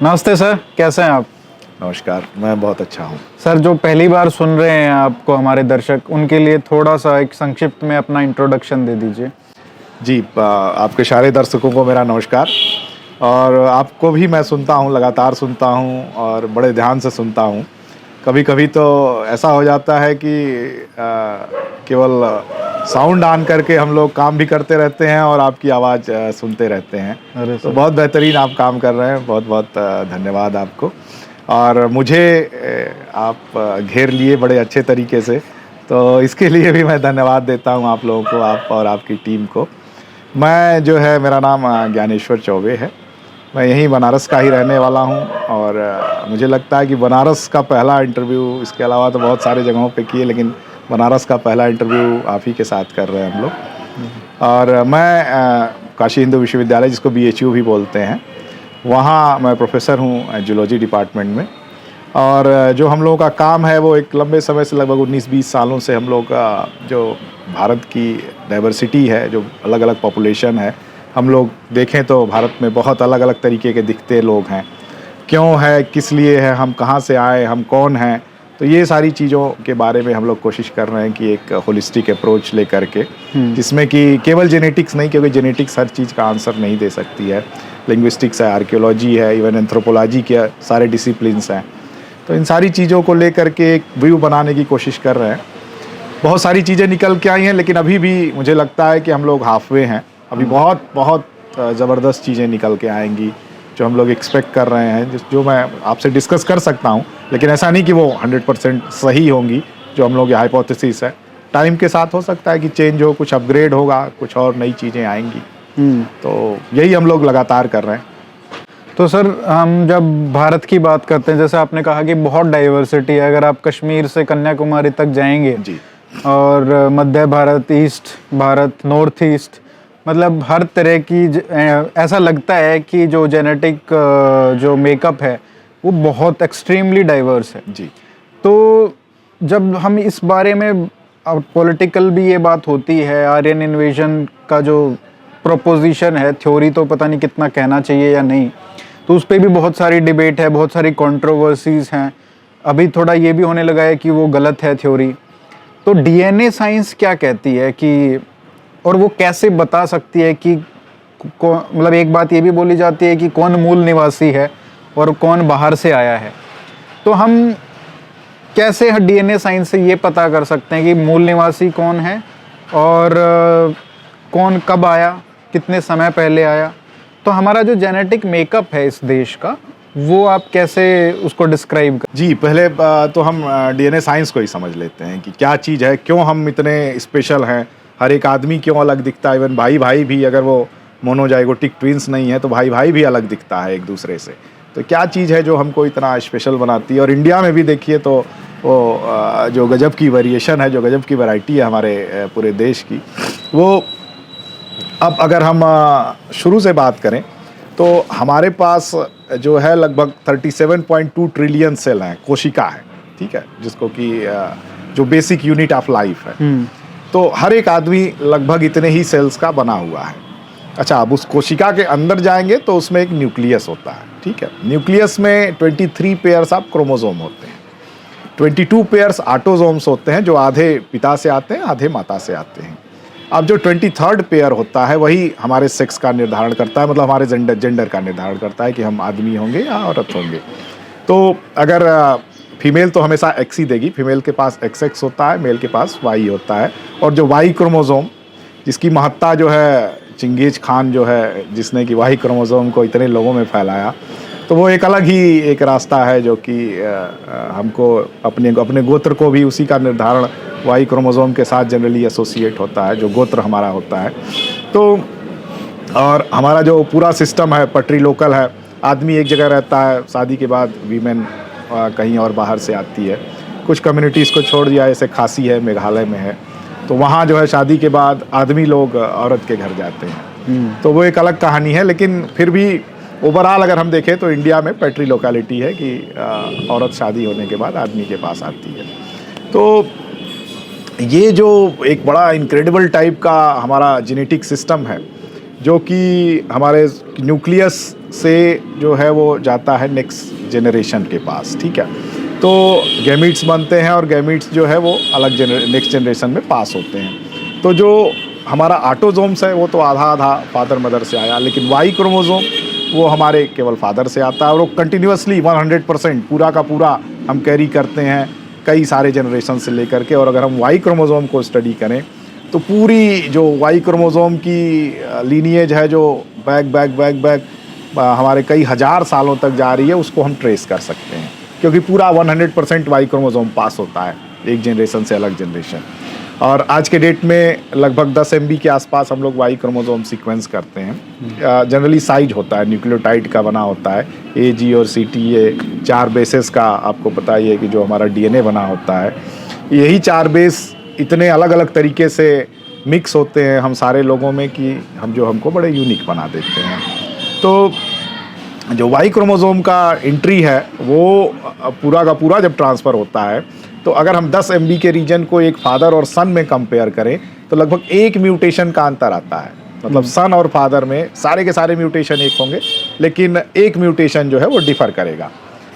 नमस्ते सर, कैसे हैं आप? नमस्कार, मैं बहुत अच्छा हूँ। सर, जो पहली बार सुन रहे हैं आपको हमारे दर्शक, उनके लिए थोड़ा-सा एक संक्षिप्त में अपना इंट्रोडक्शन दे दीजिए। जी, आपके सारे दर्शकों को मेरा नमस्कार। और आपको भी मैं सुनता हूँ, लगातार सुनता हूँ और बड़े ध्यान से सुनता हूँ। कभी-कभी तो ऐसा हो जाता है कि केवल साउंड ऑन करके हम लोग काम भी करते रहते हैं और आपकी आवाज़ सुनते रहते हैं। अरे तो सर! बहुत बेहतरीन आप काम कर रहे हैं, बहुत-बहुत धन्यवाद आपको। और मुझे आप घेर लिए बड़े अच्छे तरीके से, तो इसके लिए भी मैं धन्यवाद देता हूँ आप लोगों को, आप और आपकी टीम को। मैं जो है, मेरा नाम ज्ञानेश्वर चौबे है। मैं यहीं बनारस का ही रहने वाला हूँ और मुझे लगता है कि बनारस का पहला इंटरव्यू, इसके अलावा तो बहुत सारे जगहों पे किए, लेकिन बनारस का पहला इंटरव्यू आप ही के साथ कर रहे हैं हम लोग। और मैं काशी हिंदू विश्वविद्यालय, जिसको BHU भी बोलते हैं, वहाँ मैं प्रोफेसर हूँ जूलॉजी डिपार्टमेंट में। और जो हम लोगों का काम है वो एक लंबे समय से, लगभग 19-20 सालों से हम लोग का जो भारत की डाइवर्सिटी है, जो अलग-अलग पॉपुलेशन है, हम लोग देखें तो भारत में बहुत अलग-अलग तरीके के दिखते लोग हैं। क्यों है, किस लिए है, हम कहाँ से आए, हम कौन हैं, तो ये सारी चीज़ों के बारे में हम लोग कोशिश कर रहे हैं कि एक होलिस्टिक अप्रोच ले करके, जिसमें कि केवल जेनेटिक्स नहीं, क्योंकि जेनेटिक्स हर चीज़ का आंसर नहीं दे सकती है। लिंग्विस्टिक्स है, आर्कियोलॉजी है, इवन एंथ्रोपोलॉजी के सारे डिसिप्लिन्स हैं। तो इन सारी चीज़ों को लेकर के एक व्यू बनाने की कोशिश कर रहे हैं। बहुत सारी चीज़ें निकल के आई हैं, लेकिन अभी भी मुझे लगता है कि हम लोग हाफवे हैं। अभी बहुत ज़बरदस्त चीज़ें निकल के आएंगी जो हम लोग एक्सपेक्ट कर रहे हैं, जो मैं आपसे डिस्कस कर सकता हूँ, लेकिन ऐसा नहीं कि वो 100% सही होंगी। जो हम लोग ये हाइपोथेसिस है, टाइम के साथ हो सकता है कि चेंज हो, कुछ अपग्रेड होगा, कुछ और नई चीज़ें आएंगी। तो यही हम लोग लगातार कर रहे हैं। तो सर, हम जब भारत की बात करते हैं, जैसे आपने कहा कि बहुत डाइवर्सिटी है। अगर आप कश्मीर से कन्याकुमारी तक जाएंगे जी। और मध्य Bharat, east Bharat, north east, मतलब हर तरह की ऐसा लगता है कि जो जेनेटिक जो मेकअप है वो बहुत एक्सट्रीमली डाइवर्स है। जी। तो जब हम इस बारे में, पॉलिटिकल भी ये बात होती है, आर्यन इन्वेजन का जो प्रोपोजिशन है, थ्योरी तो पता नहीं कितना कहना चाहिए या नहीं, तो उस पर भी बहुत सारी डिबेट है, बहुत सारी कंट्रोवर्सीज हैं। अभी थोड़ा ये भी होने लगा है कि वो गलत है थ्योरी। तो DNA साइंस क्या कहती है कि, और वो कैसे बता सकती है कि मतलब एक बात ये भी बोली जाती है कि कौन मूल निवासी है और कौन बाहर से आया है। तो हम कैसे DNA साइंस से ये पता कर सकते हैं कि मूल निवासी कौन है और कौन कब आया, कितने समय पहले आया। तो हमारा जो जेनेटिक मेकअप है इस देश का, वो आप कैसे उसको डिस्क्राइब कर? जी, पहले तो हम DNA साइंस को ही समझ लेते हैं कि क्या चीज़ है, क्यों हम इतने स्पेशल हैं, हर एक आदमी क्यों अलग दिखता है। इवन भाई भी, अगर वो मोनोजाइगोटिक ट्विंस नहीं है तो भाई भी अलग दिखता है एक दूसरे से। तो क्या चीज़ है जो हमको इतना स्पेशल बनाती है। और इंडिया में भी देखिए तो वो जो गजब की वेरिएशन है, जो गजब की वैरायटी है हमारे पूरे देश की, वो अब अगर हम शुरू से बात करें तो हमारे पास जो है लगभग 37.2 ट्रिलियन सेल हैं, कोशिका है, ठीक है, जिसको कि जो बेसिक यूनिट ऑफ लाइफ है। तो हर एक आदमी लगभग इतने ही सेल्स का बना हुआ है। अच्छा, अब उस कोशिका के अंदर जाएंगे तो उसमें एक न्यूक्लियस होता है, ठीक है। न्यूक्लियस में 23 पेयर्स ऑफ क्रोमोसोम होते हैं, 22 पेयर्स ऑटोसोम्स होते हैं, जो आधे पिता से आते हैं, आधे माता से आते हैं। अब जो 23rd पेयर होता है वही हमारे सेक्स का निर्धारण करता है, मतलब हमारे जेंडर का निर्धारण करता है कि हम आदमी होंगे या औरत होंगे। तो अगर फीमेल तो हमेशा एक्स ही देगी, फीमेल के पास XX होता है, मेल के पास Y होता है। और जो Y क्रोमोसोम, जिसकी महत्ता जो है चिंगेज खान जो है, जिसने कि Y क्रोमोसोम को इतने लोगों में फैलाया, तो वो एक अलग ही एक रास्ता है जो कि हमको अपने गोत्र को भी उसी का निर्धारण Y क्रोमोसोम के साथ जनरली एसोसिएट होता है, जो गोत्र हमारा होता है। तो और हमारा जो पूरा सिस्टम है पैट्रिलोकल है, आदमी एक जगह रहता है, शादी के बाद वीमेन कहीं और बाहर से आती है। कुछ कम्युनिटीज़ को छोड़ दिया, जैसे खासी है, मेघालय में है, तो वहाँ जो है शादी के बाद आदमी लोग औरत के घर जाते हैं। तो वो एक अलग कहानी है, लेकिन फिर भी ओवरऑल अगर हम देखें तो इंडिया में पैट्रिलोकलिटी है कि औरत शादी होने के बाद आदमी के पास आती है। तो ये जो एक बड़ा इनक्रेडिबल टाइप का हमारा जेनेटिक सिस्टम है, जो कि हमारे न्यूक्लियस से जो है वो जाता है नेक्स्ट जनरेशन के पास, ठीक है। तो गैमीट्स बनते हैं और गैमीट्स जो है वो अलग नेक्स्ट जनरेशन में पास होते हैं। तो जो हमारा ऑटोजोम्स है वो तो आधा आधा फादर मदर से आया, लेकिन वाई क्रोमोजोम वो हमारे केवल फादर से आता है और वो कंटिन्यूसली 100% पूरा का पूरा हम कैरी करते हैं कई सारे जनरेशन से लेकर के। और अगर हम वाई क्रोमोजोम को स्टडी करें तो पूरी जो वाई क्रोमोजोम की लीनिएज है जो बैक हमारे कई हज़ार सालों तक जा रही है, उसको हम ट्रेस कर सकते हैं, क्योंकि पूरा 100% वाई क्रोमोजोम पास होता है एक जनरेशन से अलग जनरेशन। और आज के डेट में लगभग 10 MB के आसपास हम लोग वाई क्रोमोजोम सीक्वेंस करते हैं। जनरली साइज होता है, न्यूक्लियोटाइड का बना होता है, A, G और C, T, ये 4 बेसेस का आपको पता ही है कि जो हमारा DNA बना होता है। यही 4 बेस इतने अलग अलग तरीके से मिक्स होते हैं हम सारे लोगों में कि हमको बड़े यूनिक बना देते हैं। तो जो वाई क्रोमोजोम का एंट्री है वो पूरा का पूरा जब ट्रांसफ़र होता है, तो अगर हम 10 MB के रीजन को एक फादर और सन में कंपेयर करें तो लगभग 1 म्यूटेशन का अंतर आता है। मतलब सन और फादर में सारे के सारे म्यूटेशन एक होंगे, लेकिन एक म्यूटेशन जो है वो डिफ़र करेगा।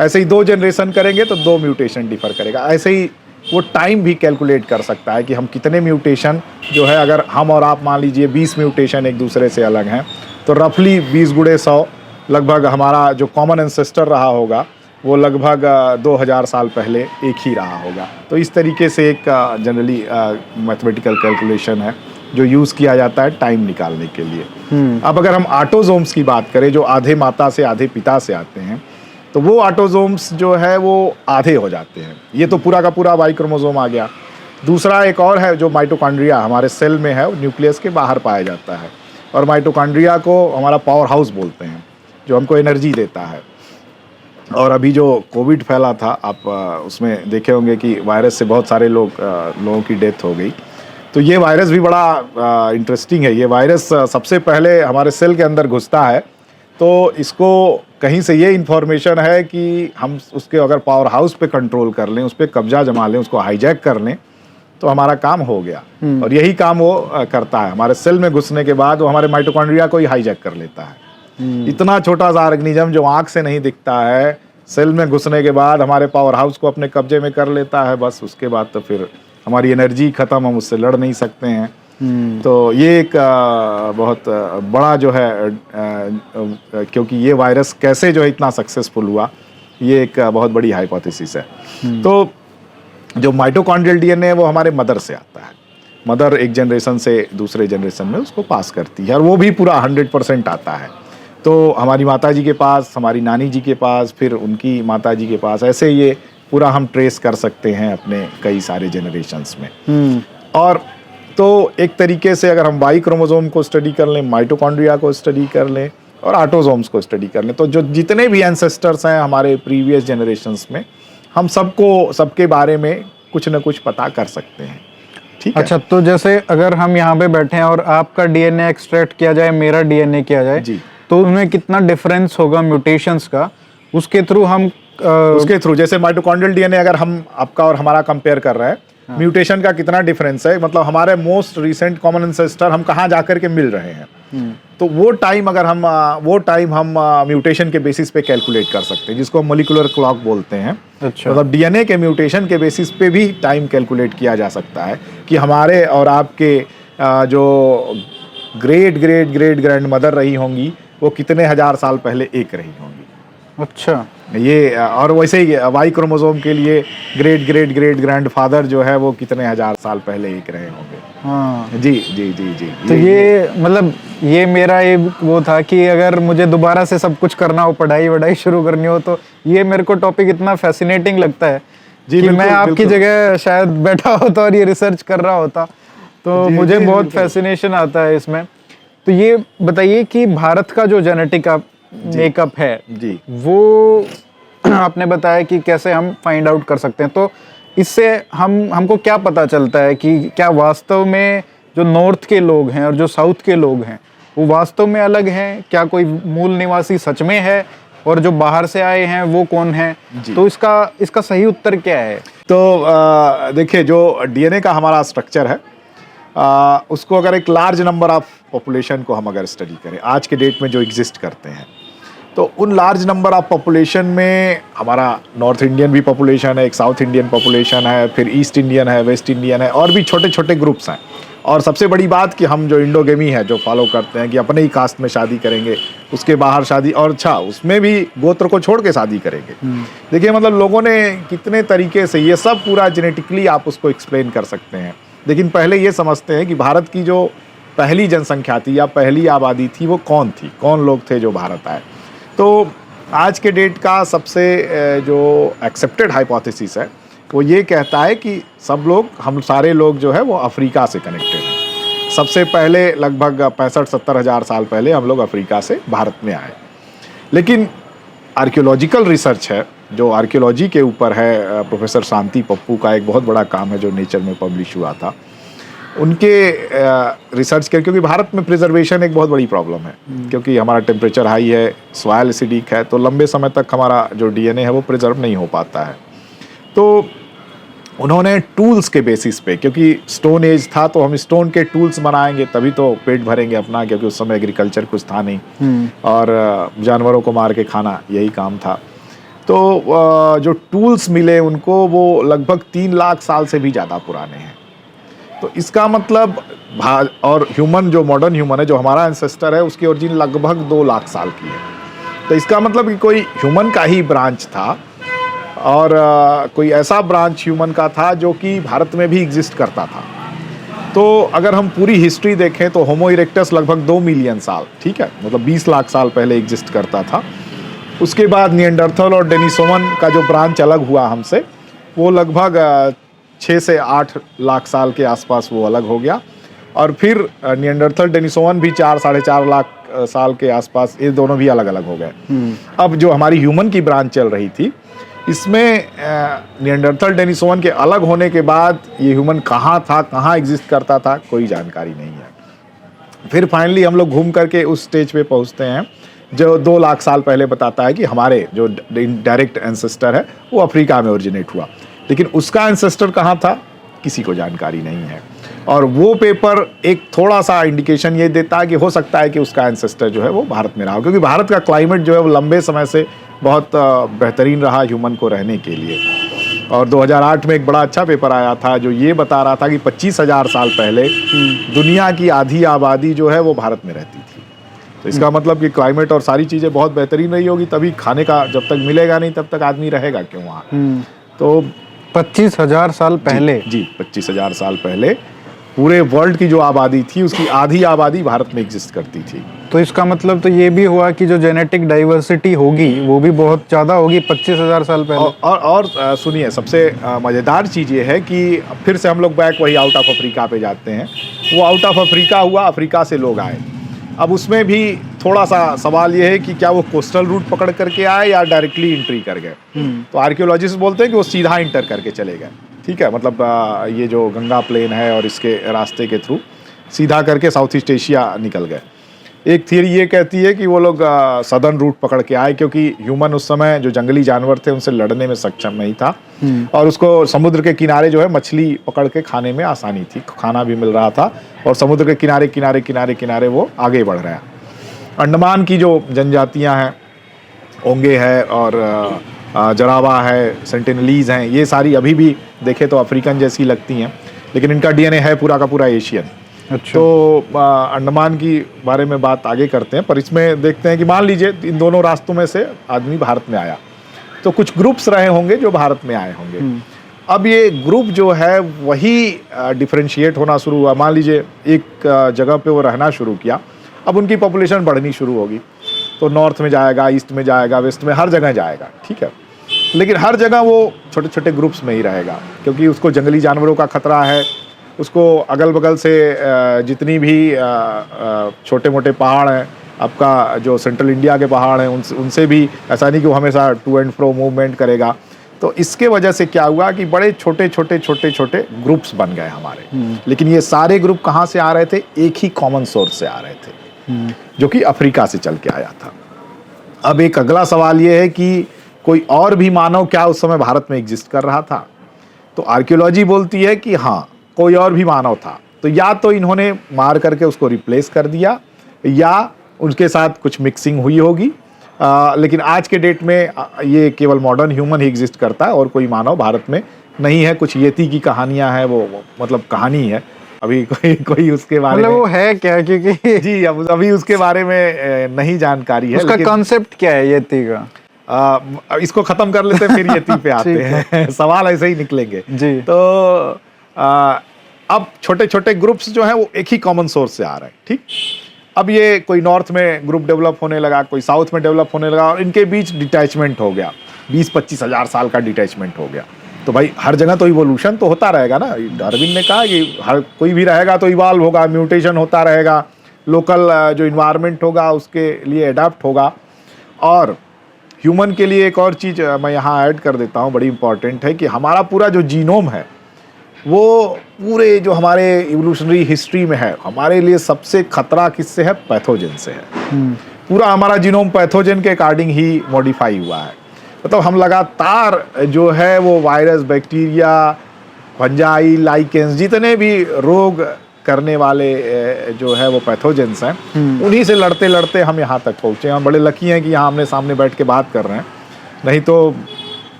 ऐसे ही 2 जनरेशन करेंगे तो 2 म्यूटेशन डिफ़र करेगा। ऐसे ही वो टाइम भी कैलकुलेट कर सकता है कि हम कितने म्यूटेशन जो है, अगर हम और आप मान लीजिए 20 म्यूटेशन एक दूसरे से अलग हैं, तो रफली 20 × 100 लगभग हमारा जो कॉमन एंसेस्टर रहा होगा वो लगभग 2000 साल पहले एक ही रहा होगा। तो इस तरीके से एक जनरली मैथमेटिकल कैलकुलेशन है जो यूज़ किया जाता है टाइम निकालने के लिए। अब अगर हम ऑटोजोम्स की बात करें जो आधे माता से आधे पिता से आते हैं, तो वो ऑटोजोम्स जो है वो आधे हो जाते हैं। ये तो पूरा का पूरा वाई क्रोमोजोम आ गया। दूसरा एक और है जो माइटोकॉन्ड्रिया हमारे सेल में है, न्यूक्लियस के बाहर पाया जाता है, और माइटोकॉन्ड्रिया को हमारा पावर हाउस बोलते हैं जो हमको एनर्जी देता है। और अभी जो कोविड फैला था, आप उसमें देखे होंगे कि वायरस से बहुत सारे लोगों की डेथ हो गई। तो ये वायरस भी बड़ा इंटरेस्टिंग है। ये वायरस सबसे पहले हमारे सेल के अंदर घुसता है, तो इसको कहीं से ये इन्फॉर्मेशन है कि हम उसके अगर पावर हाउस पे कंट्रोल कर लें, उस पर कब्जा जमा लें, उसको हाईजैक कर लें, तो हमारा काम हो गया। और यही काम वो करता है। हमारे सेल में घुसने के बाद वो हमारे माइटोकॉन्ड्रिया को ही हाईजैक कर लेता है। इतना छोटा सा ऑर्गेनिज्म जो आँख से नहीं दिखता है, सेल में घुसने के बाद हमारे पावर हाउस को अपने कब्जे में कर लेता है। बस उसके बाद तो फिर हमारी एनर्जी ख़त्म, हम उससे लड़ नहीं सकते हैं। तो ये एक बहुत बड़ा जो है, क्योंकि ये वायरस कैसे जो है इतना सक्सेसफुल हुआ, ये एक बहुत बड़ी हाइपोथेसिस है। तो जो माइटोकॉन्ड्रियल DNA है वो हमारे मदर से आता है। मदर एक जनरेशन से दूसरे जनरेशन में उसको पास करती है, और वो भी पूरा 100% आता है। तो हमारी माताजी के पास, हमारी नानी जी के पास, फिर उनकी माताजी के पास, ऐसे ये पूरा हम ट्रेस कर सकते हैं अपने कई सारे जनरेशंस में। और तो एक तरीके से अगर हम वाई क्रोमोजोम को स्टडी कर लें, माइटोकॉन्ड्रिया को स्टडी कर लें और ऑटोजोम्स को स्टडी कर लें, तो जो जितने भी एंसेस्टर्स हैं हमारे प्रीवियस जनरेशंस में, हम सबके बारे में कुछ न कुछ पता कर सकते हैं। ठीक है। अच्छा, तो जैसे अगर हम यहाँ पे बैठे हैं और आपका DNA एक्सट्रैक्ट किया जाए, मेरा DNA किया जाए जी, तो उनमें कितना डिफरेंस होगा म्यूटेशंस का, उसके थ्रू हम उसके थ्रू जैसे माइटोकॉन्ड्रियल DNA अगर हम आपका और हमारा कंपेयर कर रहे हैं, म्यूटेशन का कितना डिफरेंस है, मतलब हमारे मोस्ट रिसेंट कॉमन एंसेस्टर हम कहाँ जाकर के मिल रहे हैं, तो वो टाइम अगर हम म्यूटेशन के बेसिस पे कैलकुलेट कर सकते हैं, जिसको मोलिकुलर क्लॉक बोलते हैं। अच्छा। मतलब DNA के म्यूटेशन के बेसिस पे भी टाइम कैलकुलेट किया जा सकता है कि हमारे और आपके जो great great great grand mother रही होंगी वो कितने हजार साल पहले एक रही होंगी। अच्छा, ये और वैसे ही वाई क्रोमोसोम के लिए great great great grand father जो है वो कितने हजार साल पहले एक रहे होंगे। हाँ जी जी जी जी। तो ये मतलब ये मेरा ये वो था कि अगर मुझे दोबारा से सब कुछ करना हो, पढ़ाई वढ़ाई शुरू करनी हो, तो ये मेरे को टॉपिक इतना फैसिनेटिंग लगता है जी, कि बिल्कुल, मैं आपकी बिल्कुल। जगह शायद बैठा होता और ये रिसर्च कर रहा होता, तो जी, मुझे जी, बहुत बिल्कुल। फैसिनेशन आता है इसमें। तो ये बताइए कि भारत का जो जेनेटिक मेकअप है जी वो आपने बताया कि कैसे हम फाइंड आउट कर सकते हैं, तो इससे हमको क्या पता चलता है कि क्या वास्तव में जो नॉर्थ के लोग हैं और जो साउथ के लोग हैं वो वास्तव में अलग हैं, क्या कोई मूल निवासी सच में है और जो बाहर से आए हैं वो कौन है? जी। तो इसका सही उत्तर क्या है? तो देखिए जो DNA का हमारा स्ट्रक्चर है उसको अगर एक लार्ज नंबर ऑफ पॉपुलेशन को हम अगर स्टडी करें आज के डेट में जो एग्जिस्ट करते हैं, तो उन लार्ज नंबर ऑफ पॉपुलेशन में हमारा नॉर्थ इंडियन भी पॉपुलेशन है, एक साउथ इंडियन पॉपुलेशन है, फिर ईस्ट इंडियन है, वेस्ट इंडियन है, और भी छोटे छोटे ग्रुप्स हैं। और सबसे बड़ी बात कि हम जो इंडोगेमी है जो फॉलो करते हैं कि अपने ही कास्ट में शादी करेंगे, उसके बाहर शादी, और अच्छा उसमें भी गोत्र को छोड़ के शादी करेंगे। देखिए मतलब लोगों ने कितने तरीके से ये सब पूरा जेनेटिकली आप उसको एक्सप्लेन कर सकते हैं। लेकिन पहले ये समझते हैं कि भारत की जो पहली जनसंख्या थी या पहली आबादी थी वो कौन थी, कौन लोग थे जो भारत आए। तो आज के डेट का सबसे जो एक्सेप्टेड हाइपोथेसिस है वो ये कहता है कि सब लोग, हम सारे लोग जो है वो अफ्रीका से कनेक्टेड हैं। सबसे पहले लगभग 65-70 हज़ार साल पहले हम लोग अफ्रीका से भारत में आए। लेकिन आर्कियोलॉजिकल रिसर्च है जो आर्कियोलॉजी के ऊपर है, प्रोफेसर शांति पप्पू का एक बहुत बड़ा काम है जो नेचर में पब्लिश हुआ था। उनके रिसर्च के, क्योंकि भारत में प्रिजर्वेशन एक बहुत बड़ी प्रॉब्लम है, क्योंकि हमारा टेम्परेचर हाई है, सॉइल एसिडिक है, तो लंबे समय तक हमारा जो डीएनए है वो प्रिजर्व नहीं हो पाता है। तो उन्होंने टूल्स के बेसिस पे, क्योंकि स्टोन एज था तो हम स्टोन के टूल्स बनाएंगे तभी तो पेट भरेंगे अपना, क्योंकि उस समय एग्रीकल्चर कुछ था नहीं और जानवरों को मार के खाना यही काम था। तो जो टूल्स मिले उनको वो लगभग 3 लाख साल से भी ज़्यादा पुराने हैं। तो इसका मतलब और ह्यूमन, जो मॉडर्न ह्यूमन है, जो हमारा एंसेस्टर है, उसकी ओरिजिन लगभग 2 लाख साल की है। तो इसका मतलब कि कोई ह्यूमन का ही ब्रांच था, और कोई ऐसा ब्रांच ह्यूमन का था जो कि भारत में भी एग्जिस्ट करता था। तो अगर हम पूरी हिस्ट्री देखें तो होमो इरेक्टस लगभग 2 मिलियन साल, ठीक है, मतलब 20 लाख साल पहले एग्जिस्ट करता था। उसके बाद निएंडरथल और डेनिसोवन का जो ब्रांच अलग हुआ हमसे, वो लगभग 6 से 8 लाख साल के आसपास वो अलग हो गया। और फिर निएंडरथल डेनिसोवन भी 4-4.5 लाख साल के आसपास, ये दोनों भी अलग अलग हो गए। अब जो हमारी ह्यूमन की ब्रांच चल रही थी, इसमें निएंडरथल डेनिसोवन के अलग होने के बाद ये ह्यूमन कहाँ था, कहाँ एग्जिस्ट करता था, कोई जानकारी नहीं है। फिर फाइनली हम लोग घूम करके उस स्टेज पे पहुँचते हैं जो 2 लाख साल पहले बताता है कि हमारे जो डायरेक्ट एंसेस्टर है वो अफ्रीका में ओरिजिनेट हुआ। लेकिन उसका एंसेस्टर कहाँ था किसी को जानकारी नहीं है। और वो पेपर एक थोड़ा सा इंडिकेशन ये देता है कि हो सकता है कि उसका एंसेस्टर जो है वो भारत में रहा हो, क्योंकि भारत का क्लाइमेट जो है वो लंबे समय से बहुत बेहतरीन रहा ह्यूमन को रहने के लिए। और 2008 में एक बड़ा अच्छा पेपर आया था जो ये बता रहा था कि 25,000 साल पहले दुनिया की आधी आबादी जो है वो भारत में रहती थी। तो इसका मतलब कि क्लाइमेट और सारी चीज़ें बहुत बेहतरीन रही होगी, तभी खाने का जब तक मिलेगा नहीं तब तक आदमी रहेगा क्यों वहाँ। तो 25,000 साल पहले, जी 25,000 साल पहले पूरे वर्ल्ड की जो आबादी थी उसकी आधी आबादी भारत में एग्जिस्ट करती थी। तो इसका मतलब तो ये भी हुआ कि जो जेनेटिक डाइवर्सिटी होगी वो भी बहुत ज़्यादा होगी 25,000 साल पहले। और सुनिए, सबसे मज़ेदार चीज़ ये है कि फिर से हम लोग बैक वही आउट ऑफ अफ्रीका पे जाते हैं। वो आउट ऑफ अफ्रीका हुआ, अफ्रीका से लोग आए। अब उसमें भी थोड़ा सा सवाल ये है कि क्या वो कोस्टल रूट पकड़ करके आए या डायरेक्टली एंट्री कर गए। तो आर्कियोलॉजिस्ट बोलते हैं कि वो सीधा इंटर करके चले गए, ठीक है, मतलब ये जो गंगा प्लेन है और इसके रास्ते के थ्रू सीधा करके साउथ ईस्ट एशिया निकल गए। एक थियरी ये कहती है कि वो लोग सदर्न रूट पकड़ के आए, क्योंकि ह्यूमन उस समय जो जंगली जानवर थे उनसे लड़ने में सक्षम नहीं था और उसको समुद्र के किनारे जो है मछली पकड़ के खाने में आसानी थी, खाना भी मिल रहा था और समुद्र के किनारे किनारे किनारे किनारे वो आगे बढ़ रहा है। अंडमान की जो जनजातियाँ हैं, ओंगे है और जरावा है, सेंटिनलीज हैं, ये सारी अभी भी देखे तो अफ्रीकन जैसी लगती हैं, लेकिन इनका डीएनए है पूरा का पूरा एशियन। अच्छा। तो अंडमान की बारे में बात आगे करते हैं, पर इसमें देखते हैं कि मान लीजिए इन दोनों रास्तों में से आदमी भारत में आया तो कुछ ग्रुप्स रहे होंगे जो भारत में आए होंगे। अब ये ग्रुप जो है वही डिफरेंशिएट होना शुरू हुआ। मान लीजिए एक जगह पे वो रहना शुरू किया, अब उनकी पॉपुलेशन बढ़नी शुरू होगी, तो नॉर्थ में जाएगा, ईस्ट में जाएगा, वेस्ट में, हर जगह जाएगा, ठीक है। लेकिन हर जगह वो छोटे छोटे ग्रुप्स में ही रहेगा, क्योंकि उसको जंगली जानवरों का खतरा है, उसको अगल बगल से जितनी भी छोटे मोटे पहाड़ हैं, आपका जो सेंट्रल इंडिया के पहाड़ हैं, उनसे भी ऐसा नहीं कि वो हमेशा टू एंड फ्रो मूवमेंट करेगा। तो इसके वजह से क्या हुआ कि बड़े छोटे छोटे छोटे छोटे ग्रुप्स बन गए हमारे। लेकिन ये सारे ग्रुप कहाँ से आ रहे थे? एक ही कॉमन सोर्स से आ रहे थे, जो कि अफ्रीका से चल के आया था। अब एक अगला सवाल ये है कि कोई और भी मानव क्या उस समय भारत में एग्जिस्ट कर रहा था? तो आर्कियोलॉजी बोलती है कि हाँ, कोई और भी मानव था। तो तो या तो इन्होंने मार करके उसको रिप्लेस कर दिया या उनके साथ कुछ मिक्सिंग हुई होगी। लेकिन आज के डेट में ये केवल मॉडर्न ह्यूमन ही एग्जिस्ट करता है और कोई मानव भारत में नहीं है। कुछ येती की कहानियां हैं, वो मतलब कहानी है, अभी कोई उसके बारे में वो है क्या, क्योंकि जी अब अभी उसके बारे में नहीं जानकारी है। उसका कॉन्सेप्ट क्या है येती का? इसको खत्म कर लेते हैं फिर येती पे आते हैं। सवाल ऐसे ही निकलेंगे जी। तो अब छोटे छोटे ग्रुप्स जो हैं वो एक ही कॉमन सोर्स से आ रहे हैं, ठीक। अब ये कोई नॉर्थ में ग्रुप डेवलप होने लगा, कोई साउथ में डेवलप होने लगा और इनके बीच डिटैचमेंट हो गया, 20-25 हज़ार साल का डिटैचमेंट हो गया। तो भाई हर जगह तो इवोल्यूशन तो होता रहेगा ना। डार्विन ने कहा कि हर कोई भी रहेगा तो इवॉल्व होगा, म्यूटेशन होता रहेगा, लोकल जो इन्वायरमेंट होगा उसके लिए अडाप्ट होगा। और ह्यूमन के लिए एक और चीज़ मैं यहाँ ऐड कर देता हूँ, बड़ी इंपॉर्टेंट है कि हमारा पूरा जो जीनोम है वो पूरे जो हमारे इवोल्यूशनरी हिस्ट्री में है, हमारे लिए सबसे खतरा किससे है? पैथोजन से है। पूरा हमारा जीनोम पैथोजन के अकॉर्डिंग ही मॉडिफाई हुआ है। मतलब हम लगातार जो है वो वायरस, बैक्टीरिया, फंजाई, लाइकेंस, जितने भी रोग करने वाले जो है वो पैथोजेंस हैं, उन्हीं से लड़ते लड़ते हम यहाँ तक पहुँचे। हम बड़े लकी हैं कि यहाँ हमने सामने बैठ के बात कर रहे हैं, नहीं तो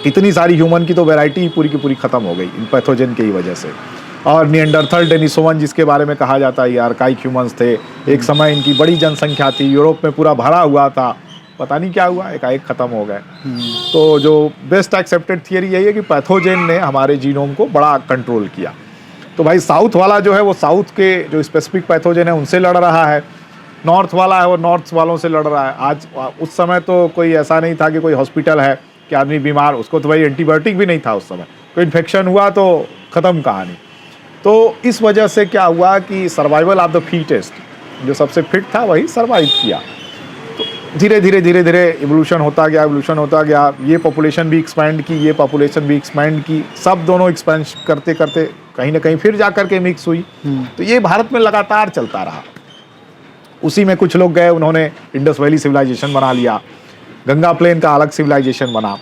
इतनी सारी ह्यूमन की तो वैरायटी पूरी की पूरी ख़त्म हो गई इन पैथोजन की ही वजह से। और निएंडरथल, डेनिसोवन जिसके बारे में कहा जाता है ये आर्काइक ह्यूमंस थे, एक समय इनकी बड़ी जनसंख्या थी, यूरोप में पूरा भरा हुआ था, पता नहीं क्या हुआ, एकाएक ख़त्म हो गए। तो जो बेस्ट एक्सेप्टेड थियरी यही है कि पैथोजन ने हमारे जीनोम को बड़ा कंट्रोल किया। तो भाई साउथ वाला जो है वो साउथ के जो स्पेसिफिक पैथोजन है उनसे लड़ रहा है, नॉर्थ वाला है वो नॉर्थ वालों से लड़ रहा है। आज उस समय तो कोई ऐसा नहीं था कि कोई हॉस्पिटल है कि आदमी बीमार, उसको तो भाई एंटीबायोटिक भी नहीं था उस समय, कोई इन्फेक्शन हुआ तो ख़त्म कहानी। तो इस वजह से क्या हुआ कि सर्वाइवल ऑफ द फिटेस्ट, जो सबसे फिट था वही सर्वाइव किया। तो धीरे धीरे धीरे धीरे इवोल्यूशन होता गया, इवोल्यूशन होता गया, ये पॉपुलेशन भी एक्सपैंड की, ये पॉपुलेशन भी एक्सपैंड की, सब दोनों एक्सपेंड करते करते कहीं ना कहीं फिर जा कर के मिक्स हुई। तो ये भारत में लगातार चलता रहा। उसी में कुछ लोग गए, उन्होंने इंडस वैली सिविलाइजेशन बना लिया, गंगा प्लेन का अलग सिविलाइजेशन बना,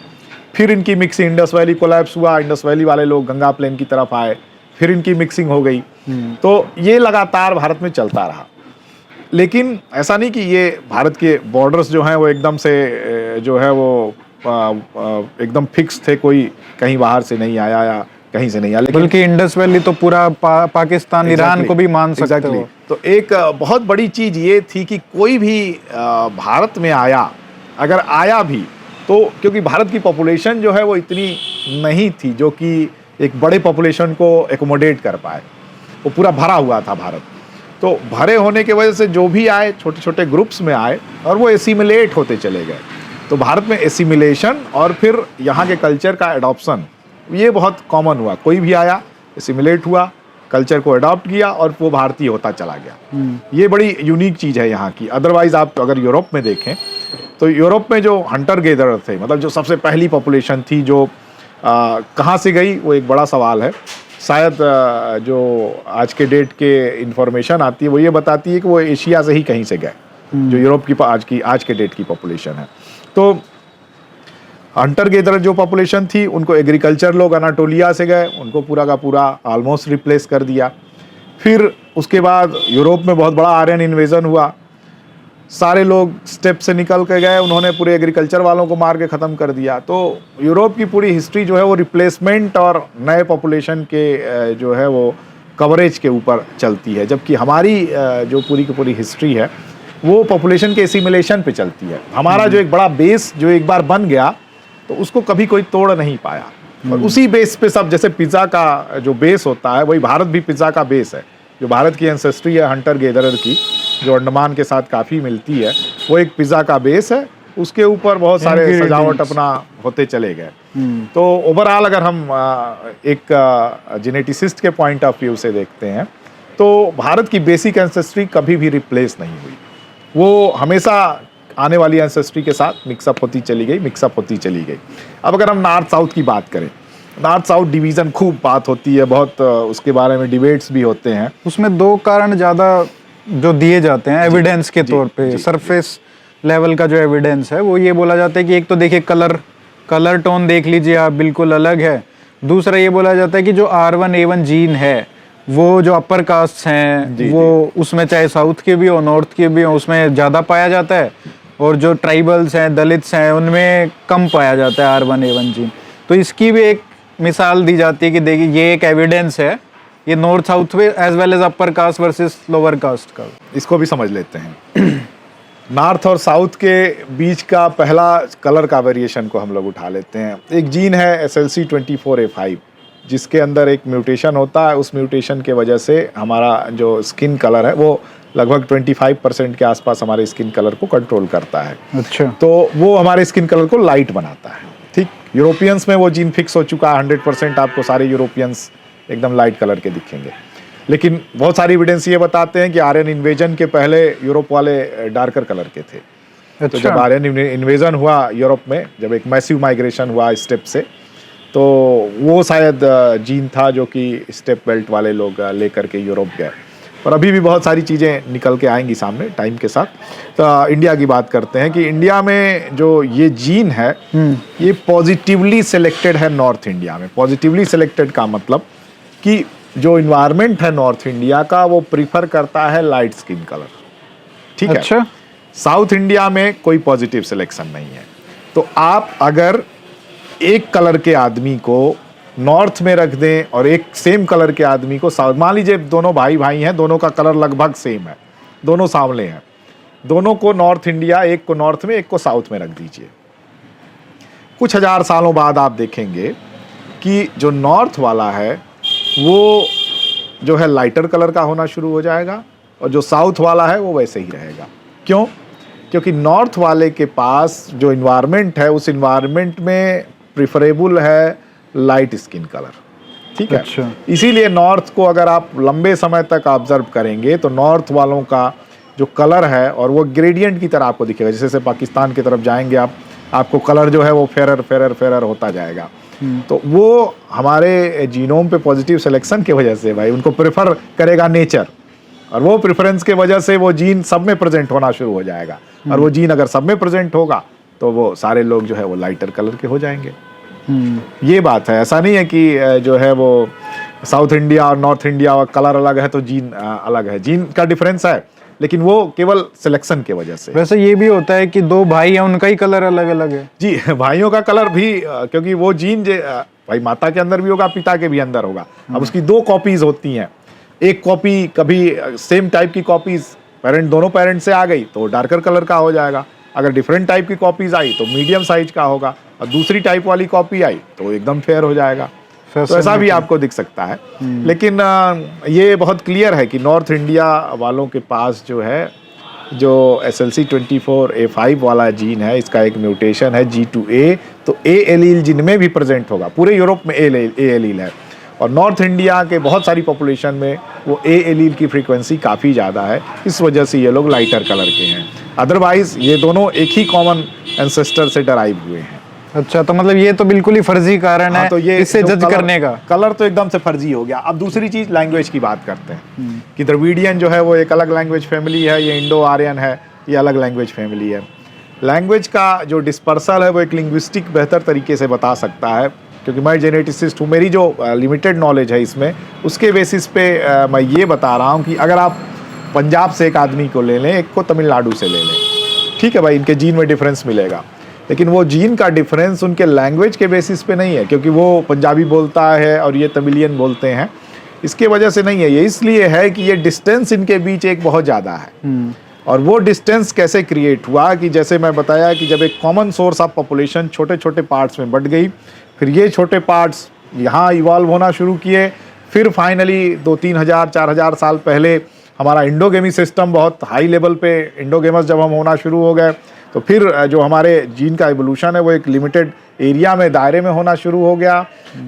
फिर इनकी मिक्सिंग, इंडस वैली कोलैप्स हुआ, इंडस वैली वाले लोग गंगा प्लेन की तरफ आए, फिर इनकी मिक्सिंग हो गई। तो ये लगातार भारत में चलता रहा। लेकिन ऐसा नहीं कि ये भारत के बॉर्डर्स जो हैं वो एकदम से जो है वो एकदम फिक्स थे, कोई कहीं बाहर से नहीं आया या कहीं से नहीं आया। बल्कि इंडस वैली तो पूरा पाकिस्तान, ईरान को भी मान सकते हो। तो एक बहुत बड़ी चीज़ ये थी कि कोई भी भारत में आया, अगर आया भी तो क्योंकि भारत की पॉपुलेशन जो है वो इतनी नहीं थी जो कि एक बड़े पॉपुलेशन को एकोमोडेट कर पाए, वो पूरा भरा हुआ था भारत। तो भरे होने की वजह से जो भी आए छोटे छोटे ग्रुप्स में आए और वो एसिमिलेट होते चले गए। तो भारत में एसिमिलेशन और फिर यहाँ के कल्चर का एडॉप्शन ये बहुत कॉमन हुआ। कोई भी आया, एसिमिलेट हुआ, कल्चर को अडॉप्ट किया और वो भारतीय होता चला गया। ये बड़ी यूनिक चीज़ है यहाँ की। अदरवाइज़ आप अगर यूरोप में देखें तो यूरोप में जो हंटर गेदरर थे, मतलब जो सबसे पहली पॉपुलेशन थी, जो कहाँ से गई वो एक बड़ा सवाल है। शायद जो आज के डेट के इंफॉर्मेशन आती है वो ये बताती है कि वो एशिया से ही कहीं से गए, जो यूरोप की आज के डेट की पॉपुलेशन है। तो हंटर गेदरर जो पॉपुलेशन थी उनको एग्रीकल्चर लोग अनाटोलिया से गए, उनको पूरा का पूरा ऑलमोस्ट रिप्लेस कर दिया। फिर उसके बाद यूरोप में बहुत बड़ा आर्यन इन्वेजन हुआ, सारे लोग स्टेप से निकल के गए, उन्होंने पूरे एग्रीकल्चर वालों को मार के ख़त्म कर दिया। तो यूरोप की पूरी हिस्ट्री जो है वो रिप्लेसमेंट और नए पॉपुलेशन के जो है वो कवरेज के ऊपर चलती है, जबकि हमारी जो पूरी की पूरी हिस्ट्री है वो पॉपुलेशन के एसिमिलेशन पे चलती है। हमारा जो एक बड़ा बेस जो एक बार बन गया तो उसको कभी कोई तोड़ नहीं पाया, और उसी बेस पे सब, जैसे पिज़्ज़ा का जो बेस होता है वही भारत भी पिज़्ज़ा का बेस है। जो भारत की एंसेस्ट्री है हंटर गेदरर की, जो अंडमान के साथ काफ़ी मिलती है, वो एक पिज़्ज़ा का बेस है, उसके ऊपर बहुत सारे सजावट अपना होते चले गए। तो ओवरऑल अगर हम एक जेनेटिसिस्ट के पॉइंट ऑफ व्यू से देखते हैं तो भारत की बेसिक एंसेस्ट्री कभी भी रिप्लेस नहीं हुई, वो हमेशा आने वाली एंसेस्ट्री के साथ मिक्सअप होती चली गई, मिक्सअप होती चली गई। अब अगर हम नॉर्थ साउथ की बात करें, नॉर्थ साउथ डिवीज़न खूब बात होती है, बहुत उसके बारे में डिबेट्स भी होते हैं। उसमें दो कारण ज़्यादा जो दिए जाते हैं एविडेंस के तौर पे, सरफेस लेवल का जो एविडेंस है वो ये बोला जाता है कि एक तो देखिए कलर टोन देख लीजिए आप, बिल्कुल अलग है। दूसरा ये बोला जाता है कि जो R1A1 जीन है वो जो अपर कास्ट हैं जी, वो उसमें चाहे साउथ के भी हो नॉर्थ के भी हो उसमें ज़्यादा पाया जाता है, और जो ट्राइबल्स हैं दलित्स हैं उनमें कम पाया जाता है R1A1 जीन। तो इसकी भी एक मिसाल दी जाती है कि देखिए ये एक एविडेंस है, ये नॉर्थ साउथ में as well as upper caste versus lower caste का। इसको भी समझ लेते हैं। नॉर्थ और साउथ के बीच का पहला कलर का वेरिएशन को हम लोग उठा लेते हैं। एक जीन है SLC24A5 जिसके अंदर एक म्यूटेशन होता है। उस म्यूटेशन के वजह से हमारा जो स्किन कलर है वो लगभग 25% के आसपास हमारे स्किन कलर को कंट्रोल करता है। अच्छा। तो वो हमारे स्किन कलर को लाइट बनाता है। ठीक, यूरोपियंस में वो जीन फिक्स हो चुका है 100%। आपको सारे यूरोपियंस एकदम लाइट कलर के दिखेंगे, लेकिन बहुत सारी एविडेंस ये बताते हैं कि आर्यन इन्वेजन के पहले यूरोप वाले डार्कर कलर के थे। अच्छा। तो जब आर्यन इन्वेजन हुआ यूरोप में, जब एक मैसिव माइग्रेशन हुआ स्टेप से, तो वो शायद जीन था जो कि स्टेप बेल्ट वाले लोग लेकर के यूरोप गए। और अभी भी बहुत सारी चीज़ें निकल के आएंगी सामने टाइम के साथ। तो इंडिया की बात करते हैं कि इंडिया में जो ये जीन है ये पॉजिटिवली सिलेक्टेड है नॉर्थ इंडिया में। पॉजिटिवली सिलेक्टेड का मतलब कि जो इन्वायरमेंट है नॉर्थ इंडिया का वो प्रीफर करता है लाइट स्किन कलर। ठीक है। अच्छा। साउथ इंडिया में कोई पॉजिटिव सिलेक्शन नहीं है। तो आप अगर एक कलर के आदमी को नॉर्थ में रख दें और एक सेम कलर के आदमी को साउथ, मान लीजिए दोनों भाई भाई हैं, दोनों का कलर लगभग सेम है, दोनों सांवले हैं, दोनों को नॉर्थ इंडिया, एक को नॉर्थ में एक को साउथ में रख दीजिए। कुछ हजार सालों बाद आप देखेंगे कि जो नॉर्थ वाला है वो जो है लाइटर कलर का होना शुरू हो जाएगा और जो साउथ वाला है वो वैसे ही रहेगा। क्यों? क्योंकि नॉर्थ वाले के पास जो इन्वायरमेंट है उस इन्वायरमेंट में प्रिफरेबल है लाइट स्किन कलर। ठीक है। अच्छा। इसीलिए नॉर्थ को अगर आप लंबे समय तक ऑब्जर्व करेंगे तो नॉर्थ वालों का जो कलर है और वो ग्रेडियंट की तरह आपको दिखेगा। जैसे पाकिस्तान की तरफ जाएंगे आप, आपको कलर जो है वो फेरर फेरर फेरर होता जाएगा। तो वो हमारे जीनोम पे पॉजिटिव सिलेक्शन की वजह से भाई उनको प्रेफर करेगा नेचर, और वो प्रेफरेंस के वजह से वो जीन सब में प्रेजेंट होना शुरू हो जाएगा। और वो जीन अगर सब में प्रेजेंट होगा तो वो सारे लोग जो है वो लाइटर कलर के हो जाएंगे। ये बात है। ऐसा नहीं है कि जो है वो साउथ इंडिया और नॉर्थ इंडिया और कलर अलग है तो जीन अलग है। जीन का डिफरेंस है, लेकिन वो केवल सिलेक्शन के वजह से। वैसे ये भी होता है कि दो भाई हैं उनका ही कलर अलग अलग है। जी, भाइयों का कलर भी क्योंकि वो जीन भाई माता के अंदर भी होगा, पिता के भी अंदर होगा। अब उसकी दो कॉपीज होती हैं। एक कॉपी कभी सेम टाइप की कॉपीज पेरेंट, दोनों पेरेंट से आ गई तो डार्कर कलर का हो जाएगा। अगर डिफरेंट टाइप की कॉपीज आई तो मीडियम साइज का होगा, और दूसरी टाइप वाली कॉपी आई तो एकदम फेयर हो जाएगा। तो ऐसा भी आपको दिख सकता है। लेकिन ये बहुत क्लियर है कि नॉर्थ इंडिया वालों के पास जो है जो SLC24A5 वाला जीन है, इसका एक म्यूटेशन है G2A। तो A एलील जिनमें भी प्रेजेंट होगा, पूरे यूरोप में A एलील है, और नॉर्थ इंडिया के बहुत सारी पॉपुलेशन में वो A एलील की फ्रीक्वेंसी काफ़ी ज़्यादा है। इस वजह से ये लोग लाइटर कलर के हैं। अदरवाइज ये दोनों एक ही कॉमन एंसेस्टर से डराइव हुए हैं। अच्छा, तो मतलब ये तो बिल्कुल ही फर्जी कारण है तो ये इससे जज करने का। कलर तो एकदम से फर्जी हो गया। अब दूसरी चीज लैंग्वेज की बात करते हैं कि द्रविडियन जो है वो एक अलग लैंग्वेज फैमिली है, ये इंडो आर्यन है, ये अलग लैंग्वेज फैमिली है। लैंग्वेज का जो डिस्पर्सल है वो एक लिंग्विस्टिक बेहतर तरीके से बता सकता है, क्योंकि मैं जेनेटिसिस्ट हूँ। मेरी जो लिमिटेड नॉलेज है इसमें, उसके बेसिस पे मैं ये बता रहा हूँ कि अगर आप पंजाब से एक आदमी को ले लें, एक को तमिलनाडु से ले लें, ठीक है भाई, इनके जीन में डिफरेंस मिलेगा, लेकिन वो जीन का डिफरेंस उनके लैंग्वेज के बेसिस पे नहीं है, क्योंकि वो पंजाबी बोलता है और ये तमिलियन बोलते हैं, इसके वजह से नहीं है। ये इसलिए है कि ये डिस्टेंस इनके बीच एक बहुत ज़्यादा है। और वो डिस्टेंस कैसे क्रिएट हुआ कि जैसे मैं बताया कि जब एक कॉमन सोर्स ऑफ पॉपुलेशन छोटे छोटे पार्ट्स में बट गई, फिर ये छोटे पार्ट्स यहाँ इवॉल्व होना शुरू किए, फिर फाइनली 2-3 हज़ार 4 हज़ार साल पहले हमारा इंडोगेमी सिस्टम बहुत हाई लेवल पे, इंडोगेमस जब हम होना शुरू हो गए तो फिर जो हमारे जीन का एवोल्यूशन है वो एक लिमिटेड एरिया में, दायरे में होना शुरू हो गया।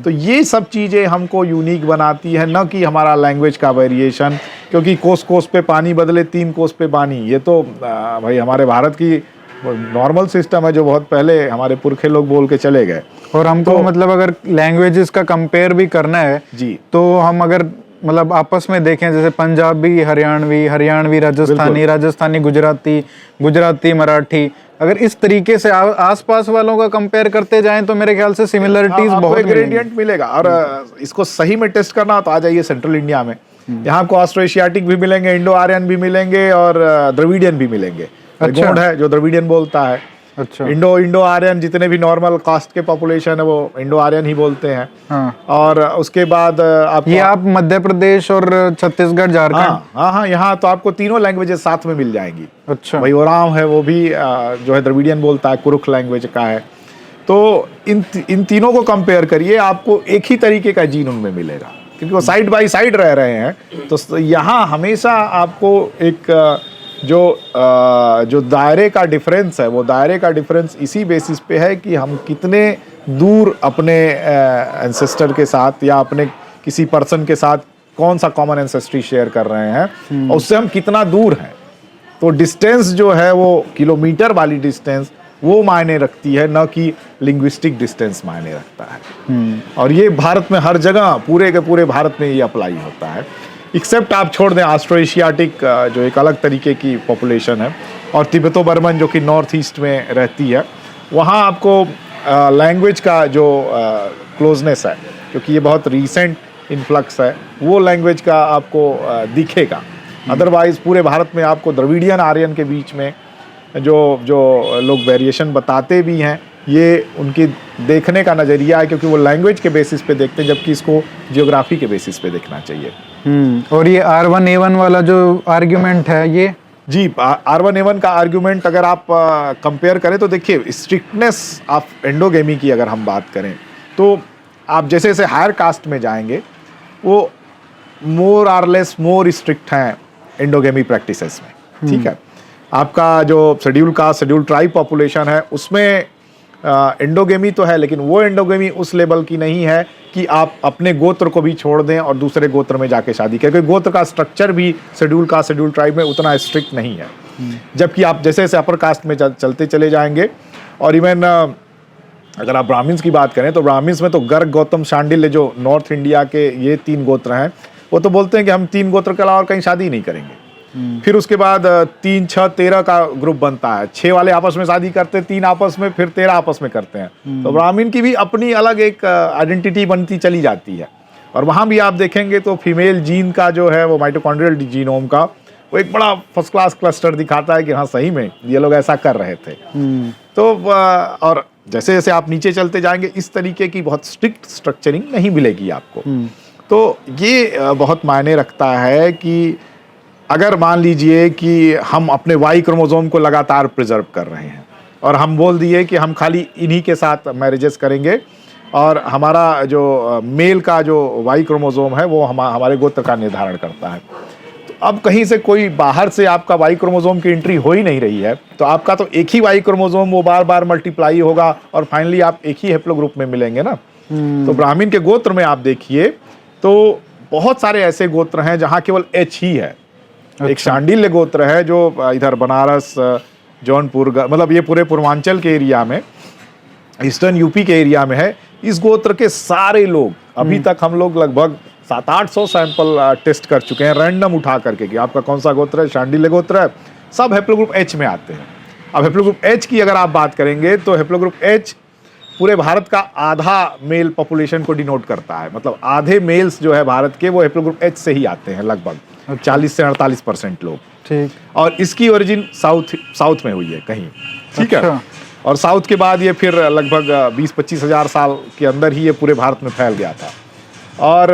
तो ये सब चीज़ें हमको यूनिक बनाती है, न कि हमारा लैंग्वेज का वेरिएशन। क्योंकि कोस कोस पे पानी बदले 3 कोस पे पानी, ये तो भाई हमारे भारत की नॉर्मल सिस्टम है जो बहुत पहले हमारे पुरखे लोग बोल के चले गए। और हमको तो, मतलब अगर लैंग्वेजेस का कंपेयर भी करना है जी, तो हम अगर मतलब आपस में देखें, जैसे पंजाबी हरियाणवी, हरियाणवी राजस्थानी, राजस्थानी गुजराती, गुजराती मराठी, अगर इस तरीके से आसपास वालों का कंपेयर करते जाएं तो मेरे ख्याल से सिमिलरिटीज बहुत मिलेंगी। ग्रेडियंट मिलेगा। और इसको सही में टेस्ट करना हो तो आ जाइए सेंट्रल इंडिया में, यहाँ आपको ऑस्ट्रोएशियाटिक भी मिलेंगे, इंडो आर्यन भी मिलेंगे और द्रविडियन भी मिलेंगे। अच्छा। गोंड है जो द्रविडियन बोलता है। अच्छा। इंडो आर्यन जितने भी नॉर्मल कास्ट के पॉपुलेशन है वो इंडो आर्यन ही बोलते हैं। हाँ। और उसके बाद ये आप मध्य प्रदेश और छत्तीसगढ़, झारखंड, हाँ यहाँ तो आपको तीनों लैंग्वेजेस साथ में मिल जाएंगी। अच्छा। भाई ओराम है वो भी जो है द्रविडियन बोलता है, कुरुख लैंग्वेज का है। तो इन तीनों को कंपेयर करिए, आपको एक ही तरीके का जीन उनमें मिलेगा क्योंकि वो साइड बाय साइड रह रहे हैं। तो यहाँ हमेशा आपको एक जो दायरे का डिफरेंस है, वो दायरे का डिफरेंस इसी बेसिस पे है कि हम कितने दूर अपने एंसेस्टर के साथ या अपने किसी पर्सन के साथ कौन सा कॉमन एंसेस्ट्री शेयर कर रहे हैं और उससे हम कितना दूर हैं। तो डिस्टेंस जो है वो किलोमीटर वाली डिस्टेंस वो मायने रखती है, न कि लिंग्विस्टिक डिस्टेंस मायने रखता है। और ये भारत में हर जगह, पूरे के पूरे भारत में ये अप्लाई होता है, एक्सेप्ट आप छोड़ दें ऑस्ट्रोएशियाटिक जो एक अलग तरीके की पॉपुलेशन है, और तिब्बतो बर्मन जो कि नॉर्थ ईस्ट में रहती है, वहाँ आपको लैंग्वेज का जो क्लोजनेस है, क्योंकि ये बहुत रीसेंट इन्फ्लक्स है, वो लैंग्वेज का आपको दिखेगा। अदरवाइज पूरे भारत में आपको द्रविडियन आर्यन के बीच में जो लोग वेरिएशन बताते भी हैं, ये उनकी देखने का नज़रिया है, क्योंकि वो लैंग्वेज के बेसिस पे देखते हैं, जबकि इसको जियोग्राफी के बेसिस पे देखना चाहिए। और ये R1A1 वाला जो आर्ग्यूमेंट है, ये जी R1A1 का आर्ग्यूमेंट अगर आप कंपेयर करें तो देखिए, स्ट्रिक्टनेस ऑफ एंडोगेमी की अगर हम बात करें तो आप जैसे जैसे हायर कास्ट में जाएंगे वो मोर आर लेस मोर स्ट्रिक्ट हैं एंडोगेमी प्रैक्टिसेस में। ठीक है, आपका जो schedule caste, schedule tribe population है, उसमें एंडोगेमी तो है, लेकिन वो एंडोगेमी उस लेवल की नहीं है कि आप अपने गोत्र को भी छोड़ दें और दूसरे गोत्र में जाके शादी करें, क्योंकि गोत्र का स्ट्रक्चर भी शेड्यूल कास्ट, शेड्यूल ट्राइब में उतना स्ट्रिक्ट नहीं है। जबकि आप जैसे जैसे अपर कास्ट में चलते चले जाएंगे, और इवन अगर आप ब्राह्मण्स की बात करें तो ब्राह्मण्स में तो गर्ग, गौतम, शांडिल्य जो नॉर्थ इंडिया के ये 3 गोत्र हैं, वो तो बोलते हैं कि हम 3 गोत्र के अलावा और कहीं शादी नहीं करेंगे। फिर उसके बाद 3, 6, 13 का ग्रुप बनता है, 6 वाले आपस में शादी करते हैं, 3 आपस में, फिर 13 आपस में करते हैं। तो ब्राह्मण की भी अपनी अलग एक आइडेंटिटी बनती चली जाती है। और वहाँ भी आप देखेंगे तो फीमेल जीन का जो है वो माइटोकॉन्ड्रियल जीनोम का वो एक बड़ा फर्स्ट क्लास क्लस्टर दिखाता है कि हाँ सही में ये लोग ऐसा कर रहे थे। तो और जैसे जैसे आप नीचे चलते जाएंगे, इस तरीके की बहुत स्ट्रिक्ट स्ट्रक्चरिंग नहीं मिलेगी आपको। तो ये बहुत मायने रखता है कि अगर मान लीजिए कि हम अपने वाई क्रोमोसोम को लगातार प्रिजर्व कर रहे हैं और हम बोल दिए कि हम खाली इन्हीं के साथ मैरिजेस करेंगे और हमारा जो मेल का जो वाई क्रोमोसोम है वो हमारे गोत्र का निर्धारण करता है, तो अब कहीं से कोई बाहर से आपका वाई क्रोमोसोम की एंट्री हो ही नहीं रही है, तो आपका तो एक ही वाई क्रोमोसोम वो बार बार मल्टीप्लाई होगा और फाइनली आप एक ही हेप्लोग्रुप में मिलेंगे ना। तो ब्राह्मण के गोत्र में आप देखिए तो बहुत सारे ऐसे गोत्र हैं जहाँ केवल एच ही है। अच्छा। एक शांडिल्य गोत्र है जो इधर बनारस, जौनपुर, मतलब ये पूरे पूर्वांचल के एरिया में, ईस्टर्न यूपी के एरिया में है। इस गोत्र के सारे लोग अभी तक हम लोग लगभग 700-800 सैंपल टेस्ट कर चुके हैं, रैंडम उठा करके कि आपका कौन सा गोत्र है, शांडिल्य गोत्र है, सब हेप्लोग्रुप एच में आते हैं। अब हेप्लोग्रुप एच की अगर आप बात करेंगे तो हेप्लोग्रुप एच पूरे भारत का आधा मेल पॉपुलेशन को डिनोट करता है, मतलब आधे मेल्स जो है भारत के वो हेप्लोग्रुप एच से ही आते हैं, लगभग 40 से 48% लोग। ठीक। और इसकी ओरिजिन साउथ में हुई है कहीं। ठीक है। और साउथ के बाद ये फिर लगभग 20-25 हज़ार साल के अंदर ही ये पूरे भारत में फैल गया था। और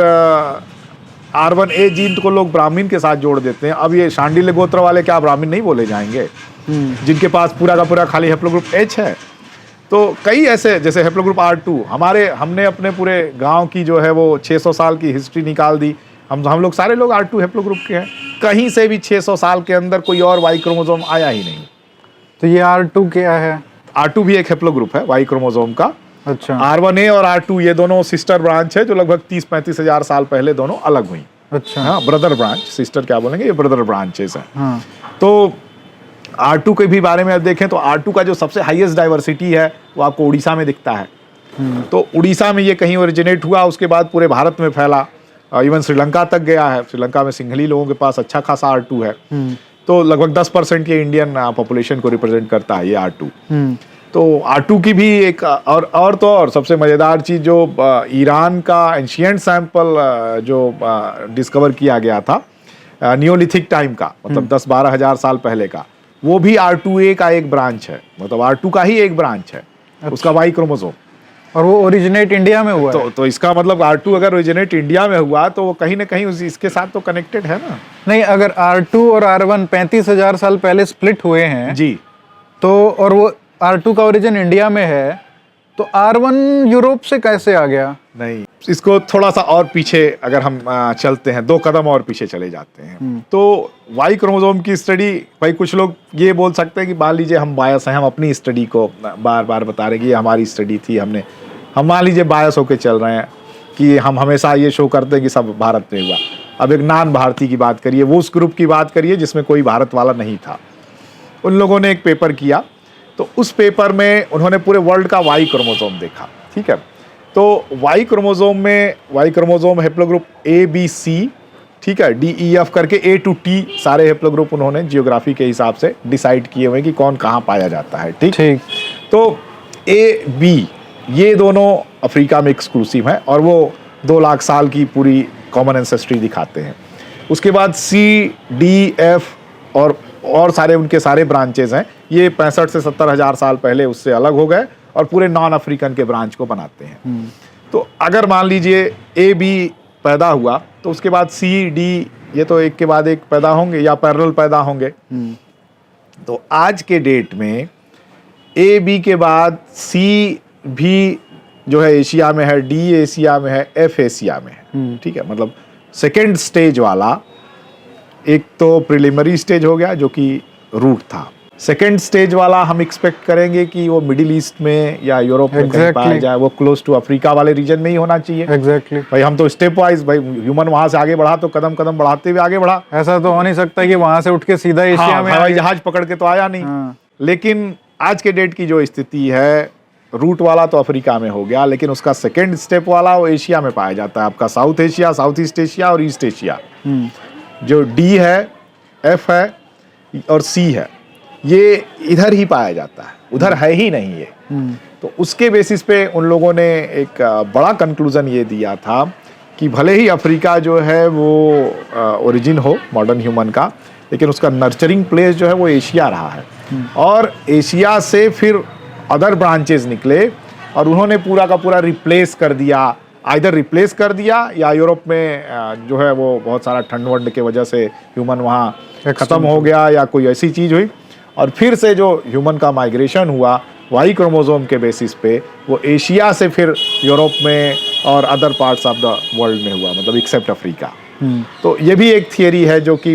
R1A जीन को लोग ब्राह्मण के साथ जोड़ देते हैं। अब ये शांडिल्य गोत्र वाले क्या ब्राह्मण नहीं बोले जाएंगे, जिनके पास पूरा का पूरा खाली हेप्लोग्रुप एच है। तो कई ऐसे, जैसे हेप्लोग्रुप R2, हमने अपने पूरे गांव की जो है वो 600 साल की हिस्ट्री निकाल दी। हम लोग सारे लोग R2 हेप्लोग्रुप के हैं, कहीं से भी 600 साल के अंदर कोई और वाई क्रोमोसोम आया ही नहीं। तो ये R2 क्या है? R2 भी एक हेप्लोग्रुप है वाई क्रोमोसोम का। अच्छा। R1A और R2 ये दोनों सिस्टर ब्रांच है जो लगभग 30-35 हज़ार साल पहले दोनों अलग हुई। अच्छा। हाँ, ब्रदर ब्रांच, सिस्टर क्या बोलेंगे, ये ब्रदर ब्रांचेस हैं। हाँ। तो R2 के भी बारे में देखें तो R2 का जो सबसे हाईएस्ट डाइवर्सिटी है वो आपको उड़ीसा में दिखता है। तो उड़ीसा में ये कहीं ओरिजिनेट हुआ, उसके बाद पूरे भारत में फैला, इवन श्रीलंका तक गया है। श्रीलंका में सिंहली लोगों के पास अच्छा खासा R2 है। तो लगभग 10% ये इंडियन पॉपुलेशन को रिप्रेजेंट करता है ये R2। हम्म। तो R2 की भी एक और सबसे मज़ेदार चीज़ जो ईरान का एंशियंट सैंपल जो डिस्कवर किया गया था नियोलिथिक टाइम का, मतलब 10-12 हज़ार साल पहले का, वो भी R2A का एक ब्रांच है, मतलब R2 का ही एक ब्रांच है, उसका वाई क्रोमोसोम। और वो ओरिजिनेट इंडिया में हुआ है। तो इसका मतलब R2 अगर ओरिजिनेट इंडिया में हुआ तो वो कहीं ना कहीं इसके साथ तो कनेक्टेड है ना। नहीं, अगर R2 और R1 35,000 साल पहले स्प्लिट हुए हैं जी, तो, और वो R2 का ओरिजिन इंडिया में है, तो R1 यूरोप से कैसे आ गया? नहीं, इसको थोड़ा सा और पीछे अगर हम चलते हैं, 2 कदम और पीछे चले जाते हैं, तो वाई क्रोमोसोम की स्टडी, भाई कुछ लोग ये बोल सकते हैं कि मान लीजिए हम बायस हैं, हम अपनी स्टडी को बार बार बता रहे हैं कि ये हमारी स्टडी थी, हम मान लीजिए बायस होकर चल रहे हैं कि हम हमेशा ये शो करते हैं कि सब भारत में हुआ। अब एक नॉन भारतीय की बात करिए, वो उस ग्रुप की बात करिए जिसमें कोई भारत वाला नहीं था। उन लोगों ने एक पेपर किया, तो उस पेपर में उन्होंने पूरे वर्ल्ड का वाई क्रोमोसोम देखा, ठीक है। तो Y chromosome haplogroup A B C, ठीक है, D E F करके A to T सारे हेप्लोग्रुप उन्होंने जियोग्राफी के हिसाब से डिसाइड किए हुए कि कौन कहाँ पाया जाता है, ठीक। तो A B ये दोनों अफ्रीका में एक्सक्लूसिव हैं और वो 2 लाख साल की पूरी कॉमन एंसेस्ट्री दिखाते हैं। उसके बाद C D F और सारे उनके सारे ब्रांचेज हैं, ये 65 से 70 हज़ार साल पहले उससे अलग हो गए और पूरे नॉन अफ्रीकन के ब्रांच को बनाते हैं। तो अगर मान लीजिए A B पैदा हुआ तो उसके बाद C D ये तो एक के बाद एक पैदा होंगे या पैरेलल पैदा होंगे। तो आज के डेट में A B के बाद C भी जो है एशिया में है, D एशिया में है, F एशिया में है, ठीक है। मतलब सेकेंड स्टेज वाला, एक तो प्रिलिमिनरी स्टेज हो गया जो कि रूट था। सेकेंड स्टेज वाला हम एक्सपेक्ट करेंगे कि वो मिडिल ईस्ट में या यूरोप में कहीं पाया जाए, वो क्लोज टू अफ्रीका वाले रीजन में ही होना चाहिए। एग्जैक्टली भाई हम तो स्टेप वाइज, भाई ह्यूमन वहां से आगे बढ़ा तो कदम कदम बढ़ाते हुए आगे बढ़ा। ऐसा तो हो नहीं सकता कि वहां से उठ के सीधा एशिया में हवाई जहाज पकड़ के तो आया नहीं। लेकिन आज के डेट की जो स्थिति है, रूट वाला तो अफ्रीका में हो गया, लेकिन उसका सेकेंड स्टेप वाला वो एशिया में पाया जाता है, आपका south Asia, south east Asia और ईस्ट एशिया। जो D है, F है और C है, ये इधर ही पाया जाता है, उधर है ही नहीं ये। तो उसके बेसिस पे उन लोगों ने एक बड़ा कंक्लूजन ये दिया था कि भले ही अफ्रीका जो है वो ओरिजिन हो मॉडर्न ह्यूमन का, लेकिन उसका नर्चरिंग प्लेस जो है वो एशिया रहा है। और एशिया से फिर अदर ब्रांचेस निकले और उन्होंने पूरा का पूरा रिप्लेस कर दिया, आइदर रिप्लेस कर दिया या यूरोप में जो है वो बहुत सारा ठंड वंड के वजह से ह्यूमन वहाँ ख़त्म हो गया या कोई ऐसी चीज़ हुई, और फिर से जो ह्यूमन का माइग्रेशन हुआ वाई क्रोमोसोम के बेसिस पे, वो एशिया से फिर यूरोप में और other parts of the world में हुआ, मतलब एक्सेप्ट अफ्रीका। तो ये भी एक थियरी है जो कि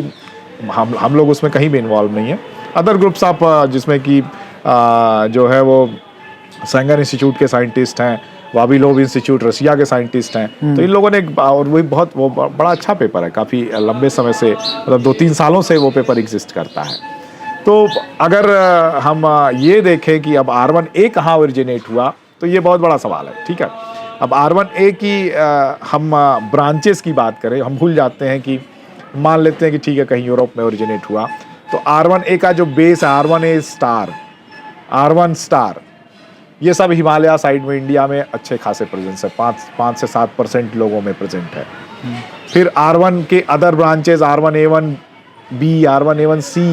हम लोग उसमें कहीं भी इन्वॉल्व नहीं है। अदर ग्रुप्स ऑफ जिसमें कि जो है वो सेंगर इंस्टीट्यूट के साइंटिस्ट हैं, वाबिलोव इंस्टीट्यूट रसिया के साइंटिस्ट हैं, तो इन लोगों ने और वो बड़ा अच्छा पेपर है, काफ़ी लंबे समय से, मतलब 2-3 सालों से वो पेपर एग्जिस्ट करता है। तो अगर हम ये देखें कि अब R1A कहाँ ओरिजिनेट हुआ, तो ये बहुत बड़ा सवाल है, ठीक है। अब R1A की हम ब्रांचेस की बात करें, हम भूल जाते हैं कि मान लेते हैं कि ठीक है कहीं यूरोप में ओरिजिनेट हुआ, तो R1A का जो बेस है R1A स्टार, R1 स्टार, ये सब हिमालय साइड में इंडिया में अच्छे खासे प्रेजेंस है, 5 से 7% लोगों में प्रेजेंट है। फिर R1 के अदर ब्रांचेस R1A1B, R1A1C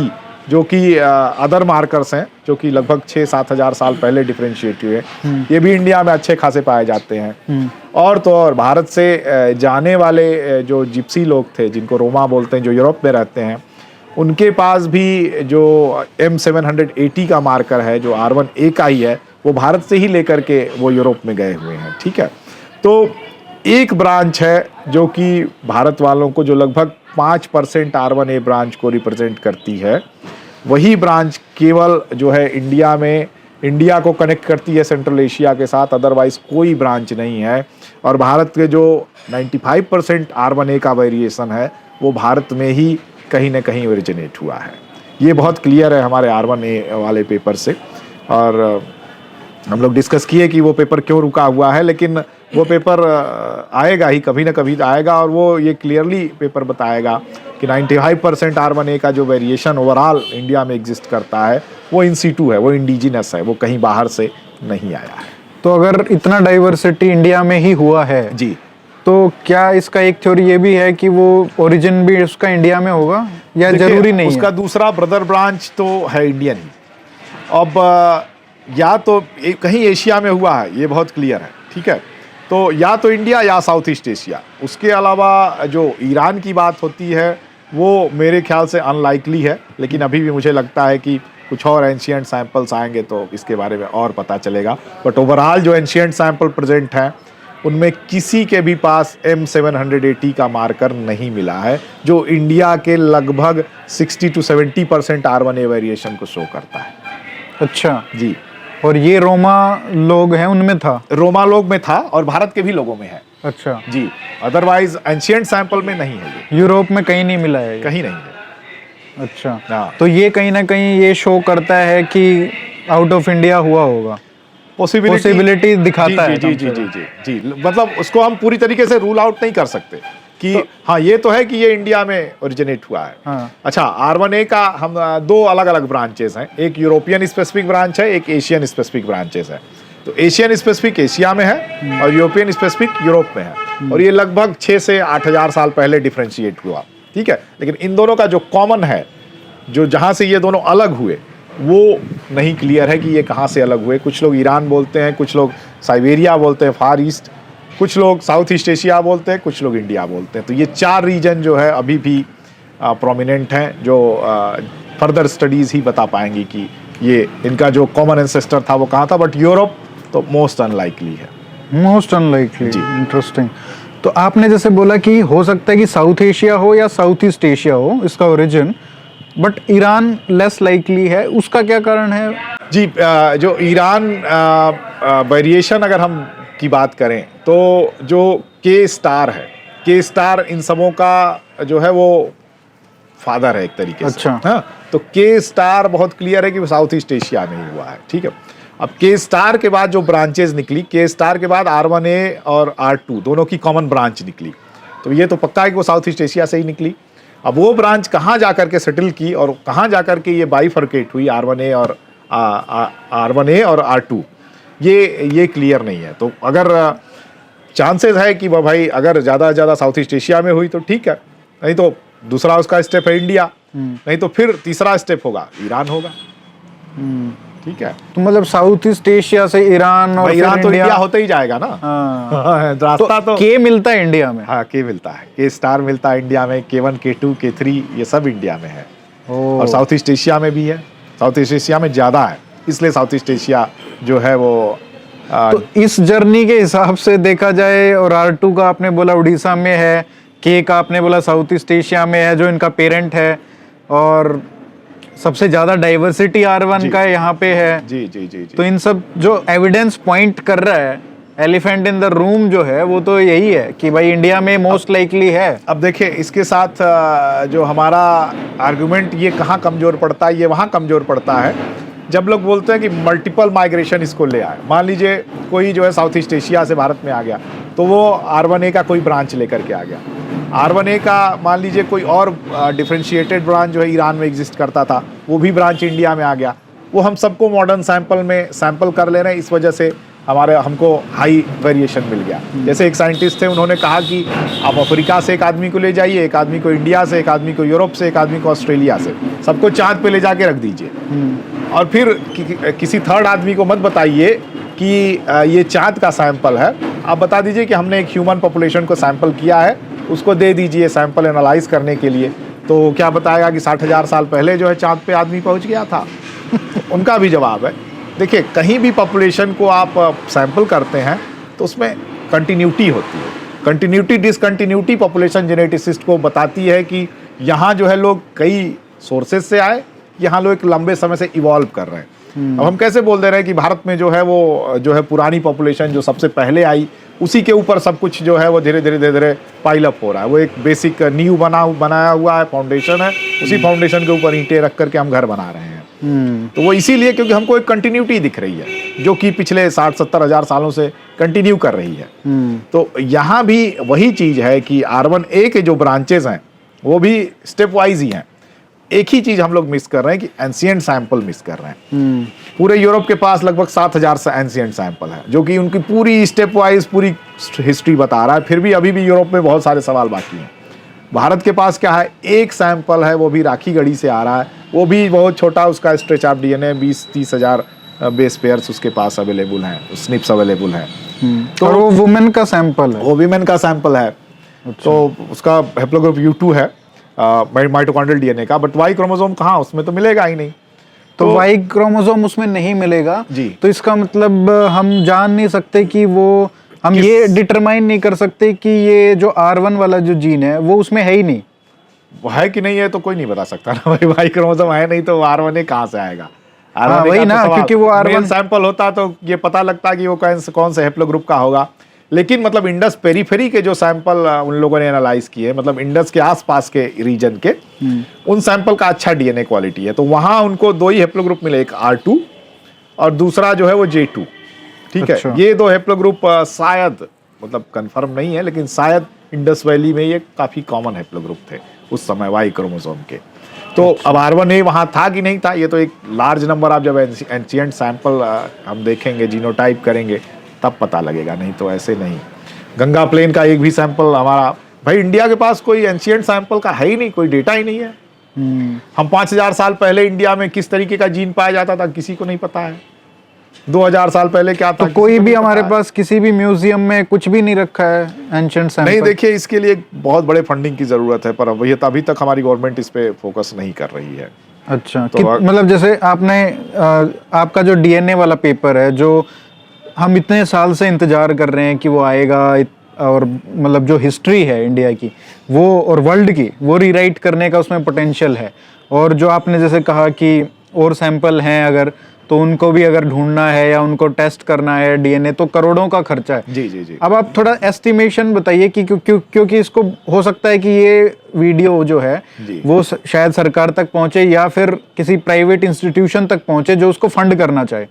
जो कि अदर मार्कर्स हैं, जो कि लगभग 6-7 हज़ार साल पहले डिफ्रेंशिएट हुए, ये भी इंडिया में अच्छे खासे पाए जाते हैं। और तो और भारत से जाने वाले जो जिप्सी लोग थे, जिनको रोमा बोलते हैं, जो यूरोप में रहते हैं, उनके पास भी जो M780 का मार्कर है, जो R1A का ही है, वो भारत से ही लेकर के वो यूरोप में गए हुए हैं, ठीक है। तो एक ब्रांच है जो कि भारत वालों को, जो लगभग 5% R1A ब्रांच को रिप्रेजेंट करती है, वही ब्रांच केवल जो है इंडिया में, इंडिया को कनेक्ट करती है सेंट्रल एशिया के साथ, अदरवाइज कोई ब्रांच नहीं है। और भारत के जो 95% R1A का वेरिएशन है, वो भारत में ही कहीं ना कहीं ओरिजिनेट हुआ है। ये बहुत क्लियर है हमारे R1A वाले पेपर से। और हम लोग डिस्कस किए कि वो पेपर क्यों रुका हुआ है, लेकिन वो पेपर आएगा ही, कभी ना कभी आएगा, और वो ये क्लियरली पेपर बताएगा कि कि 95% R1A का जो वेरिएशन ओवरऑल इंडिया में एग्जिस्ट करता है वो इन सीटू है, वो इंडिजिनस है, वो कहीं बाहर से नहीं आया है। तो अगर इतना डाइवर्सिटी इंडिया में ही हुआ है जी, तो क्या इसका एक थ्योरी ये भी है कि वो ओरिजिन भी उसका इंडिया में होगा या देखिए, जरूरी नहीं उसका है? दूसरा ब्रदर ब्रांच तो है इंडियन ही। अब या तो कहीं एशिया में हुआ है, ये बहुत क्लियर है, ठीक है। तो या तो इंडिया या साउथ ईस्ट एशिया। उसके अलावा जो ईरान की बात होती है वो मेरे ख्याल से अनलाइकली है, लेकिन अभी भी मुझे लगता है कि कुछ और एंशियंट सैंपल्स आएंगे तो इसके बारे में और पता चलेगा। बट ओवरऑल जो एंशियंट सैंपल प्रेजेंट हैं उनमें किसी के भी पास M780 का मार्कर नहीं मिला है, जो इंडिया के लगभग 60 to 70% R1A वेरिएशन को शो करता है। अच्छा जी, और ये रोमा लोग हैं उनमें था? रोमा लोग में था और भारत के भी लोगों में है। अच्छा जी, अदरवाइज एंशियंट सैंपल में नहीं है, ये यूरोप में कहीं नहीं मिला है ये? कहीं नहीं है। अच्छा हाँ। तो ये कहीं ना कहीं ये शो करता है कि आउट ऑफ इंडिया हुआ होगा, पॉसिबिलिटी दिखाता है। जी जी जी जी जी, मतलब उसको हम पूरी तरीके से रूल आउट नहीं कर सकते कि हाँ ये तो है कि ये इंडिया में ओरिजिनेट हुआ है। हाँ। अच्छा, R1A का हम दो अलग अलग ब्रांचेस हैं, एक यूरोपियन स्पेसिफिक ब्रांच है, एक एशियन स्पेसिफिक ब्रांचेस है। तो एशियन स्पेसिफिक एशिया में है और यूरोपियन स्पेसिफिक यूरोप में है, और ये लगभग 6 से 8 हज़ार साल पहले डिफ्रेंशिएट हुआ, ठीक है। लेकिन इन दोनों का जो कॉमन है, जो जहाँ से ये दोनों अलग हुए, वो नहीं क्लियर है कि ये कहाँ से अलग हुए। कुछ लोग ईरान बोलते हैं, कुछ लोग साइबेरिया बोलते हैं, फार ईस्ट, कुछ लोग साउथ ईस्ट एशिया बोलते हैं, कुछ लोग इंडिया बोलते हैं। तो ये 4 रीजन जो है अभी भी प्रोमिनेंट हैं, जो फर्दर स्टडीज़ ही बता पाएंगी कि ये इनका जो कॉमन एंसेस्टर था वो कहाँ था। बट यूरोप तो मोस्ट अनलाइकली है। Most unlikely. जी। इंटरेस्टिंग। तो आपने जैसे बोला कि हो सकता है कि साउथ एशिया हो या साउथ ईस्ट एशिया हो इसका origin, but Iran less likely है, उसका क्या कारण है? जी, जो ईरान वेरिएशन अगर हम की बात करें तो जो के स्टार है, के स्टार इन सबों का जो है वो फादर है एक तरीके से। अच्छा। हाँ, तो के स्टार बहुत क्लियर है कि वो साउथ ईस्ट एशिया में ही हुआ है, ठीक है। अब के स्टार के बाद जो ब्रांचेस निकली, के स्टार के बाद R1A और R2 दोनों की कॉमन ब्रांच निकली, तो ये तो पक्का है कि वो साउथ ईस्ट एशिया से ही निकली। अब वो ब्रांच कहाँ जा कर के सेटल की और कहाँ जा कर के ये बाइफर्केट हुई R1A और R2, ये क्लियर नहीं है। तो अगर चांसेस है कि वह भाई अगर ज़्यादा से ज़्यादा साउथ ईस्ट एशिया में हुई तो ठीक है, नहीं तो दूसरा उसका स्टेप है इंडिया, नहीं तो फिर तीसरा स्टेप होगा ईरान होगा, ठीक है। तो मतलब साउथ ईस्ट एशिया से ईरान और ईरान फिर तो इंडिया होता ही जाएगा ना। हाँ। रास्ता तो के मिलता है इंडिया में? हाँ, के मिलता है, के स्टार मिलता है इंडिया में, K1 K2 K3 ये सब इंडिया में है। और साउथ ईस्ट एशिया में भी है, साउथ ईस्ट एशिया में ज़्यादा है, इसलिए साउथ ईस्ट एशिया जो है वो तो इस जर्नी के हिसाब से देखा जाए, और R2 का आपने बोला उड़ीसा में है, के का आपने बोला साउथ ईस्ट एशिया में है जो इनका पेरेंट है, और सबसे ज्यादा डाइवर्सिटी R1 का यहाँ पे है। जी जी जी जी। तो इन सब जो एविडेंस पॉइंट कर रहा है, एलिफेंट इन द रूम जो है वो तो यही है कि भाई इंडिया में मोस्ट लाइकली है। अब देखिए इसके साथ जो हमारा आर्गुमेंट ये कहाँ कमज़ोर पड़ता है, ये वहाँ कमज़ोर पड़ता है जब लोग बोलते हैं कि मल्टीपल माइग्रेशन इसको ले आए। मान लीजिए कोई जो है साउथ ईस्ट एशिया से भारत में आ गया तो वो R1A का कोई ब्रांच लेकर के आ गया, R1A का मान लीजिए कोई और डिफ्रेंशिएटेड ब्रांच जो है ईरान में एग्जिस्ट करता था, वो भी ब्रांच इंडिया में आ गया, वो हम सबको मॉडर्न सैंपल में सैंपल कर ले रहे हैं, इस वजह से हमको हाई वेरिएशन मिल गया। जैसे एक साइंटिस्ट थे, उन्होंने कहा कि आप अफ्रीका से एक आदमी को ले जाइए, एक आदमी को इंडिया से, एक आदमी को यूरोप से, एक आदमी को ऑस्ट्रेलिया से, सबको चाँद पे ले जाके रख दीजिए और फिर किसी थर्ड आदमी को मत बताइए कि ये चाँद का सैंपल है, आप बता दीजिए कि हमने एक ह्यूमन पॉपुलेशन को सैंपल किया है, उसको दे दीजिए सैंपल एनालाइज करने के लिए, तो क्या बताएगा कि 60,000 साल पहले जो है चाँद पे आदमी पहुंच गया था। उनका भी जवाब है, देखिए कहीं भी पॉपुलेशन को आप सैंपल करते हैं तो उसमें कंटिन्यूटी होती है, कंटिन्यूटी डिसकंटिन्यूटी पॉपुलेशन जेनेटिसिस्ट को बताती है कि यहाँ जो है लोग कई सोर्सेज से आए, यहाँ लोग एक लंबे समय से इवॉल्व कर रहे हैं। अब हम कैसे बोल दे रहे हैं कि भारत में जो है वो जो है पुरानी पॉपुलेशन जो सबसे पहले आई उसी के ऊपर सब कुछ जो है वो धीरे धीरे पाइल अप हो रहा है, वो एक बेसिक नींव बनाया हुआ है, फाउंडेशन है, उसी फाउंडेशन के ऊपर ईंटें रख करके हम घर बना रहे हैं। तो वो इसीलिए क्योंकि हमको एक कंटिन्यूटी दिख रही है जो कि पिछले 60-70 हज़ार सालों से कंटिन्यू कर रही है। तो यहाँ भी वही चीज़ है कि R1A के जो ब्रांचेज हैं वो भी स्टेप वाइज ही हैं। एक ही चीज हम लोग मिस कर रहे हैं कि एंशिएंट सैंपल मिस कर रहे हैं। पूरे यूरोप के पास लगभग 7000 एंशिएंट सैंपल है, जो कि उनकी पूरी स्टेप वाइज पूरी हिस्ट्री बता रहा है। फिर भी अभी भी यूरोप में बहुत सारे सवाल बाकी हैं। भारत के पास क्या है, एक सैंपल है, वो भी राखी गढ़ी से आ रहा है, वो भी बहुत छोटा, उसका स्ट्रेच ऑफ डीएनए 20-30 हजार बेस पेयर्स उसके पास अवेलेबल हैं, स्निप्स अवेलेबल हैं। तो और वो वुमेन का सैंपल है, वो वीमेन का सैंपल है। तो उसका हैप्लोग्रुप U2 है माइटोकॉन्ड्रियल डीएनए का, बट वाई क्रोमोसोम कहाँ, उसमें तो मिलेगा ही नहीं। तो वाई क्रोमोसोम उसमें नहीं मिलेगा जी। तो इसका मतलब हम जान नहीं सकते कि वो, हम ये डिटरमाइन नहीं कर सकते कि ये जो R1 वाला जो जीन है वो उसमें है ही नहीं। वो है कि नहीं है तो कोई नहीं बता सकता ना भाई, वाई क्रोमोसोम है नहीं तो R1A कहाँ से आएगा। हाँ, वही ना, क्योंकि वो R1 सैंपल होता तो ये पता लगता कि वो कौन से हैप्लोग्रुप का होगा। लेकिन मतलब इंडस पेरीफेरी के जो सैंपल उन लोगों ने एनालाइज किए, मतलब इंडस के आसपास के रीजन के, उन सैंपल का अच्छा डीएनए क्वालिटी है। तो वहां उनको 2 ही हैप्लोग्रुप मिले, एक R2 और दूसरा जो है वो J2। ठीक अच्छा। है, ये 2 हैप्लोग्रुप शायद, मतलब कंफर्म नहीं है, लेकिन शायद इंडस वैली में ये काफी कॉमन हैप्लोग्रुप थे उस समय वाई क्रोमोसोम के। तो अब R1A वहां था कि नहीं था, ये तो एक लार्ज नंबर, आप जब एंशिएंट सैंपल हम देखेंगे, जीनोटाइप करेंगे, तब पता लगेगा, नहीं तो ऐसे नहीं। गंगा प्लेन का एक भी सैंपल हमारा, भाई इंडिया के पास कोई एंशिएंट सैंपल का है ही नहीं, कोई डेटा ही नहीं है। हम 5000 साल पहले इंडिया में किस तरीके का जीन पाया जाता था किसी को नहीं पता है। 2000 साल पहले क्या था, तो कोई भी हमारे पास किसी भी म्यूजियम में कुछ भी नहीं रखा है एंशिएंट सैंपल। नहीं, देखिए इसके लिए बहुत बड़े फंडिंग की जरूरत है, पर अभी तक हमारी गवर्नमेंट इस पे फोकस नहीं कर रही है। अच्छा, तो मतलब जैसे आपने आपका जो डीएनए वाला पेपर है, जो हम इतने साल से इंतजार कर रहे हैं कि वो आएगा, और मतलब जो हिस्ट्री है इंडिया की वो और वर्ल्ड की, वो रीराइट करने का उसमें पोटेंशियल है। और जो आपने जैसे कहा कि और सैंपल हैं अगर, तो उनको भी अगर ढूंढना है या उनको टेस्ट करना है डीएनए, तो करोड़ों का खर्चा है। जी जी जी। अब आप थोड़ा एस्टिमेशन बताइए कि क्योंकि इसको हो सकता है कि ये वीडियो जो है वो शायद सरकार तक पहुंचे या फिर किसी प्राइवेट इंस्टीट्यूशन तक पहुंचे जो उसको फंड करना चाहे।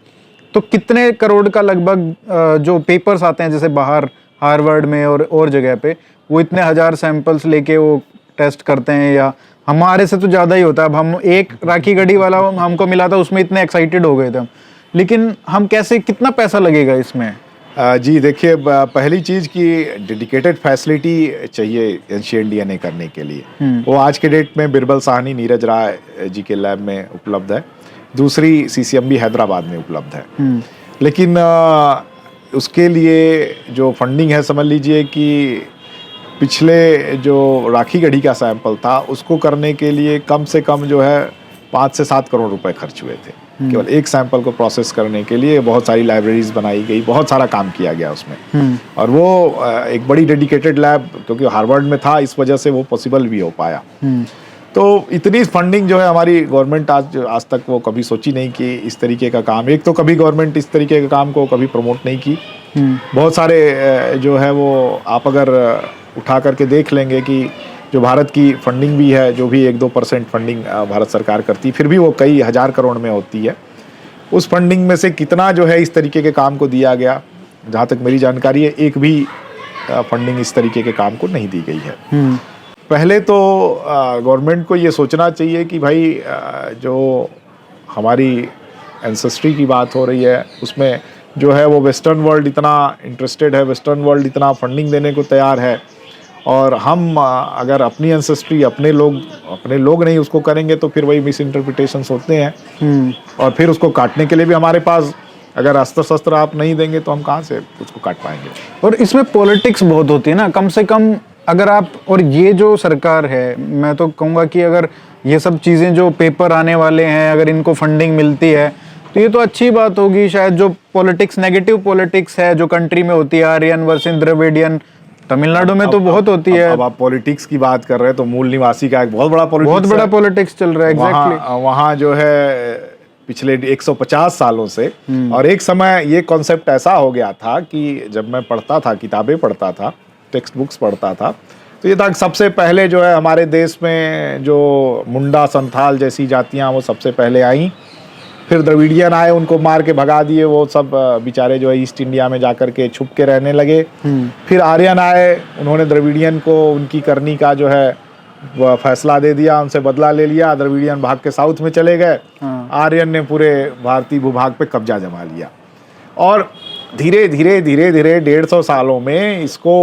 तो कितने करोड़ का लगभग जो पेपर्स आते हैं जैसे बाहर हार्वर्ड में और जगह पे, वो इतने हजार सैंपल्स लेके वो टेस्ट करते हैं, या हमारे से तो ज़्यादा ही होता है। अब हम एक राखी गढ़ी वाला हमको मिला था, उसमें इतने एक्साइटेड हो गए थे हम, लेकिन हम कैसे, कितना पैसा लगेगा इसमें? जी देखिए, पहली चीज़ की डेडिकेटेड फैसिलिटी चाहिए एंशिएंट डीएनए करने के लिए। वो आज के डेट में बिरबल साहनी, नीरज राय जी के लैब में उपलब्ध है। दूसरी CCMB हैदराबाद में उपलब्ध है। लेकिन उसके लिए जो फंडिंग है, समझ लीजिए कि पिछले जो राखी गढ़ी का सैंपल था उसको करने के लिए कम से कम जो है 5 से 7 करोड़ रुपए खर्च हुए थे, केवल एक सैंपल को प्रोसेस करने के लिए। बहुत सारी लाइब्रेरीज बनाई गई, बहुत सारा काम किया गया उसमें। और वो एक बड़ी डेडिकेटेड लैब, क्योंकि हार्वर्ड में था, इस वजह से वो पॉसिबल भी हो पाया। तो इतनी फंडिंग जो है हमारी गवर्नमेंट आज तक वो कभी सोची नहीं कि इस तरीके का काम, एक तो कभी गवर्नमेंट इस तरीके के काम को कभी प्रमोट नहीं की। बहुत सारे जो है वो आप अगर उठा करके देख लेंगे कि जो भारत की फंडिंग भी है, जो भी 1-2% फंडिंग भारत सरकार करती, फिर भी वो कई हजार करोड़ में होती है। उस फंडिंग में से कितना जो है इस तरीके के काम को दिया गया, जहाँ तक मेरी जानकारी है, एक भी फंडिंग इस तरीके के काम को नहीं दी गई है। पहले तो गवर्नमेंट को ये सोचना चाहिए कि भाई जो हमारी एंसेस्ट्री की बात हो रही है उसमें जो है वो वेस्टर्न वर्ल्ड इतना इंटरेस्टेड है, वेस्टर्न वर्ल्ड इतना फंडिंग देने को तैयार है, और हम अगर अपनी एंसेस्ट्री अपने लोग नहीं उसको करेंगे तो फिर वही मिस इंटरप्रिटेशंस होते हैं। और फिर उसको काटने के लिए भी हमारे पास अगर अस्त्र शस्त्र आप नहीं देंगे तो हम कहाँ से उसको काट पाएंगे। और इसमें पॉलिटिक्स बहुत होती है ना, कम से कम अगर आप, और ये जो सरकार है, मैं तो कहूँगा कि अगर ये सब चीज़ें जो पेपर आने वाले हैं अगर इनको फंडिंग मिलती है तो ये तो अच्छी बात होगी। शायद जो पॉलिटिक्स, नेगेटिव पॉलिटिक्स है जो कंट्री में होती है, आर्यन वर्सेस द्रविडियन, तमिलनाडु में तो बहुत होती है। अब आप पॉलिटिक्स की बात कर रहे हैं तो मूल निवासी का एक बहुत बड़ा पॉलिटिक्स चल रहा है। एग्जैक्टली वहाँ जो है पिछले 150 सालों से, और एक समय ये कॉन्सेप्ट ऐसा हो गया था कि जब मैं पढ़ता था, किताबें पढ़ता था, टेक्स्ट बुक्स पढ़ता था, तो ये था कि सबसे पहले जो है हमारे देश में जो मुंडा, संथाल जैसी जातियाँ वो सबसे पहले आई, फिर द्रविडियन आए, उनको मार के भगा दिए, वो सब बेचारे जो है ईस्ट इंडिया में जाकर के छुप के रहने लगे। फिर आर्यन आए, उन्होंने द्रविडियन को उनकी करनी का जो है वह फैसला दे दिया, उनसे बदला ले लिया, द्रविडियन भाग के साउथ में चले गए। आर्यन ने पूरे भारतीय भूभाग पे कब्जा जमा लिया और धीरे धीरे धीरे धीरे 150 सालों में इसको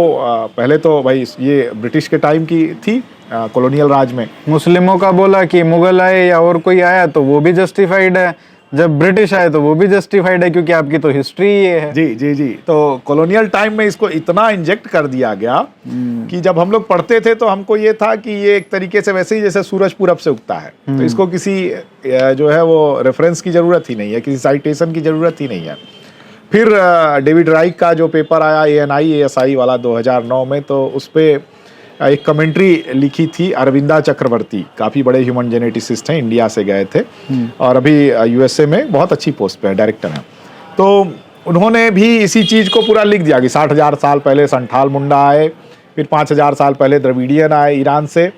पहले तो भाई ये ब्रिटिश के टाइम की थी कॉलोनियल राज में। मुस्लिमों का बोला कि मुगल आए या और कोई आया तो वो भी जस्टिफाइड है, जब ब्रिटिश आए तो वो भी जस्टिफाइड है, क्योंकि आपकी तो हिस्ट्री ये है। जी जी जी। तो कॉलोनियल टाइम में इसको इतना इंजेक्ट कर दिया गया कि जब हम लोग पढ़ते थे तो हमको ये था कि ये एक तरीके से वैसे ही जैसे सूरज पूरब से उगता है, तो इसको किसी जो है वो रेफरेंस की जरूरत ही नहीं है, किसी साइटेशन की जरूरत ही नहीं है। फिर डेविड राइक का जो पेपर आया ASI वाला 2009 में, तो उस पर एक कमेंट्री लिखी थी अरविंदा चक्रवर्ती, काफ़ी बड़े ह्यूमन जेनेटिसिस्ट हैं, इंडिया से गए थे और अभी USA में बहुत अच्छी पोस्ट पे है, डायरेक्टर हैं। तो उन्होंने भी इसी चीज़ को पूरा लिख दिया कि 60,000 साल पहले संथाल मुंडा आए, फिर 5,000 साल पहले द्रविडियन आए ईरान से,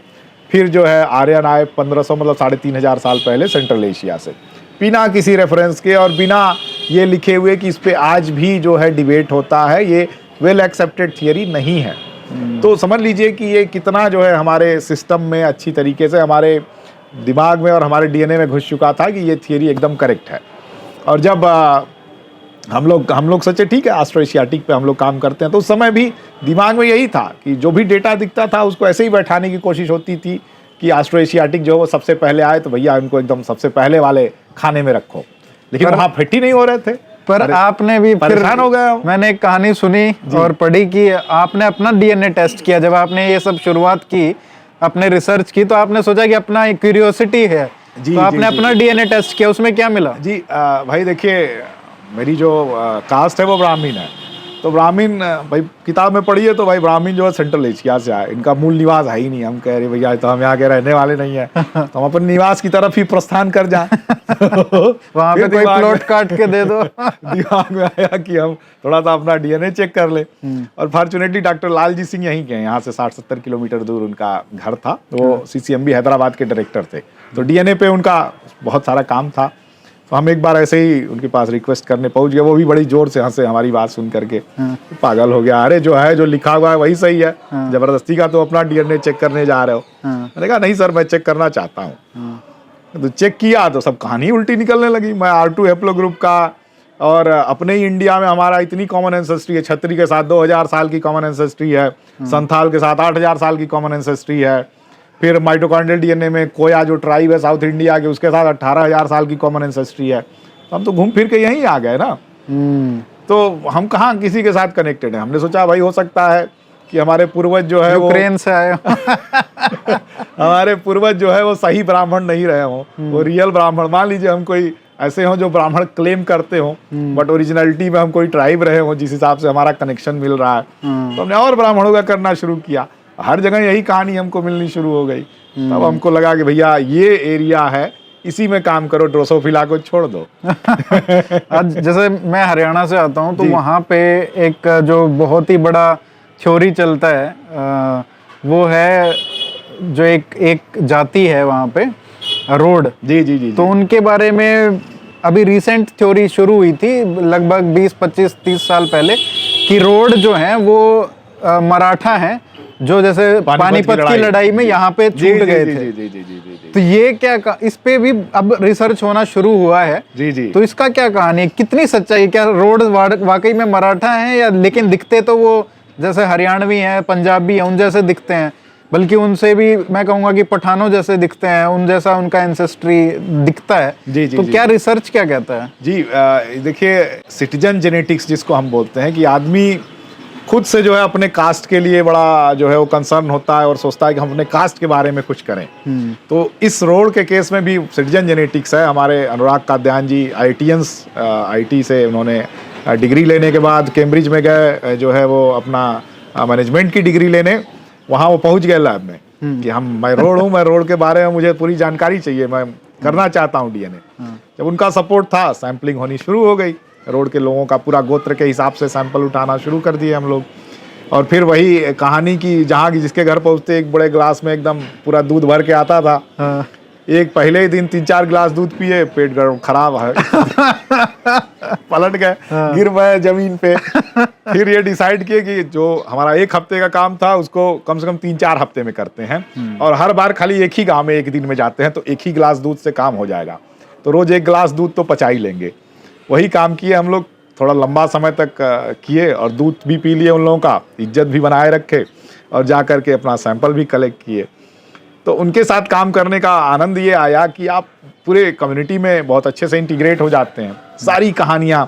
फिर जो है आर्यन आए 1500 मतलब 3,500 साल पहले सेंट्रल एशिया से, बिना किसी रेफरेंस के और बिना ये लिखे हुए कि इस पर आज भी जो है डिबेट होता है, ये वेल एक्सेप्टेड थियरी नहीं है। तो समझ लीजिए कि ये कितना जो है हमारे सिस्टम में अच्छी तरीके से हमारे दिमाग में और हमारे DNA में घुस चुका था कि ये थियरी एकदम करेक्ट है। और जब हम लोग सोचे ठीक है एस्ट्रो एशियाटिक पे हम लोग काम करते हैं, तो उस समय भी दिमाग में यही था कि जो भी डेटा दिखता था उसको ऐसे ही बैठाने की कोशिश होती थी कि एस्ट्रो एशियाटिक जो वो सबसे पहले आए तो भैया उनको एकदम सबसे पहले वाले खाने में रखो, लेकिन वहाँ फिट ही नहीं हो रहे थे। पर आपने भी परेशान हो गया। मैंने एक कहानी सुनी और पढ़ी कि आपने अपना DNA टेस्ट किया। जब आपने ये सब शुरुआत की, अपने रिसर्च की, तो आपने सोचा कि अपना एक क्यूरियोसिटी है, तो आपने अपना DNA टेस्ट किया, उसमें क्या मिला? जी भाई देखिए, मेरी जो कास्ट है वो ब्राह्मीण है, तो ब्राह्मीण भाई किताब में पढ़िए तो भाई ब्राह्मीण जो है सेंट्रल एशिया से आए, इनका मूल निवास है ही नहीं। हम कह रहे भैया तो हम यहाँ के रहने वाले नहीं है, तो हम अपने निवास की तरफ ही प्रस्थान कर जाएं। वहाँ पे कोई प्लॉट काट के दे दो। दिमाग में आया कि हम थोड़ा सा अपना DNA चेक कर ले, और फॉर्चुनेटली डॉक्टर लालजी सिंह यहीं के हैं, यहाँ से 60-70 किलोमीटर दूर उनका घर था। वो CCMB हैदराबाद के डायरेक्टर थे, तो DNA पे उनका बहुत सारा काम था। तो हम एक बार ऐसे ही उनके पास रिक्वेस्ट करने पहुंच गए, वो भी बड़ी जोर से हंसे हमारी बात सुन करके, पागल हो गया, अरे जो है जो लिखा हुआ है वही सही है, जबरदस्ती का तो अपना DNA चेक करने जा रहे हो। मैंने कहा नहीं सर, मैं चेक करना चाहता हूँ। तो चेक किया तो सब कहानी उल्टी निकलने लगी। मैं R2 हैप्लो ग्रुप का, और अपने ही इंडिया में हमारा इतनी कॉमन एंसेस्ट्री है, छतरी के साथ 2000 साल की कॉमन एंसेस्ट्री है, संथाल के साथ 8000 साल की कॉमन एंसेस्ट्री है, फिर माइटोकॉन्ड्रियल DNA में कोया जो ट्राइब है साउथ इंडिया के, उसके साथ 18,000 साल की कॉमन एंसेस्ट्री है। तो हम तो घूम फिर के यहीं आ गए ना। तो हम कहाँ किसी के साथ कनेक्टेड हैं। हमने सोचा भाई हो सकता है कि हमारे पूर्वज जो है यूक्रेन से आए हमारे पूर्वज जो है वो सही ब्राह्मण नहीं रहे हों, वो रियल ब्राह्मण। मान लीजिए हम कोई ऐसे हों जो ब्राह्मण क्लेम करते हों, बट ओरिजिनलिटी में हम कोई ट्राइब रहे हों जिस हिसाब से हमारा कनेक्शन मिल रहा है। तो हमने और ब्राह्मणों का करना शुरू किया, हर जगह यही कहानी हमको मिलनी शुरू हो गई। तब हमको लगा कि भैया ये एरिया है, इसी में काम करो, ड्रोसोफिला को छोड़ दो। आज जैसे मैं हरियाणा से आता हूँ, तो वहाँ पे एक जो बहुत ही बड़ा थ्योरी चलता है, वो है जो एक जाति है वहाँ पे, रोड। जी जी जी। तो उनके बारे में अभी रिसेंट थ्योरी शुरू हुई थी लगभग 20, 25, 30 साल पहले, कि रोड जो है वो मराठा हैं, जो जैसे पानीपत की लड़ाई में यहाँ पे छूट गए थे। तो ये क्या, इस पे भी अब रिसर्च होना शुरू हुआ है। जी जी। तो इसका क्या कहानी है, कितनी सच्चाई, क्या रोड वाकई में मराठा हैं, या लेकिन दिखते तो वो जैसे हरियाणवी हैं, पंजाबी हैं, उन जैसे दिखते हैं, बल्कि उनसे भी मैं कहूँगा कि पठानों जैसे दिखते हैं, उन जैसा उनका एंसेस्ट्री दिखता है। जी जी। तो क्या रिसर्च क्या कहता है? जी देखिए, सिटीजन जेनेटिक्स जिसको हम बोलते हैं, कि आदमी खुद से जो है अपने कास्ट के लिए बड़ा जो है वो कंसर्न होता है और सोचता है कि हम अपने कास्ट के बारे में कुछ करें। तो इस रोड के केस में भी सिटीजन जेनेटिक्स है। हमारे अनुराग काद्यान जी IT से उन्होंने डिग्री लेने के बाद कैम्ब्रिज में गए, जो है वो अपना मैनेजमेंट की डिग्री लेने, वहाँ वो पहुँच गए लैब में कि मैं रोड हूँ, मैं रोड के बारे में मुझे पूरी जानकारी चाहिए, मैं करना चाहता हूँ DNA। जब उनका सपोर्ट था, सैम्पलिंग होनी शुरू हो गई, रोड के लोगों का पूरा गोत्र के हिसाब से सैंपल उठाना शुरू कर दिए हम लोग। और फिर वही कहानी की, जहाँ की जिसके घर पहुँचते एक बड़े ग्लास में एकदम पूरा दूध भर के आता था। एक पहले ही दिन 3-4 गिलास दूध पिए, पेट गड़बड़ खराब है, पलट गए, गिर गए जमीन पे। फिर ये डिसाइड किए कि जो हमारा 1 हफ्ते का काम था उसको कम से कम 3-4 हफ्ते में करते हैं, और हर बार खाली एक ही गांव में एक दिन में जाते हैं, तो एक ही गिलास दूध से काम हो जाएगा, तो रोज 1 गिलास दूध तो पचा ही लेंगे। वही काम किए हम लोग, थोड़ा लंबा समय तक किए, और दूध भी पी लिए उन लोगों का, इज्जत भी बनाए रखे, और जा करके अपना सैंपल भी कलेक्ट किए। तो उनके साथ काम करने का आनंद ये आया कि आप पूरे कम्युनिटी में बहुत अच्छे से इंटीग्रेट हो जाते हैं। सारी कहानियाँ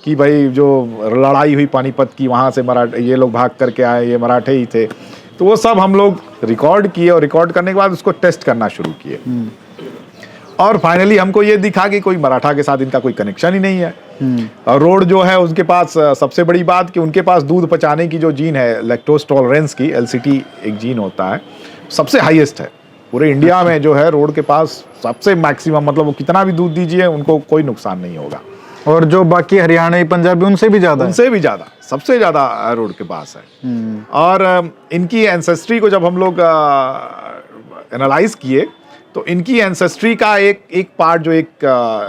कि भाई जो लड़ाई हुई पानीपत की, वहाँ से मराठे ये लोग भाग करके आए, ये मराठे ही थे, तो वो सब हम लोग रिकॉर्ड किए, और रिकॉर्ड करने के बाद उसको टेस्ट करना शुरू किए। और फाइनली हमको ये दिखा कि कोई मराठा के साथ इनका कोई कनेक्शन ही नहीं है। और रोड जो है उनके पास, सबसे बड़ी बात कि उनके पास दूध पचाने की जो जीन है, लैक्टोज टॉलरेंस की, LCT एक जीन होता है, सबसे हाईएस्ट है पूरे इंडिया में। जो है रोड के पास सबसे मैक्सिमम, मतलब वो कितना भी दूध दीजिए उनको कोई नुकसान नहीं होगा। और जो बाकी हरियाणवी पंजाबी उनसे भी ज्यादा, उनसे भी ज्यादा, सबसे ज्यादा रोड के पास है। और इनकी एंसेस्ट्री को जब हम लोग एनालाइज किए, तो इनकी एंसेस्ट्री का एक पार्ट, जो एक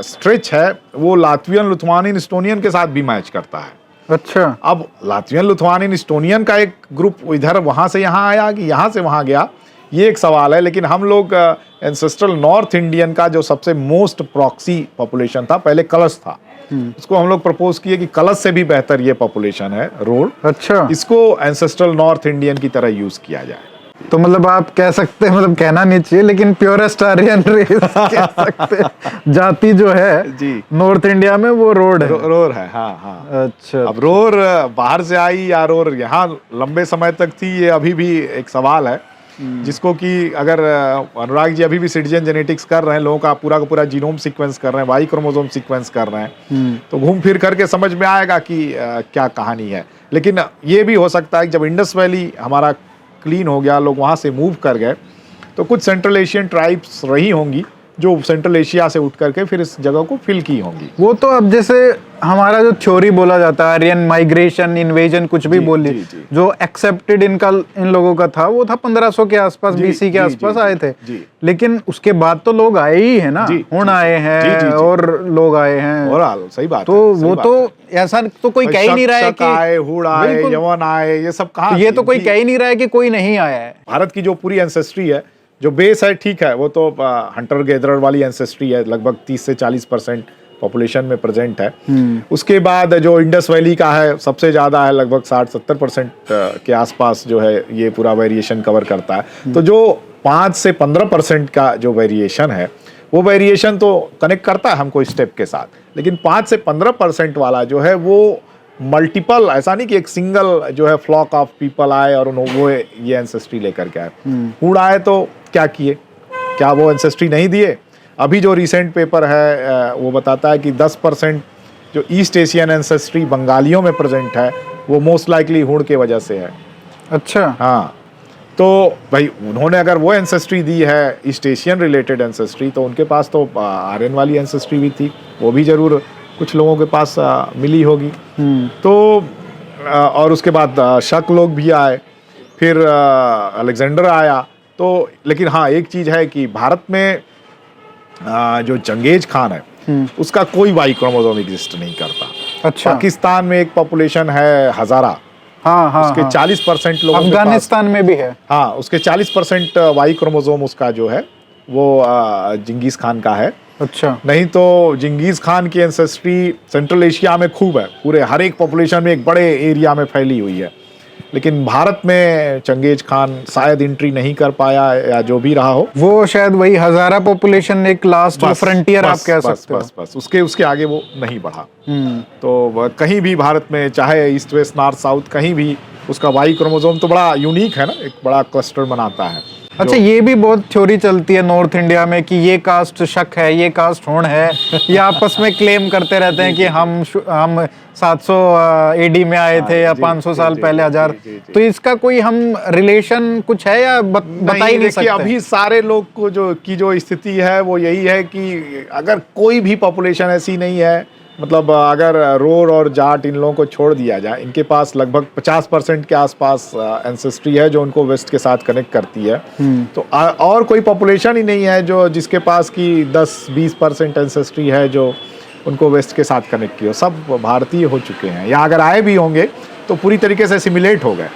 स्ट्रेच है, वो लात्वियन, लिथुआनियन, एस्टोनियन के साथ भी मैच करता है। अच्छा। अब लात्वियन, लिथुआनियन, एस्टोनियन का एक ग्रुप इधर वहां से यहाँ आया कि यहाँ से वहां गया, ये एक सवाल है। लेकिन हम लोग एंसेस्ट्रल नॉर्थ इंडियन का जो सबसे मोस्ट प्रॉक्सी पॉपुलेशन था, पहले कलश था, उसको हम लोग प्रपोज किए कि कलश से भी बेहतर ये पॉपुलेशन है रोड। अच्छा। इसको एंसेस्ट्रल नॉर्थ इंडियन की तरह यूज किया जाए। तो मतलब आप कह सकते हैं, मतलब कहना नहीं चाहिए, लेकिन प्योरेस्ट आर्यन रेस कह सकते हैं। जाति जो है जी नॉर्थ इंडिया में वो रोड है। रोर है, हाँ हाँ। अच्छा। अब रोर बाहर से आई या रोर यहाँ लंबे समय तक थी, ये अभी भी एक सवाल है, जिसको कि अगर अनुराग जी अभी भी सिटीजन जेनेटिक्स कर रहे हैं, लोगों का पूरा जीनोम सीक्वेंस कर रहे हैं, वाई क्रोमोसोम सीक्वेंस कर रहे हैं, तो घूम फिर करके समझ में आएगा कि क्या कहानी है। लेकिन ये भी हो सकता है कि जब इंडस वैली हमारा क्लीन हो गया, लोग वहाँ से मूव कर गए, तो कुछ सेंट्रल एशियन ट्राइब्स रही होंगी जो सेंट्रल एशिया से उठ करके फिर इस जगह को फिल की होंगी। वो तो अब जैसे हमारा जो थ्योरी बोला जाता है, आर्यन माइग्रेशन, इन्वेजन, कुछ भी बोलिए, जो एक्सेप्टेड इन लोगों का था, वो था 1500 के आसपास, BC के आसपास आए थे। लेकिन उसके बाद तो लोग आए ही है ना, हुण आए हैं और लोग आए हैं, और सही बात तो वो तो ऐसा तो कोई कह ही नहीं रहा है कि आए, हुण आए, यवन आए, ये सब कहाँ, ये तो कोई कह ही नहीं रहा है कि कोई नहीं आया है। भारत की जो पूरी एंसेस्ट्री है, जो बेस है, ठीक है, वो तो हंटर गैदरर वाली एंसेस्ट्री है, लगभग 30 से 40% पॉपुलेशन में प्रेजेंट है। उसके बाद जो इंडस वैली का है, सबसे ज़्यादा है, लगभग 60-70% के आसपास जो है ये पूरा वेरिएशन कवर करता है। तो जो 5 से 15% का जो वेरिएशन है, वो वेरिएशन तो कनेक्ट करता है हमको स्टेप के साथ, लेकिन 5 से 15% वाला जो है वो मल्टीपल, ऐसा नहीं कि एक सिंगल जो है फ्लॉक ऑफ पीपल आए और वो ये एंसेस्ट्री लेकर के आए। हुण आए तो क्या किए, क्या वो एंसेस्ट्री नहीं दिए? अभी जो रिसेंट पेपर है वो बताता है कि 10% जो ईस्ट एशियन एंसेस्ट्री बंगालियों में प्रेजेंट है, वो मोस्ट लाइकली हुण के वजह से है। अच्छा। हाँ, तो भाई उन्होंने अगर वो एंसेस्ट्री दी है, ईस्ट एशियन रिलेटेड एंसेस्ट्री, तो उनके पास तो आर्यन वाली एंसेस्ट्री भी थी, वो भी जरूर कुछ लोगों के पास मिली होगी। तो और उसके बाद शक लोग भी आए, फिर अलेक्जेंडर आया। तो लेकिन हाँ, एक चीज़ है कि भारत में जो चंगेज खान है, उसका कोई वाई क्रोमोसोम एग्जिस्ट नहीं करता। अच्छा। पाकिस्तान में एक पॉपुलेशन है हजारा, हाँ, उसके 40% लोग, अफगानिस्तान में भी है, हाँ, उसके 40% वाई क्रोमोसोम उसका जो है वो जिंगीज खान का है। अच्छा। नहीं तो जिंगीज खान की एंसेस्ट्री सेंट्रल एशिया में खूब है, पूरे हर एक पॉपुलेशन में एक बड़े एरिया में फैली हुई है। लेकिन भारत में चंगेज खान शायद एंट्री नहीं कर पाया, या जो भी रहा हो, वो शायद वही हजारा पॉपुलेशन एक लास्ट फ्रंटियर आप कह सकते हो। बस उसके आगे वो नहीं बढ़ा। तो कहीं भी भारत में, चाहे ईस्ट वेस्ट नॉर्थ साउथ, कहीं भी उसका वाई क्रोमोसोम तो बड़ा यूनिक है ना, एक बड़ा क्लस्टर बनाता है। अच्छा, ये भी बहुत थ्योरी चलती है नॉर्थ इंडिया में कि ये कास्ट शक है, ये कास्ट हुण है, ये आपस में क्लेम करते रहते हैं कि हम 700 AD में आए थे, या 500 साल पहले, 1000। तो इसका कोई हम रिलेशन कुछ है, या बता ही नहीं सकते? अभी सारे लोग को जो स्थिति है वो यही है कि अगर कोई भी पॉपुलेशन ऐसी नहीं है मतलब अगर रोर और जाट इन लोगों को छोड़ दिया जाए, इनके पास लगभग 50% के आसपास एंसेस्ट्री है जो उनको वेस्ट के साथ कनेक्ट करती है। तो और कोई पॉपुलेशन ही नहीं है जो जिसके पास की 10-20% एंसेस्ट्री है जो उनको वेस्ट के साथ कनेक्ट की हो। सब भारतीय हो चुके हैं, या अगर आए भी होंगे तो पूरी तरीके से सिमुलेट हो गए,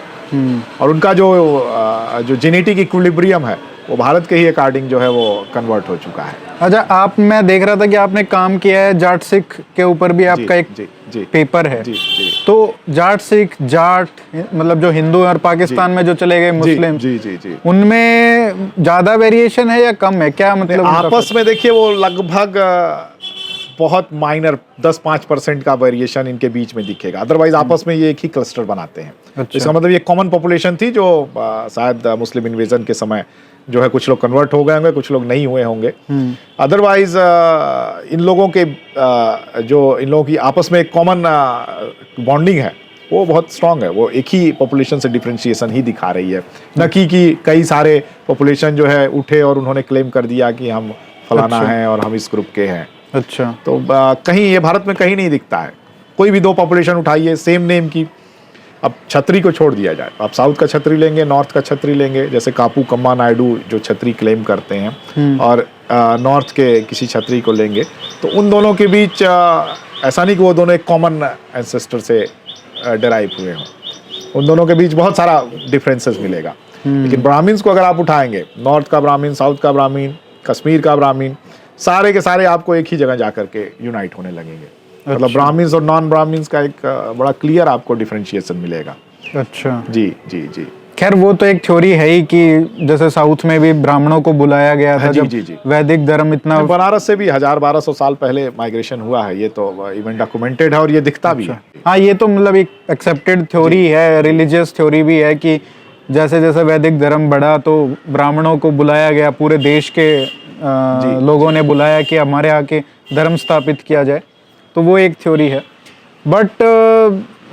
और उनका जो जेनेटिक इक्विलिब्रियम है वो भारत के ही अकॉर्डिंग जो है वो कन्वर्ट हो चुका है। अच्छा, मैं देख रहा था कि आपने काम किया है जाट सिख के ऊपर भी, आपका एक पेपर है। तो जाट सिख, जाट मतलब जो हिंदू और पाकिस्तान में जो चले गए मुस्लिम, उनमें ज्यादा वेरिएशन है या कम है, क्या मतलब आपस में? देखिए वो लगभग बहुत माइनर 10-5% का वेरिएशन इनके बीच में दिखेगा, अदरवाइज आपस में ये एक ही क्लस्टर बनाते हैं। अच्छा। इसका मतलब ये कॉमन पॉपुलेशन थी जो शायद मुस्लिम इन्वेजन के समय जो है कुछ लोग कन्वर्ट हो गए होंगे, कुछ लोग नहीं हुए होंगे। अदरवाइज इन लोगों की आपस में एक कॉमन बॉन्डिंग है, वो बहुत स्ट्रांग है। वो एक ही पॉपुलेशन से डिफरेंशिएशन ही दिखा रही है, न कि कई सारे पॉपुलेशन जो है उठे और उन्होंने क्लेम कर दिया कि हम फलाना हैं और हम इस ग्रुप के हैं। अच्छा। तो कहीं ये भारत में कहीं नहीं दिखता है। कोई भी दो पॉपुलेशन उठाइए सेम नेम की, अब छतरी को छोड़ दिया जाए, आप साउथ का छतरी लेंगे, नॉर्थ का छतरी लेंगे, जैसे कापू कम्मा नायडू जो छतरी क्लेम करते हैं, और नॉर्थ के किसी छतरी को लेंगे, तो उन दोनों के बीच ऐसा नहीं कि वो दोनों एक कॉमन एंसेस्टर से डेराइव हुए हों, उन दोनों के बीच बहुत सारा डिफरेंसेस मिलेगा। लेकिन ब्राह्मण्स को अगर आप उठाएंगे, नॉर्थ का ब्राह्मण, साउथ का ब्राह्मण, कश्मीर का ब्राह्मण, सारे के सारे आपको एक ही जगह जाकर के यूनाइट होने लगेंगे। मतलब ब्राह्मण्स और नॉन ब्राह्मण्स का एक बड़ा क्लियर आपको डिफरेंशिएशन मिलेगा। अच्छा। जी जी जी। खैर वो तो एक थ्योरी है ही कि जैसे साउथ में भी ब्राह्मणों को बुलाया गया था, जब वैदिक धर्म इतना, बनारस से भी 1000-1200 साल पहले माइग्रेशन हुआ है, ये तो इवन डॉक्यूमेंटेड है और ये दिखता भी है। हाँ, ये तो मतलब एक एक्सेप्टेड थ्योरी है, रिलीजियस थ्योरी भी है कि जैसे जैसे वैदिक धर्म बढ़ा तो ब्राह्मणों को बुलाया गया, पूरे देश के लोगों ने बुलाया कि हमारे यहाँ के धर्म स्थापित किया जाए, तो वो एक थ्योरी है। बट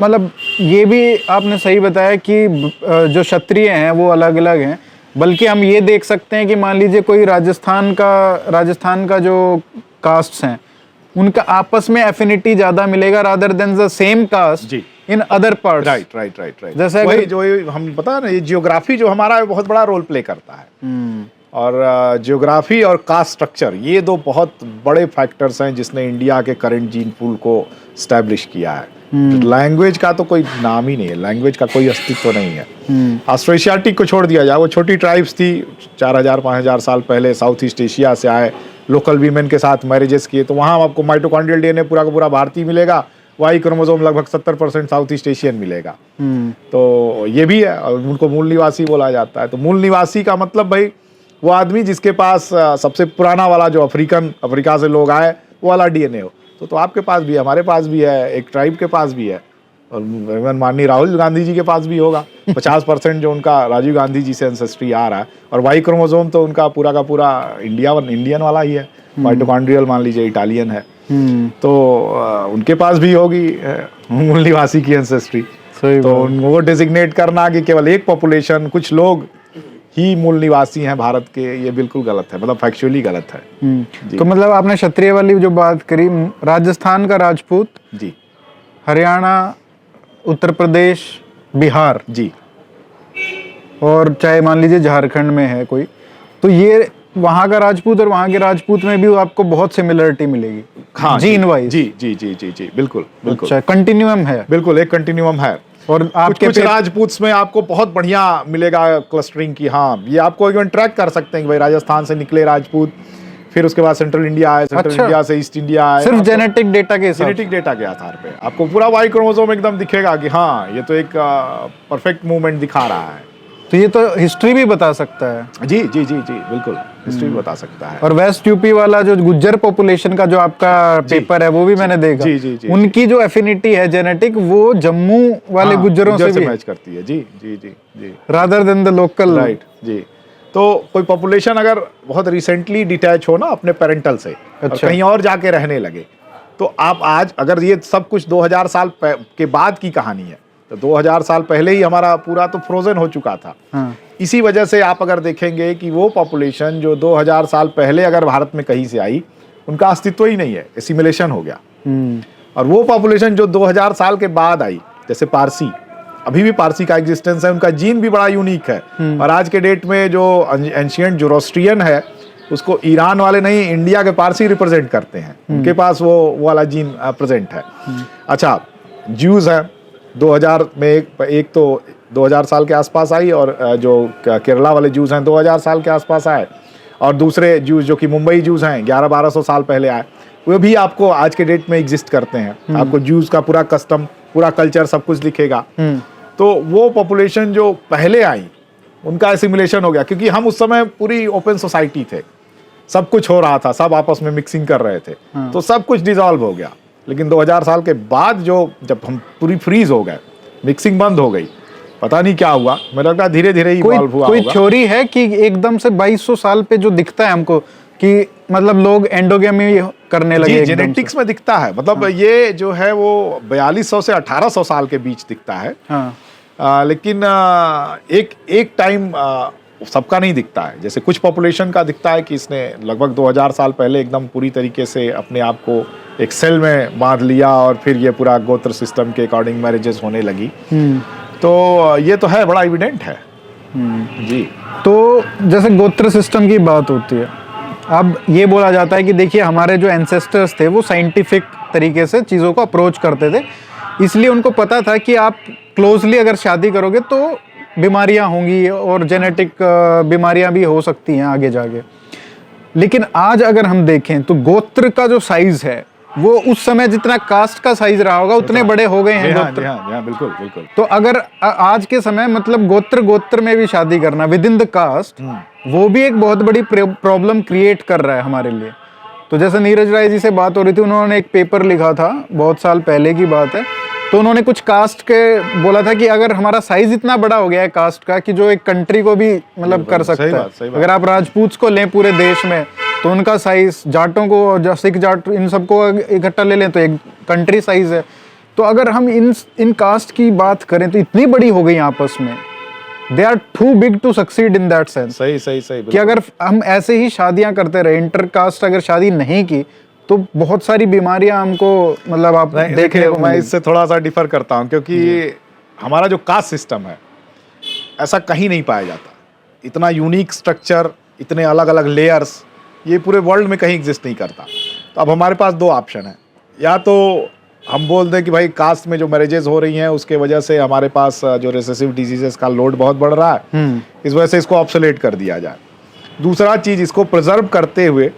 मतलब ये भी आपने सही बताया कि जो क्षत्रिय हैं वो अलग अलग हैं, बल्कि हम ये देख सकते हैं कि मान लीजिए कोई राजस्थान का जो कास्ट्स हैं उनका आपस में एफिनिटी ज़्यादा मिलेगा rather than the same caste in other parts. Right. जैसे वही जो हम पता है ना, ये जियोग्राफी जो हमारा बहुत बड़ा रोल प्ले करता है, और जियोग्राफी और कास्ट स्ट्रक्चर, ये दो बहुत बड़े फैक्टर्स हैं जिसने इंडिया के करंट जीन पूल को स्टैब्लिश किया है। लैंग्वेज का तो कोई नाम ही नहीं है, लैंग्वेज का कोई अस्तित्व नहीं है। ऑस्ट्रेशियाटिक को छोड़ दिया जाए, वो छोटी ट्राइब्स थी, 4000-5000 साल पहले साउथ ईस्ट एशिया से आए, लोकल वीमेन के साथ मैरिजेस किए, तो वहाँ आपको माइटोकॉन्ड्रियल डीएनए पूरा का पूरा भारतीय मिलेगा, वाई क्रोमोसोम लगभग 70% साउथ ईस्ट एशियन मिलेगा। तो ये भी है, और उनको मूल निवासी बोला जाता है। तो मूल निवासी का मतलब भाई वो आदमी जिसके पास सबसे पुराना वाला जो अफ्रीका से लोग आए वो वाला डीएनए हो। तो आपके पास भी है, हमारे पास भी है, एक ट्राइब के पास भी है, और माननीय राहुल गांधी जी के पास भी होगा। 50% जो उनका राजीव गांधी जी से एंसेस्ट्री आ रहा है, और वाई क्रोमोसोम तो उनका पूरा का पूरा इंडियन वाला ही है, माइटोकॉन्ड्रियल मान लीजिए इटालियन है, तो उनके पास भी होगी मूल निवासी की एंसेस्ट्री। तो वो डेजिग्नेट करना कि केवल एक पॉपुलेशन, कुछ लोग ही मूल निवासी हैं भारत के, ये बिल्कुल गलत है, मतलब फैक्चुअली गलत है। तो मतलब आपने क्षत्रिय वाली जो बात करी, राजस्थान का राजपूत जी, हरियाणा, उत्तर प्रदेश, बिहार जी, और चाहे मान लीजिए झारखंड में है कोई, तो ये वहाँ का राजपूत और वहाँ के राजपूत में भी आपको बहुत सिमिलरिटी मिलेगी। हाँ, जीन वाइज। जी जी जी जी जी, बिल्कुल बिल्कुल। अच्छा, कंटिन्यूम है। बिल्कुल, एक कंटिन्यूम है। और आपके कुछ राजपूत्स में आपको बहुत बढ़िया मिलेगा क्लस्टरिंग की। हाँ, ये आपको इवन ट्रैक कर सकते हैं कि भाई राजस्थान से निकले राजपूत, फिर उसके बाद सेंट्रल इंडिया आए, सेंट्रल इंडिया से ईस्ट इंडिया आए, सिर्फ जेनेटिक डेटा के आधार पे आपको पूरा वाई क्रोमोसोम एकदम दिखेगा कि हाँ ये तो एक परफेक्ट मूवमेंट दिखा रहा है। तो ये तो हिस्ट्री भी बता सकता है। जी जी जी जी, बिल्कुल हिस्ट्री भी बता सकता है। और वेस्ट यूपी वाला जो गुज्जर पॉपुलेशन का जो आपका पेपर है वो भी मैंने देखा। जी जी जी, उनकी जो एफिनिटी है जेनेटिक, वो जम्मू वाले गुज्जरों से भी मैच करती है। जी जी जी जी, rather than the local. Right जी। तो कोई पॉपुलेशन अगर बहुत रिसेंटली डिटैच हो ना अपने पेरेंटल से, और कहीं और जाके रहने लगे, तो आप आज अगर ये सब कुछ 2000 साल के बाद की कहानी है, तो 2000 साल पहले ही हमारा पूरा तो फ्रोजन हो चुका था। हाँ। इसी वजह से आप अगर देखेंगे कि वो पॉपुलेशन जो 2000 साल पहले अगर भारत में कहीं से आई, उनका अस्तित्व ही नहीं है, एसिमिलेशन हो गया। और वो पॉपुलेशन जो 2000 साल के बाद आई, जैसे पारसी, अभी भी पारसी का एग्जिस्टेंस है, उनका जीन भी बड़ा यूनिक है। और आज के डेट में जो एंशियंट जोरोस्ट्रियन है, उसको ईरान वाले नहीं, इंडिया के पारसी रिप्रेजेंट करते हैं, उनके पास वो वाला जीन प्रेजेंट है। अच्छा, ज्यूज है 2000 में एक तो 2000 साल के आसपास आई, और जो केरला वाले ज्यूज हैं 2000 साल के आसपास आए, और दूसरे ज्यूज जो कि मुंबई ज्यूज हैं 1100-1200 साल पहले आए, वो भी आपको आज के डेट में एग्जिस्ट करते हैं। आपको ज्यूज का पूरा कस्टम, पूरा कल्चर, सब कुछ दिखेगा। तो वो पॉपुलेशन जो पहले आई, उनका एसिमिलेशन हो गया, क्योंकि हम उस समय पूरी ओपन सोसाइटी थे, सब कुछ हो रहा था, सब आपस में मिक्सिंग कर रहे थे, तो सब कुछ डिसॉल्व हो गया। लेकिन 2000 साल के बाद जब हम पूरी फ्रीज हो गए, मिक्सिंग बंद हो गई, पता नहीं क्या हुआ, मुझे लगता है धीरे धीरे इवॉल्व हुआ कोई होगा। थ्योरी है कि एकदम से 2200 साल पे जो दिखता है हमको कि मतलब लोग एंडोगेमी करने लगे, जी, जेनेटिक्स में दिखता है, मतलब ये जो है वो 4200 से 1800 साल के बीच दिखता है। लेकिन एक टाइम सबका नहीं दिखता है। जैसे कुछ पॉपुलेशन का दिखता है कि इसने लगभग 2000 साल पहले एकदम पूरी तरीके से अपने आप को एक सेल में बांध लिया, और फिर ये पूरा गोत्र सिस्टम के अकॉर्डिंग मैरिजेस होने लगी। तो ये तो है, बड़ा एविडेंट है। जी। तो जैसे गोत्र सिस्टम की बात होती है, अब ये बोला जाता है कि देखिए हमारे जो एंसेस्टर्स थे वो साइंटिफिक तरीके से चीज़ों को अप्रोच करते थे, इसलिए उनको पता था कि आप क्लोजली अगर शादी करोगे तो बीमारियां होंगी, और जेनेटिक बीमारियां भी हो सकती हैं आगे जाके। लेकिन आज अगर हम देखें तो गोत्र का जो साइज है वो उस समय जितना कास्ट का साइज रहा होगा उतने बड़े हो गए हैं गोत्र। बिल्कुल बिल्कुल। तो अगर आज के समय मतलब गोत्र में भी शादी करना विद इन द कास्ट, वो भी एक बहुत बड़ी प्रॉब्लम क्रिएट कर रहा है हमारे लिए। तो जैसे नीरज राय जी से बात हो रही थी, उन्होंने एक पेपर लिखा था, बहुत साल पहले की बात है, तो उन्होंने कुछ कास्ट के बोला था कि अगर हमारा साइज इतना बड़ा हो गया है कास्ट का कि जो एक कंट्री को भी मतलब कर सकता है। अगर आप राजपूत को लें पूरे देश में तो उनका साइज, जाटों को, सिख जाट, इन सबको इकट्ठा ले लें तो एक कंट्री साइज है। तो अगर हम इन कास्ट की बात करें तो इतनी बड़ी हो गई आपस में, they are too big to succeed in that sense. सही कि अगर हम ऐसे ही शादियां करते रहे, इंटरकास्ट अगर शादी नहीं की तो बहुत सारी बीमारियां हमको मतलब आप देखे। मैं इससे थोड़ा सा डिफर करता हूं, क्योंकि हमारा जो कास्ट सिस्टम है ऐसा कहीं नहीं पाया जाता। इतना यूनिक स्ट्रक्चर, इतने अलग अलग लेयर्स, ये पूरे वर्ल्ड में कहीं एग्जिस्ट नहीं करता। तो अब हमारे पास दो ऑप्शन है, या तो हम बोल दें कि भाई कास्ट में जो मैरिजेज हो रही हैं उसके वजह से हमारे पास जो रिसेसिव डिजीजेस का लोड बहुत बढ़ रहा है, इस वजह से इसको ऑब्सोलेट कर दिया जाए। दूसरा चीज़, इसको प्रिजर्व करते हुए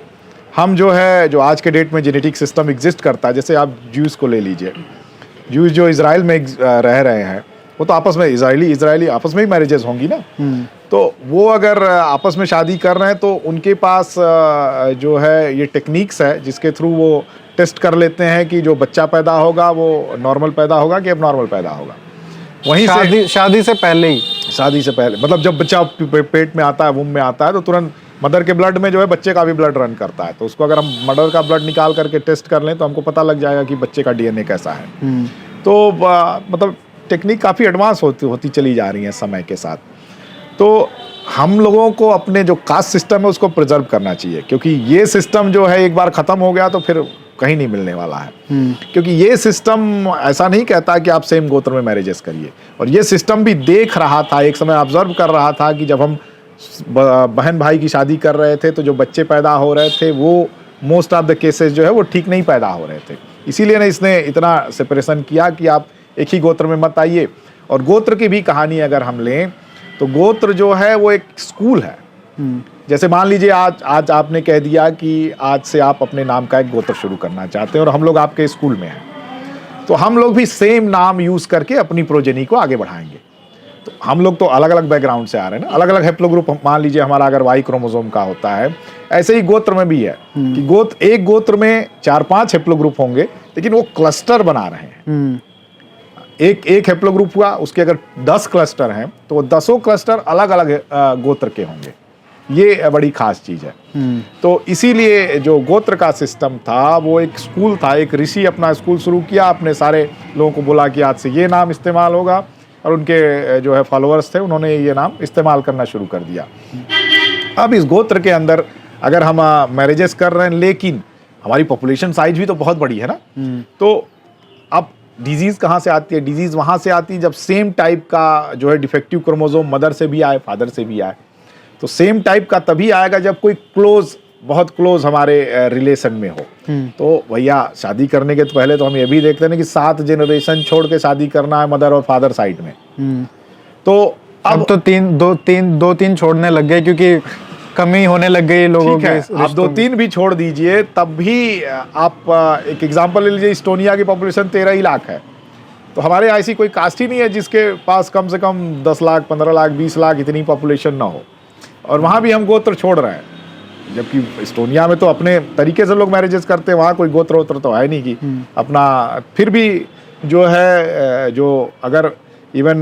हम जो है, जो आज के डेट में जेनेटिक सिस्टम एग्जिस्ट करता है, जैसे आप ज्यूज़ को ले लीजिए, ज्यूज़ जो इजराइल में रह रहे हैं, वो तो आपस में इजरायली आपस में ही मैरिजेस होंगी ना। तो वो अगर आपस में शादी कर रहे हैं तो उनके पास जो है ये टेक्निक्स है जिसके थ्रू वो टेस्ट कर लेते हैं कि जो बच्चा पैदा होगा वो नॉर्मल पैदा होगा कि एबनॉर्मल पैदा होगा। वहीं शादी से पहले ही, शादी से पहले मतलब जब बच्चा पेट में आता है, वुम में आता है, तो तुरंत मदर के ब्लड में जो है बच्चे का भी ब्लड रन करता है। तो उसको अगर हम मदर का ब्लड निकाल करके टेस्ट कर लें तो हमको पता लग जाएगा कि बच्चे का डीएनए कैसा है। तो मतलब टेक्निक काफ़ी एडवांस होती चली जा रही है समय के साथ। तो हम लोगों को अपने जो कास्ट सिस्टम है उसको प्रिजर्व करना चाहिए, क्योंकि ये सिस्टम जो है एक बार ख़त्म हो गया तो फिर कहीं नहीं मिलने वाला है। क्योंकि ये सिस्टम ऐसा नहीं कहता कि आप सेम गोत्र में मैरिजेस करिए, और ये सिस्टम भी देख रहा था, एक समय ऑब्जर्व कर रहा था कि जब हम बहन भाई की शादी कर रहे थे तो जो बच्चे पैदा हो रहे थे वो मोस्ट ऑफ द केसेस जो है वो ठीक नहीं पैदा हो रहे थे। इसीलिए ना इसने इतना सेपरेशन किया कि आप एक ही गोत्र में मत आइए। और गोत्र की भी कहानी अगर हम लें तो गोत्र जो है वो एक स्कूल है। जैसे मान लीजिए आज आपने कह दिया कि आज से आप अपने नाम का एक गोत्र शुरू करना चाहते हैं और हम लोग आपके स्कूल में हैं, तो हम लोग भी सेम नाम यूज़ करके अपनी प्रोजेनी को आगे बढ़ाएंगे। तो हम लोग तो अलग अलग बैकग्राउंड से आ रहे हैं ना, अलग अलग हैप्लोग्रुप। मान लीजिए हमारा अगर वाई क्रोमोसोम का होता है, ऐसे ही गोत्र में भी है कि एक गोत्र में 4-5 हैप्लोग्रुप होंगे, लेकिन वो क्लस्टर बना रहे हैं। एक हैप्लोग्रुप हुआ, उसके अगर 10 क्लस्टर हैं तो वो 10 क्लस्टर अलग अलग गोत्र के होंगे। ये बड़ी खास चीज़ है। तो इसीलिए जो गोत्र का सिस्टम था वो एक स्कूल था। एक ऋषि अपना स्कूल शुरू किया, अपने सारे लोगों को बोला कि आज से ये नाम इस्तेमाल होगा, और उनके जो है फॉलोअर्स थे उन्होंने ये नाम इस्तेमाल करना शुरू कर दिया। अब इस गोत्र के अंदर अगर हम मैरिजेस कर रहे हैं, लेकिन हमारी पॉपुलेशन साइज भी तो बहुत बड़ी है ना, तो अब डिजीज़ कहाँ से आती है? डिजीज़ वहाँ से आती है जब सेम टाइप का जो है डिफेक्टिव क्रोमोसोम मदर से भी आए, फादर से भी आए। तो सेम टाइप का तभी आएगा जब कोई बहुत क्लोज हमारे रिलेशन में हो। तो भैया शादी करने के तो पहले तो हम ये भी देखते हैं ना कि 7 जनरेशन छोड़ के शादी करना है मदर और फादर साइड में। तो अब तो दो तीन छोड़ने लग गए क्योंकि कमी होने लग गई लोगों के। आप 2-3 भी छोड़ दीजिए, तब भी आप एक एग्जांपल ले लीजिए, इस्टोनिया की पॉपुलेशन 13 ही लाख है। तो हमारे यहाँ ऐसी कोई कास्ट ही नहीं है जिसके पास कम से कम 10 लाख, 15 लाख, 20 लाख इतनी पॉपुलेशन ना हो, और वहाँ भी हम गोत्र छोड़ रहे हैं। जबकि इस्टोनिया में तो अपने तरीके से लोग मैरिजेस करते हैं, वहाँ कोई गोत्र वोत्र तो है नहीं कि अपना। फिर भी जो है, जो अगर इवन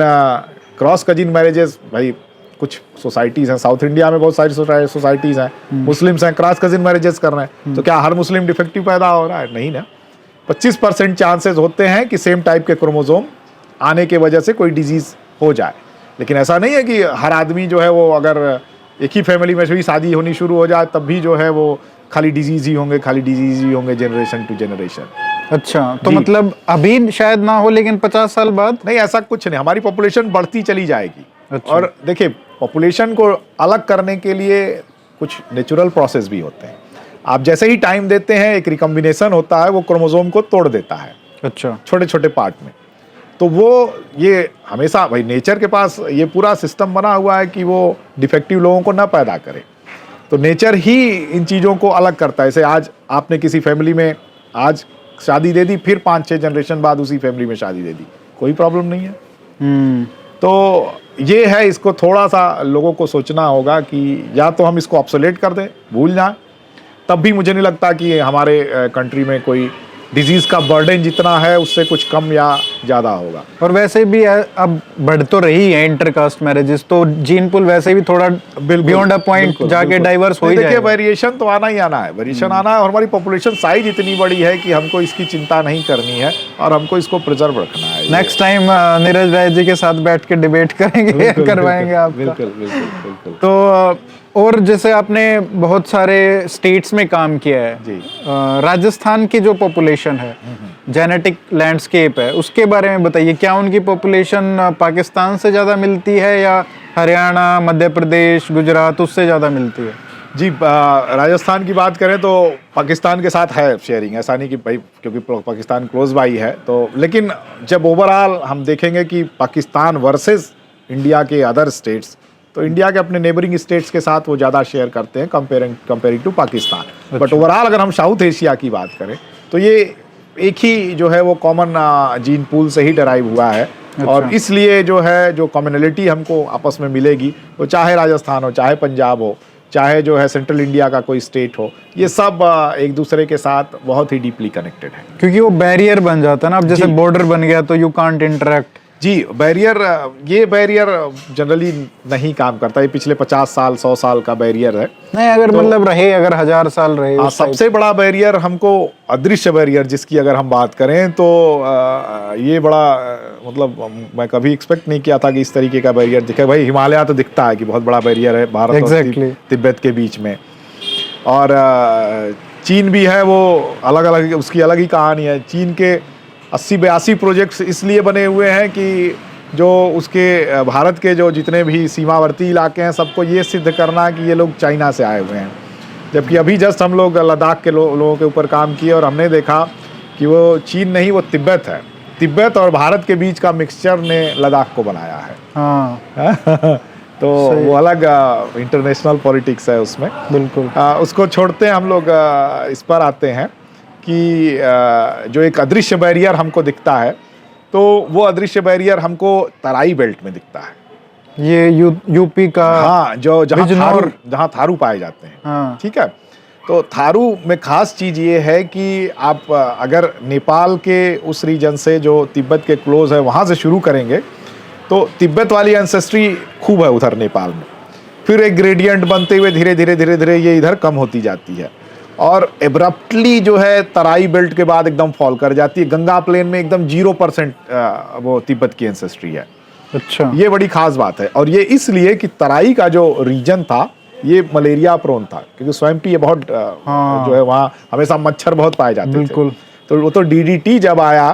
क्रॉस कजिन मैरिजेस, भाई कुछ सोसाइटीज़ हैं साउथ इंडिया में, बहुत सारी सोसाइटीज़ हैं, मुस्लिम्स हैं, क्रॉस कजिन मैरिजेस कर रहे हैं। तो क्या हर मुस्लिम डिफेक्टिव पैदा हो रहा है? नहीं ना। 25% चांसेस होते हैं कि सेम टाइप के क्रोमोसोम आने के वजह से कोई डिजीज़ हो जाए। लेकिन ऐसा नहीं है कि हर आदमी जो है वो, अगर एक ही फैमिली में भी शादी होनी शुरू हो जाए तब भी जो है वो खाली डिजीज़ ही होंगे जनरेशन टू जनरेशन। अच्छा, तो मतलब अभी शायद ना हो, लेकिन 50 साल बाद? नहीं, ऐसा कुछ नहीं, हमारी पॉपुलेशन बढ़ती चली जाएगी। अच्छा। और देखिए, पॉपुलेशन को अलग करने के लिए कुछ नेचुरल प्रोसेस भी होते हैं। आप जैसे ही टाइम देते हैं, एक रिकम्बिनेशन होता है, वो क्रोमोसोम को तोड़ देता है अच्छा, छोटे छोटे पार्ट में। तो वो ये हमेशा भाई नेचर के पास ये पूरा सिस्टम बना हुआ है कि वो डिफेक्टिव लोगों को ना पैदा करे। तो नेचर ही इन चीज़ों को अलग करता है। जैसे आज आपने किसी फैमिली में आज शादी दे दी, फिर 5-6 जनरेशन बाद उसी फैमिली में शादी दे दी, कोई प्रॉब्लम नहीं है। तो ये है, इसको थोड़ा सा लोगों को सोचना होगा कि या तो हम इसको ऑब्सोलेट कर दें, भूल जाएं, तब भी मुझे नहीं लगता कि हमारे कंट्री में कोई डिजीज़ का बर्डन जितना है उससे कुछ कम या ज़्यादा होगा। और वैसे भी अब बढ़ तो रही है इंटरकास्ट मैरिजेस, तो जीन पूल वैसे भी थोड़ा बियॉन्ड अ पॉइंट जाके डाइवर्स हो ही जाएगा। देखिए, वेरिएशन तो आना ही आना है, वेरिएशन आना है, और हमारी पॉपुलेशन साइज इतनी बड़ी है कि हमको इसकी चिंता नहीं करनी है और हमको इसको प्रिजर्व रखना है। नेक्स्ट टाइम नीरज राय जी के साथ बैठ के डिबेट करेंगे, करवाएंगे आप। बिल्कुल। तो और जैसे आपने बहुत सारे स्टेट्स में काम किया है जी। राजस्थान की जो पॉपुलेशन है, जेनेटिक लैंडस्केप है, उसके बारे में बताइए। क्या उनकी पॉपुलेशन पाकिस्तान से ज़्यादा मिलती है या हरियाणा, मध्य प्रदेश, गुजरात उससे ज़्यादा मिलती है? जी, राजस्थान की बात करें तो पाकिस्तान के साथ है शेयरिंग, ऐसा नहीं कि भाई क्योंकि पाकिस्तान क्लोज बाई है तो। लेकिन जब ओवरऑल हम देखेंगे कि पाकिस्तान वर्सेस इंडिया के अदर स्टेट्स, तो इंडिया के अपने नेबरिंग स्टेट्स के साथ वो ज़्यादा शेयर करते हैं comparing to Pakistan. But overall अगर हम साउथ एशिया की बात करें तो ये एक ही जो है वो कॉमन जीन पूल से ही डराइव हुआ है। और इसलिए जो है जो कॉमनैलिटी हमको आपस में मिलेगी, वो चाहे राजस्थान हो, चाहे पंजाब हो, चाहे जो है सेंट्रल इंडिया का कोई स्टेट हो, ये सब एक दूसरे के साथ बहुत ही डीपली कनेक्टेड है। क्योंकि वो बैरियर बन जाता है ना, अब जैसे बॉर्डर बन गया तो यू कांट इंटरेक्ट। जी, ये बैरियर जनरली नहीं काम करता। ये पिछले 50 साल 100 साल का बैरियर है। नहीं, अगर तो, मतलब रहे, अगर 1000 साल रहे। सबसे बड़ा बैरियर हमको अदृश्य बैरियर जिसकी अगर हम बात करें तो ये बड़ा मतलब मैं कभी एक्सपेक्ट नहीं किया था कि इस तरीके का बैरियर दिखे। भाई हिमालय तो दिखता है कि बहुत बड़ा बैरियर है भारत और तिब्बत के बीच में, और चीन भी है, वो अलग अलग उसकी अलग ही कहानी है। चीन के 80-82 प्रोजेक्ट्स इसलिए बने हुए हैं कि जो उसके भारत के जो जितने भी सीमावर्ती इलाके हैं सबको ये सिद्ध करना है कि ये लोग चाइना से आए हुए हैं। जबकि अभी जस्ट हम लोग लद्दाख के लोगों के ऊपर काम किए और हमने देखा कि वो चीन नहीं, वो तिब्बत है। तिब्बत और भारत के बीच का मिक्सचर ने लद्दाख को बनाया है। हाँ। तो वो अलग इंटरनेशनल पॉलिटिक्स है उसमें। बिल्कुल। उसको छोड़ते हैं हम लोग इस पर आते हैं कि जो एक अदृश्य बैरियर हमको दिखता है, तो वो अदृश्य बैरियर हमको तराई बेल्ट में दिखता है। ये यूपी का, हाँ, जो जहाँ थारू पाए जाते हैं। हाँ। ठीक है, तो थारू में खास चीज़ ये है कि आप अगर नेपाल के उस रीजन से जो तिब्बत के क्लोज है वहाँ से शुरू करेंगे तो तिब्बत वाली एंसेस्ट्री खूब है उधर नेपाल में। फिर एक ग्रेडियंट बनते हुए धीरे धीरे ये इधर कम होती जाती है और एब्रप्टली जो है तराई बेल्ट के बाद एकदम फॉल कर जाती है। गंगा प्लेन में एकदम 0% वो तिब्बत की एंसेस्ट्री है। अच्छा, ये बड़ी खास बात है। और ये इसलिए कि तराई का जो रीजन था ये मलेरिया प्रोन था, क्योंकि स्वयं ये बहुत जो है वहाँ हमेशा मच्छर बहुत पाए जाते थे। बिल्कुल। तो वो तो DDT जब आया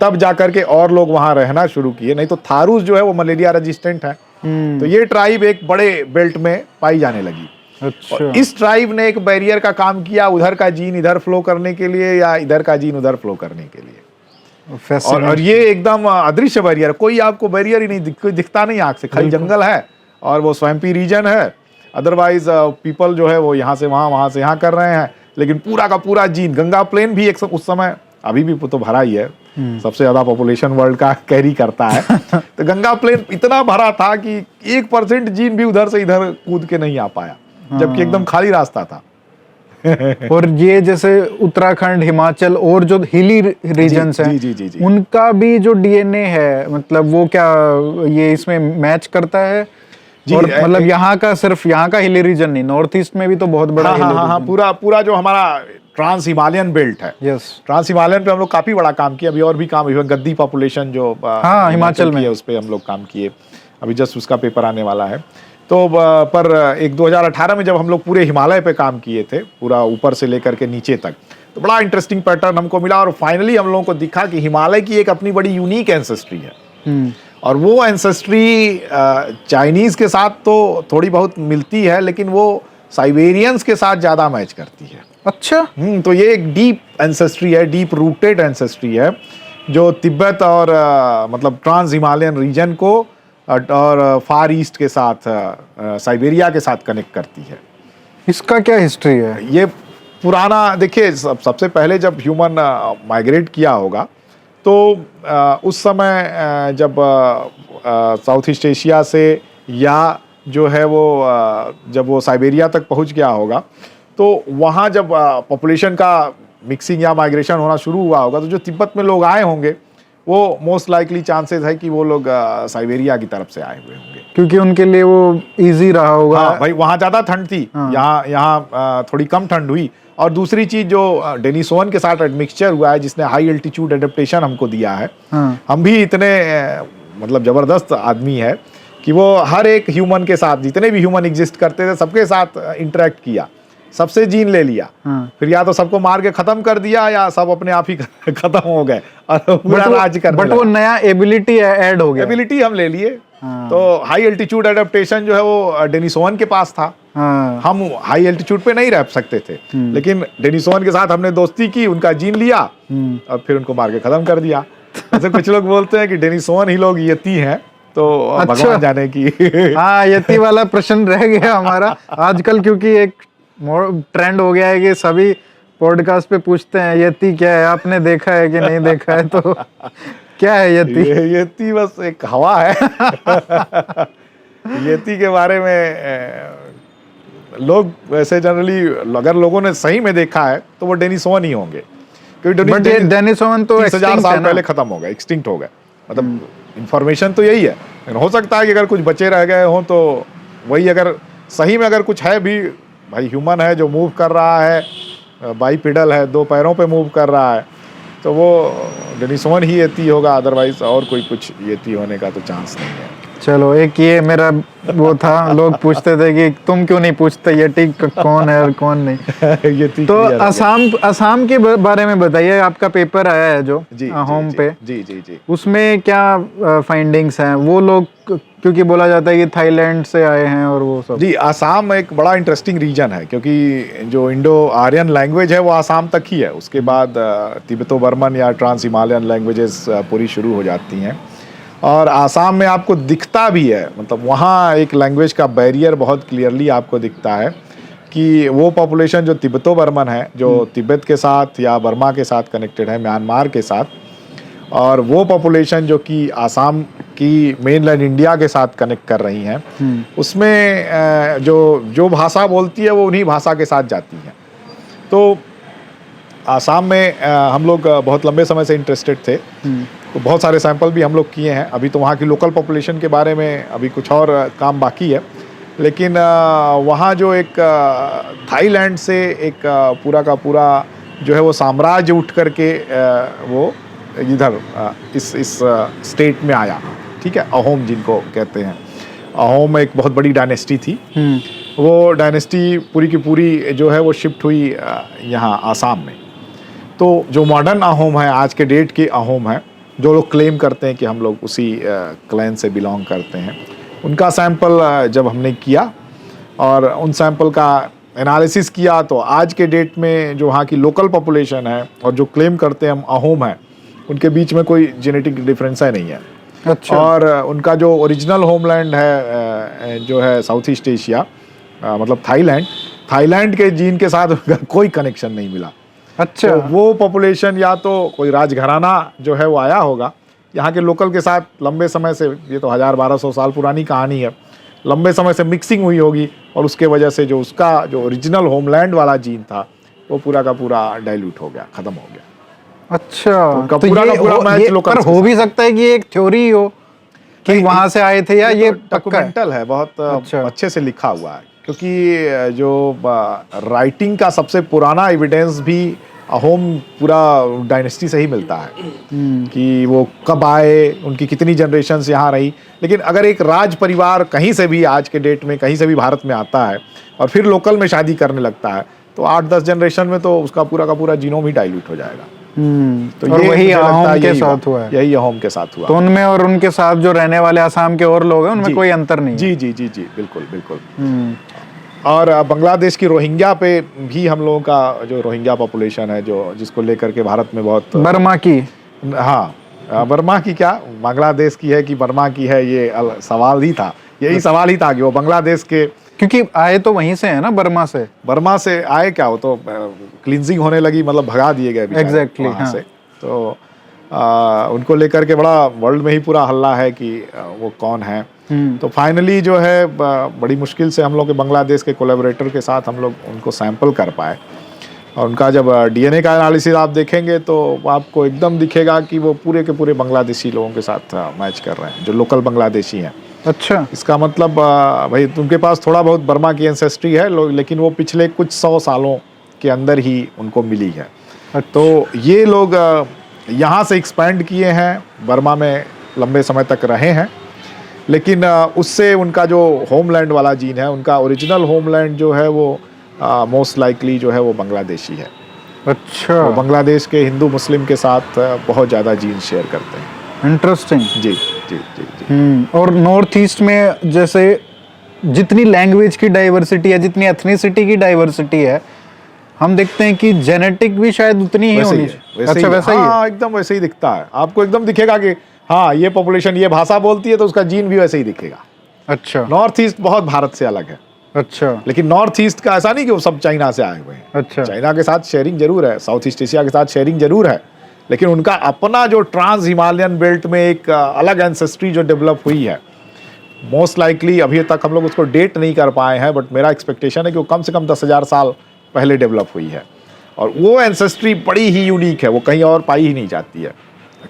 तब जाकर के और लोग वहाँ रहना शुरू किए, नहीं तो थारूस जो है वो मलेरिया रेजिस्टेंट है। तो ये ट्राइब एक बड़े बेल्ट में पाई जाने लगी। अच्छा। और इस ट्राइब ने एक बैरियर का काम किया, उधर का जीन इधर फ्लो करने के लिए या इधर का जीन उधर फ्लो करने के लिए। और ये एकदम अदृश्य बैरियर, कोई आपको बैरियर ही नहीं दिखता नहीं आंख से, खाली जंगल है और वो स्वैम्पी रीजन है। अदरवाइज पीपल जो है वो यहाँ से वहाँ, वहाँ से यहाँ कर रहे हैं, लेकिन पूरा का पूरा जीन, गंगा प्लेन भी एक उस समय, अभी भी तो भरा ही है, सबसे ज्यादा पॉपुलेशन वर्ल्ड का कैरी करता है। तो गंगा प्लेन इतना भरा था कि 1% जीन भी उधर से इधर कूद के नहीं आ पाया, जबकि एकदम खाली रास्ता था। और ये जैसे उत्तराखंड, हिमाचल और जो हिली रीजन्स हैं, जी। उनका भी जो डीएनए है, मतलब वो क्या ये इसमें मैच करता है? और मतलब यहाँ का, सिर्फ यहाँ का हिली रीजन नहीं, नॉर्थ ईस्ट में भी तो बहुत बड़ा हाँ, पूरा जो हमारा ट्रांस हिमालयन बेल्ट है, यस, ट्रांस हिमालयन पे हम लोग काफी बड़ा काम किया। अभी और भी काम, गद्दी पॉपुलेशन जो हिमाचल में है, उस पे हम लोग काम किए। अभी जस्ट उसका पेपर आने वाला है। तो पर एक 2018 में जब हम लोग पूरे हिमालय पे काम किए थे, पूरा ऊपर से लेकर के नीचे तक, तो बड़ा इंटरेस्टिंग पैटर्न हमको मिला और फाइनली हम लोगों को दिखा कि हिमालय की एक अपनी बड़ी यूनिक एंसेस्ट्री है। और वो एंसेस्ट्री चाइनीज के साथ तो थोड़ी बहुत मिलती है, लेकिन वो साइबेरियंस के साथ ज्यादा मैच करती है। अच्छा। तो ये एक डीप एंसेस्ट्री है, डीप रूटेड एंसेस्ट्री है, जो तिब्बत और मतलब ट्रांस हिमालयन रीजन को और फार ईस्ट के साथ, साइबेरिया के साथ कनेक्ट करती है। इसका क्या हिस्ट्री है? ये पुराना, देखिए सबसे पहले जब ह्यूमन माइग्रेट किया होगा, तो उस समय जब साउथ ईस्ट एशिया से या जो है वो जब वो साइबेरिया तक पहुंच गया होगा, तो वहाँ जब पॉपुलेशन का मिक्सिंग या माइग्रेशन होना शुरू हुआ होगा, तो जो तिब्बत में लोग आए होंगे वो मोस्ट लाइकली चांसेस है कि वो लोग साइबेरिया की तरफ से आए हुए होंगे, क्योंकि उनके लिए वो इजी रहा होगा। हाँ भाई, वहाँ ज़्यादा ठंड थी, यहाँ थोड़ी कम ठंड हुई। और दूसरी चीज जो डेनिसोवन के साथ एडमिक्सचर हुआ है, जिसने हाई एल्टीट्यूड एडेप्टेशन हमको दिया है। हम भी इतने मतलब जबरदस्त आदमी है कि वो हर एक ह्यूमन के साथ, जितने भी ह्यूमन एग्जिस्ट करते थे, सबके साथ इंटरेक्ट किया, सबसे जीन ले लिया, फिर या तो सबको मार के खत्म कर दिया या सब अपने आप ही खत्म हो गए और पूरा राज करने लगा। बट वो नया एबिलिटी ऐड हो गया, एबिलिटी हम ले लिए। तो हाई एल्टीट्यूड एडेप्टेशन जो है वो डेनिसोवन के पास था। हम हाई एल्टीट्यूड पे नहीं रह सकते थे, लेकिन डेनिसोवन के साथ हमने दोस्ती की, उनका जीन लिया और फिर उनको मार के खत्म कर दिया। ऐसे कुछ लोग बोलते हैं कि डेनिसोवन ही लोग यती हैं, तो अच्छा, भगवान जाने की। हाँ, यती वाला प्रश्न रह गया हमारा आजकल, क्योंकि एक ट्रेंड हो गया है कि सभी पॉडकास्ट पे पूछते हैं यती क्या है, आपने देखा है कि नहीं देखा है। तो क्या है यती? यती बस एक हवा है। यती के बारे में लोग वैसे जनरली, अगर लोगों ने सही में देखा है तो वो डेनिसोवन ही होंगे, क्योंकि डेनिसोवन तो 30,000 साल पहले खत्म हो गए, एक्सटिंक्ट हो गए। मतलब इंफॉर्मेशन तो यही है, हो सकता है कि अगर कुछ बचे रह गए हों तो वही, अगर सही में अगर कुछ है भी, भाई ह्यूमन है जो मूव कर रहा है, बाइपिडल है, 2 पैरों पे मूव कर रहा है, तो वो डेनिसोवन ही यती होगा, अदरवाइज और कोई कुछ यती होने का तो चांस नहीं है। चलो, एक ये मेरा वो था, लोग पूछते थे कि तुम क्यों नहीं पूछते यती कौन है और कौन नहीं। यती तो असम के बारे में बताइए, आपका पेपर आया है जो होम पे। जी। उसमें क्या फाइंडिंग्स हैं? वो लोग, क्योंकि बोला जाता है कि थाईलैंड से आए हैं और वो सब। जी, आसाम एक बड़ा इंटरेस्टिंग रीजन है, क्योंकि जो इंडो आर्यन लैंग्वेज है वो आसाम तक ही है, उसके बाद तिब्बतो बर्मन या ट्रांस हिमालयन लैंग्वेजेस पूरी शुरू हो जाती हैं। और आसाम में आपको दिखता भी है, मतलब वहाँ एक लैंग्वेज का बैरियर बहुत क्लियरली आपको दिखता है कि वो पॉपुलेशन जो तिब्बतो बर्मन है, जो तिब्बत के साथ या बर्मा के साथ कनेक्टेड है, म्यांमार के साथ, और वो पॉपुलेशन जो कि आसाम की मेनलैंड इंडिया के साथ कनेक्ट कर रही हैं, उसमें जो भाषा बोलती है वो उन्हीं भाषा के साथ जाती है। तो आसाम में हम लोग बहुत लंबे समय से इंटरेस्टेड थे, तो बहुत सारे सैंपल भी हम लोग किए हैं। अभी तो वहाँ की लोकल पॉपुलेशन के बारे में अभी कुछ और काम बाकी है, लेकिन वहाँ जो एक थाईलैंड से एक पूरा का पूरा जो है वो साम्राज्य उठ करके वो इधर इस स्टेट में आया, ठीक है, अहोम जिनको कहते हैं। अहोम एक बहुत बड़ी डायनेस्टी थी, वो डायनेस्टी पूरी की पूरी जो है वो शिफ्ट हुई यहाँ आसाम में। तो जो मॉडर्न अहोम है, आज के डेट के अहोम है, जो लोग क्लेम करते हैं कि हम लोग उसी क्लैन से बिलोंग करते हैं, उनका सैंपल जब हमने किया और उन सैंपल का एनालिसिस किया, तो आज के डेट में जो वहाँ की लोकल पॉपुलेशन है और जो क्लेम करते हैं हम अहोम हैं, उनके बीच में कोई जेनेटिक डिफरेंस है नहीं है। अच्छा। और उनका जो ओरिजिनल होमलैंड है जो है साउथ ईस्ट एशिया, मतलब थाईलैंड के जीन के साथ उनका कोई कनेक्शन नहीं मिला। अच्छा। तो वो पॉपुलेशन या तो कोई राजघराना जो है वो आया होगा यहाँ के लोकल के साथ लंबे समय से, ये तो 1000-1200 साल पुरानी कहानी है, लंबे समय से मिक्सिंग हुई होगी और उसके वजह से जो उसका जो ओरिजिनल होमलैंड वाला जीन था वो पूरा का पूरा डाइल्यूट हो गया, खत्म हो गया। अच्छा, तो पूरा का पूरा मैच लोकल पर हो भी सकता है कि ये एक थ्योरी हो कि वहां से आए थे, या ये डॉक्यूमेंटल है, बहुत अच्छे से लिखा हुआ है, क्योंकि जो राइटिंग का सबसे पुराना एविडेंस भी अहोम पूरा डायनेस्टी से ही मिलता है कि वो कब आए, उनकी कितनी जनरेशन्स यहाँ रही। लेकिन अगर एक राज परिवार कहीं से भी आज के डेट में कहीं से भी भारत में आता है और फिर लोकल में शादी करने लगता है, तो 8-10 जनरेशन में तो उसका पूरा का पूरा जीनोम ही डाइल्यूट हो जाएगा। तो ये वही अहोम के साथ हुआ है। यही अहोम के साथ हुआ। तो उनमें और उनके साथ जो रहने वाले असम के और लोग हैं उनमें कोई अंतर नहीं है। जी जी जी जी, बिल्कुल बिल्कुल। और बांग्लादेश की रोहिंग्या पे भी हम लोगों का जो रोहिंग्या पॉपुलेशन है, जो जिसको लेकर के भारत में बहुत, बर्मा की, हाँ बर्मा की क्या, बांग्लादेश की है कि बर्मा की है, ये सवाल ही था, यही सवाल ही था कि वो बांग्लादेश के, क्योंकि आए तो वहीं से है ना, बर्मा से आए क्या, वो तो क्लींजिंग होने लगी, मतलब भगा दिए गए एग्जैक्टली वहाँ से। तो उनको लेकर के बड़ा वर्ल्ड में ही पूरा हल्ला है कि वो कौन है। तो फाइनली जो है बड़ी मुश्किल से हम लोग के बांग्लादेश के कोलैबोरेटर के साथ हम लोग उनको सैंपल कर पाए, और उनका जब डीएनए का एनालिसिस आप देखेंगे तो आपको एकदम दिखेगा कि वो पूरे के पूरे बांग्लादेशी लोगों के साथ मैच कर रहे हैं, जो लोकल बांग्लादेशी हैं। अच्छा, इसका मतलब भाई उनके पास थोड़ा बहुत बर्मा की एंसेस्ट्री है, लेकिन वो पिछले कुछ 100 सालों के अंदर ही उनको मिली है। तो ये लोग यहाँ से एक्सपैंड किए हैं, बर्मा में लंबे समय तक रहे हैं, लेकिन उससे उनका जो होमलैंड वाला जीन है, उनका ओरिजिनल होमलैंड जो है वो मोस्ट लाइकली जो है वो बांग्लादेशी है। अच्छा, वो बांग्लादेश के हिंदू मुस्लिम के साथ बहुत ज़्यादा जीन शेयर करते हैं। इंटरेस्टिंग। जी जी जी जी। और नॉर्थ ईस्ट में जैसे जितनी लैंग्वेज की डाइवर्सिटी है, जितनी एथनिसिटी की डाइवर्सिटी है, हम देखते हैं कि जेनेटिक भी शायद उतनी ही होनी चाहिए। अच्छा, वैसा ही है, एकदम वैसे ही दिखता है, आपको एकदम दिखेगा कि हाँ ये पॉपुलेशन ये भाषा बोलती है तो उसका जीन भी वैसे ही दिखेगा। अच्छा, नॉर्थ ईस्ट बहुत भारत से अलग है। अच्छा, लेकिन नॉर्थ ईस्ट का ऐसा नहीं कि वो सब चाइना से आए हुए हैं। अच्छा, चाइना के साथ शेयरिंग जरूर है, साउथ ईस्ट एशिया के साथ शेयरिंग जरूर है, लेकिन उनका अपना जो ट्रांस हिमालयन बेल्ट में एक अलग एंसेस्ट्री जो डेवलप हुई है, मोस्ट लाइकली अभी तक हम लोग उसको डेट नहीं कर पाए हैं, बट मेरा एक्सपेक्टेशन है कि वो कम से कम 10,000 साल पहले डेवलप हुई है। और वो एंसेस्ट्री बड़ी ही यूनिक है, वो कहीं और पाई ही नहीं जाती है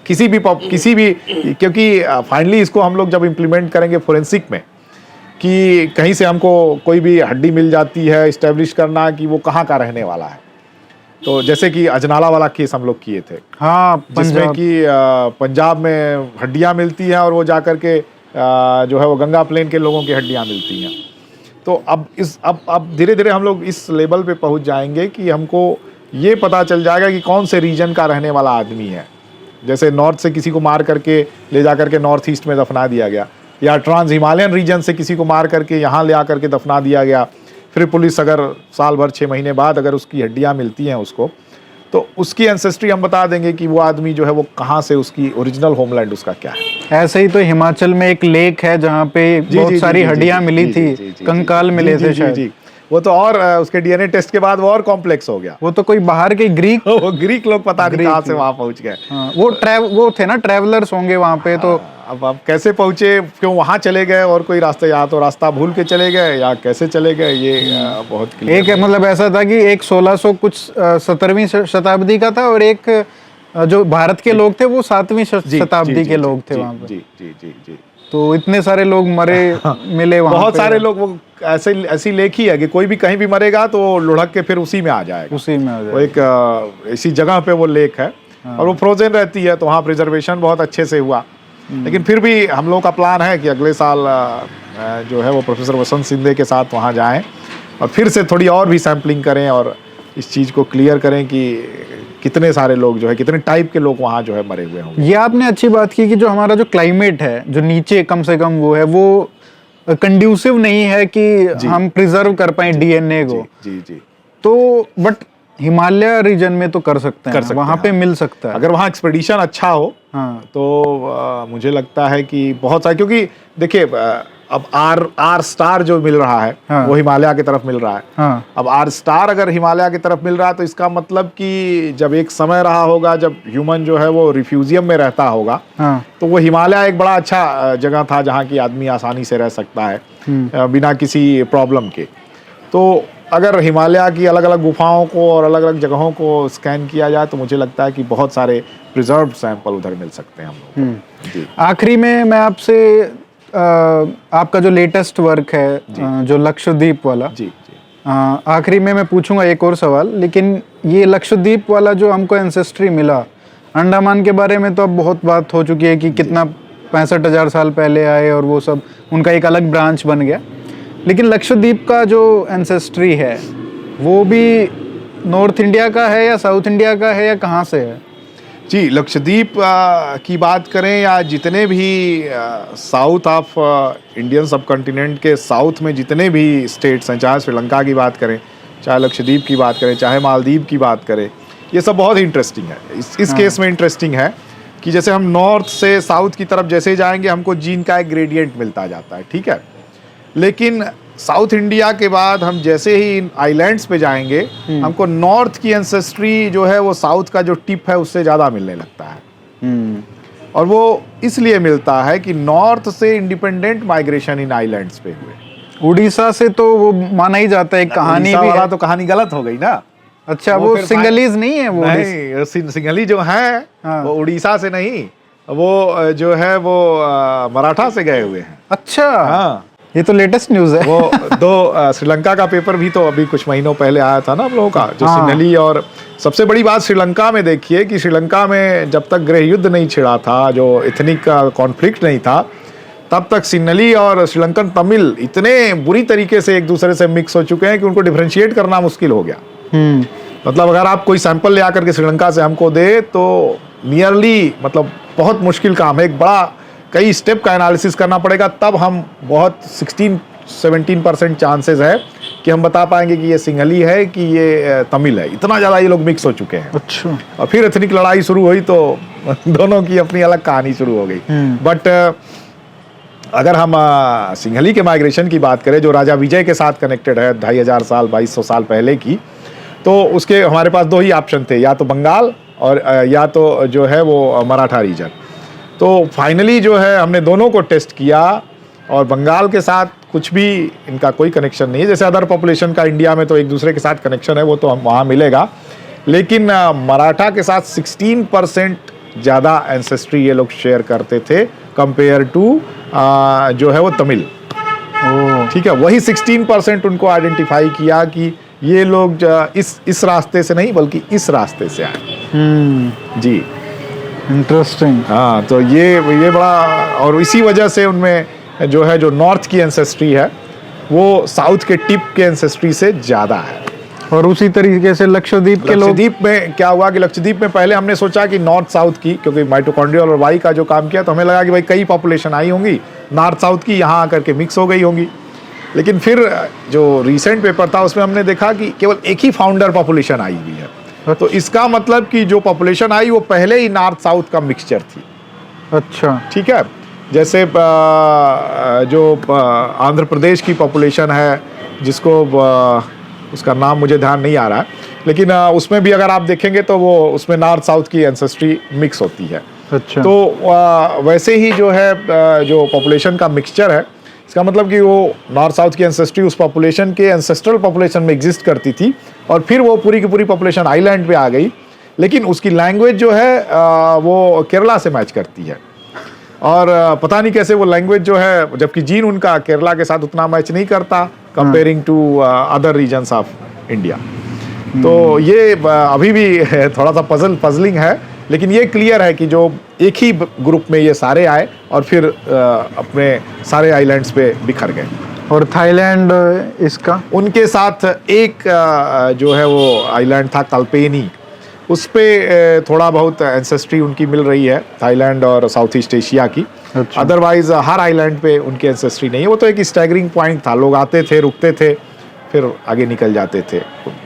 किसी भी क्योंकि फाइनली इसको हम लोग जब इम्प्लीमेंट करेंगे फोरेंसिक में, कि कहीं से हमको कोई भी हड्डी मिल जाती है, इस्टेब्लिश करना कि वो कहाँ का रहने वाला है। तो जैसे कि अजनाला वाला केस हम लोग किए थे, हाँ, जिसमें कि पंजाब में हड्डियाँ मिलती हैं और वो जाकर के जो है वो गंगा प्लेन के लोगों की हड्डियाँ मिलती हैं। तो अब धीरे धीरे हम लोग इस लेवल पे पहुंच जाएंगे कि हमको ये पता चल जाएगा कि कौन से रीजन का रहने वाला आदमी है। जैसे नॉर्थ से किसी को मार करके ले जा करके नॉर्थ ईस्ट में दफना दिया गया, या ट्रांस हिमालयन रीजन से किसी को मार करके यहाँ ले आकर के दफना दिया गया, फिर पुलिस अगर साल भर 6 महीने बाद अगर उसकी हड्डियाँ मिलती हैं उसको, तो उसकी एंसेस्ट्री हम बता देंगे कि वो आदमी जो है वो कहाँ से, उसकी ओरिजिनल होमलैंड उसका क्या है। ऐसे ही तो हिमाचल में एक लेक है जहाँ पे बहुत सारी हड्डियाँ मिली थी, कंकाल मिले थे शायद। वो तो और उसके डीएनए टेस्ट के बाद वो और कॉम्प्लेक्स हो गया। वो तो कोई बाहर के ग्रीक वो ग्रीक लोग पता नहीं कहाँ से वहाँ पहुँच गए। वो थे ना, ट्रैवलर्स होंगे वहाँ पे। तो अब कैसे पहुँचे, क्यों वहाँ चले गए, और कोई रास्ते, या तो रास्ता भूल के चले गए या कैसे चले गए, ये बहुत एक मतलब ऐसा था कि एक 1600 कुछ 17वीं शताब्दी का था, और एक जो भारत के लोग थे वो 7वीं शताब्दी के लोग थे वहाँ पे। जी जी जी जी। तो इतने सारे लोग मरे मिले वहाँ, बहुत सारे लोग। वो ऐसी लेख ही है कि कोई भी कहीं भी मरेगा तो लुढ़क के फिर उसी में आ जाएगा, उसी में आ जाएगा। वो एक ऐसी जगह पे वो लेक है, और वो फ्रोजन रहती है, तो वहाँ प्रिजर्वेशन बहुत अच्छे से हुआ। लेकिन फिर भी हम लोग का प्लान है कि अगले साल जो है वो प्रोफेसर वसंत सिंधे के साथ वहाँ जाएं और फिर से थोड़ी और भी सैम्पलिंग करें और इस चीज़ को क्लियर करें कि कितने सारे लोग जो है, कितने टाइप के लोग वहाँ जो है मरे हुए होंगे। ये आपने अच्छी बात की कि जो हमारा जो क्लाइमेट है जो नीचे कम से कम वो है वो कंड्यूसिव नहीं है कि हम प्रिजर्व कर पाए डीएनए को। जी जी। तो बट हिमालय रीजन में तो कर सकते हैं, वहां पे मिल सकता है अगर वहाँ एक्सपेडिशन अच्छा हो। हाँ। तो मुझे लगता है कि बहुत सारे, क्योंकि देखिए अब आर स्टार जो मिल रहा है हाँ। वो हिमालय की तरफ मिल रहा है। हाँ। अब आर स्टार अगर हिमालय की तरफ मिल रहा है तो इसका मतलब कि जब एक समय रहा होगा जब ह्यूमन जो है वो रिफ्यूजियम में रहता होगा, हाँ। तो वो हिमालय एक बड़ा अच्छा जगह था जहाँ की आदमी आसानी से रह सकता है बिना किसी प्रॉब्लम के। तो अगर हिमालय की अलग अलग गुफाओं को और अलग अलग जगहों को स्कैन किया जाए तो मुझे लगता है कि बहुत सारे प्रिजर्व सैंपल उधर मिल सकते हैं हम लोग को। जी। आखिरी में मैं आपसे आपका जो लेटेस्ट वर्क है जो लक्षद्वीप वाला, जी जी, आखिरी में मैं पूछूंगा एक और सवाल, लेकिन ये लक्षद्वीप वाला जो हमको एंसेस्ट्री मिला, अंडमान के बारे में तो अब बहुत बात हो चुकी है कि कितना 65,000 साल पहले आए और वो सब उनका एक अलग ब्रांच बन गया, लेकिन लक्षद्वीप का जो एंसेस्ट्री है वो भी नॉर्थ इंडिया का है या साउथ इंडिया का है या कहाँ से है? जी, लक्षद्वीप की बात करें या जितने भी साउथ ऑफ इंडियन सब कॉन्टिनेंट के साउथ में जितने भी स्टेट्स हैं, चाहे श्रीलंका की बात करें, चाहे लक्षद्वीप की बात करें, चाहे मालदीव की बात करें, ये सब बहुत ही इंटरेस्टिंग है। इस केस में इंटरेस्टिंग है कि जैसे हम नॉर्थ से साउथ की तरफ जैसे जाएंगे हमको जीन का एक ग्रेडियंट मिलता जाता है, ठीक है। लेकिन साउथ इंडिया के बाद हम जैसे ही इन आइलैंड्स पे जाएंगे हमको नॉर्थ की एंसेस्ट्री जो है वो साउथ का जो टिप है उससे ज़्यादा मिलने लगता है। और वो इसलिए मिलता है कि नॉर्थ से इंडिपेंडेंट माइग्रेशन इन आइलैंड्स पे हुए। उड़ीसा से तो वो माना ही जाता है, कहानी भी है। तो कहानी गलत हो गई ना। अच्छा, वो सिंगलीज नहीं है? वो नहीं, सिंगली जो है हाँ। वो उड़ीसा से नहीं, वो जो है वो मराठा से गए हुए हैं। अच्छा, हाँ, ये तो लेटेस्ट न्यूज़ है। वो दो श्रीलंका का पेपर भी तो अभी कुछ महीनों पहले आया था ना हम लोगों का, जो हाँ। सिंघली। और सबसे बड़ी बात श्रीलंका में देखिए कि श्रीलंका में जब तक गृह युद्ध नहीं छिड़ा था, जो एथनिक कॉन्फ्लिक्ट नहीं था, तब तक सिंघली और श्रीलंकन तमिल इतने बुरी तरीके से एक दूसरे से मिक्स हो चुके हैं कि उनको डिफरेंशिएट करना मुश्किल हो गया। मतलब अगर आप कोई सैंपल ले आकर के श्रीलंका से हमको दे तो नियरली मतलब बहुत मुश्किल काम है, एक बड़ा कई स्टेप का एनालिसिस करना पड़ेगा, तब हम बहुत 16-17% चांसेस है कि हम बता पाएंगे कि ये सिंघली है कि ये तमिल है। इतना ज़्यादा ये लोग मिक्स हो चुके हैं। अच्छा। और फिर एथनिक लड़ाई शुरू हुई तो दोनों की अपनी अलग कहानी शुरू हो गई। बट अगर हम सिंघली के माइग्रेशन की बात करें जो राजा विजय के साथ कनेक्टेड है 2500 साल 2200 साल पहले की, तो उसके हमारे पास दो ही ऑप्शन थे, या तो बंगाल और या तो जो है वो मराठा रीजन। तो फाइनली जो है हमने दोनों को टेस्ट किया और बंगाल के साथ कुछ भी इनका कोई कनेक्शन नहीं है। जैसे अदर पॉपुलेशन का इंडिया में तो एक दूसरे के साथ कनेक्शन है, वो तो हम वहाँ मिलेगा, लेकिन मराठा के साथ 16% ज़्यादा एंसेस्ट्री ये लोग शेयर करते थे कंपेयर टू जो है वो तमिल। ठीक है, वही 16% उनको आइडेंटिफाई किया कि ये लोग इस रास्ते से नहीं बल्कि इस रास्ते से आए। जी, इंटरेस्टिंग। हाँ, तो ये बड़ा, और इसी वजह से उनमें जो है जो नॉर्थ की एंसेस्ट्री है वो साउथ के टिप के एंसेस्ट्री से ज़्यादा है। और उसी तरीके से लक्षद्वीप के लोग, लक्षद्वीप में क्या हुआ कि लक्षद्वीप में पहले हमने सोचा कि नॉर्थ साउथ की, क्योंकि माइटोकॉन्ड्रियल और वाई का जो काम किया तो हमें लगा कि भाई कई पॉपुलेशन आई होंगी नॉर्थ साउथ की, यहाँ आकर के मिक्स हो गई होंगी। लेकिन फिर जो रिसेंट पेपर था उसमें हमने देखा कि केवल एक ही फाउंडर पॉपुलेशन आई हुई है। तो इसका मतलब कि जो पॉपुलेशन आई वो पहले ही नॉर्थ साउथ का मिक्सचर थी। अच्छा, ठीक है, जैसे जो आंध्र प्रदेश की पॉपुलेशन है जिसको उसका नाम मुझे ध्यान नहीं आ रहा है, लेकिन उसमें भी अगर आप देखेंगे तो वो उसमें नॉर्थ साउथ की एंसेस्ट्री मिक्स होती है। अच्छा। तो वैसे ही जो है जो पॉपुलेशन का मिक्सचर है, इसका मतलब कि वो नॉर्थ साउथ की एंसेस्ट्री उस पॉपुलेशन के एंसेस्ट्रल पॉपुलेशन में एग्जिस्ट करती थी और फिर वो पूरी की पूरी पॉपुलेशन आइलैंड पे आ गई, लेकिन उसकी लैंग्वेज जो है वो केरला से मैच करती है। और पता नहीं कैसे वो लैंग्वेज जो है, जबकि जीन उनका केरला के साथ उतना मैच नहीं करता comparing to other regions of India. तो ये अभी भी थोड़ा सा पजलिंग है, लेकिन ये क्लियर है कि जो एक ही ग्रुप में ये सारे आए और फिर अपने सारे आइलैंड्स पे बिखर गए। और थाईलैंड इसका उनके साथ एक जो है वो आइलैंड था कल्पेनी, उस पे थोड़ा बहुत एंसेस्ट्री उनकी मिल रही है, थाईलैंड और साउथ ईस्ट एशिया की। अच्छा। अदरवाइज हर आइलैंड पे उनकी एंसेस्ट्री नहीं है। वो तो एक स्टैगरिंग पॉइंट था, लोग आते थे, रुकते थे, फिर आगे निकल जाते थे।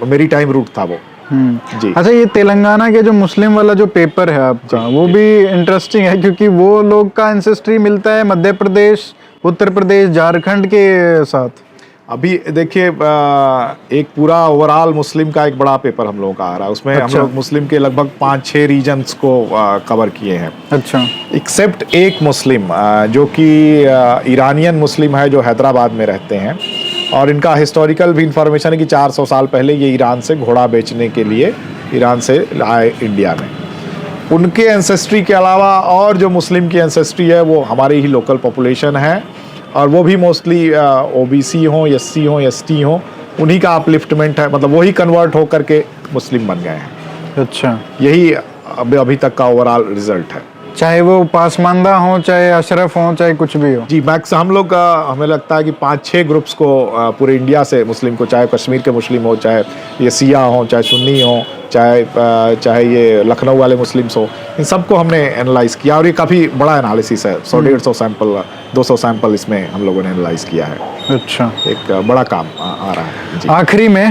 मेरी टाइम रूट था वो। जी। अच्छा, ये तेलंगाना के जो मुस्लिम वाला जो पेपर है आपका, वो भी इंटरेस्टिंग है क्योंकि वो लोग का एंसेस्ट्री मिलता है मध्य प्रदेश, उत्तर प्रदेश, झारखंड के साथ। अभी देखिए एक पूरा ओवरऑल मुस्लिम का एक बड़ा पेपर हम लोगों का आ रहा है, उसमें हम लोग मुस्लिम के लगभग 5-6 रीजन्स को कवर किए हैं। अच्छा। एक्सेप्ट एक मुस्लिम जो कि ईरानियन मुस्लिम है, जो हैदराबाद में रहते हैं, और इनका हिस्टोरिकल भी इंफॉर्मेशन है कि 400 साल पहले ये ईरान से घोड़ा बेचने के लिए ईरान से आए इंडिया में। उनके एंसेस्ट्री के अलावा और जो मुस्लिम की एंसेस्ट्री है वो हमारी ही लोकल पॉपुलेशन है, और वो भी मोस्टली ओबीसी हों, एससी हों, एसटी हों, उन्हीं का अपलिफ्टमेंट है, मतलब वही कन्वर्ट होकर के मुस्लिम बन गए हैं। अच्छा। यही अभी तक का ओवरऑल रिजल्ट है। चाहे वो पासमानदा हो, चाहे अशरफ हो, चाहे कुछ भी हो। जी, मैक्स हम लोग हमें लगता है कि 5-6 ग्रुप्स को पूरे इंडिया से मुस्लिम को, चाहे कश्मीर के मुस्लिम हो, चाहे ये सिया हो, चाहे सुन्नी हो, चाहे ये लखनऊ वाले मुस्लिम्स हो, इन सबको हमने एनालाइज किया, और ये काफ़ी बड़ा एनालिसिस है। 100-150 सैंपल, 200 सैंपल इसमें हम लोगों ने एनालाइज किया है। अच्छा। एक बड़ा काम आ रहा है। जी। आखिरी में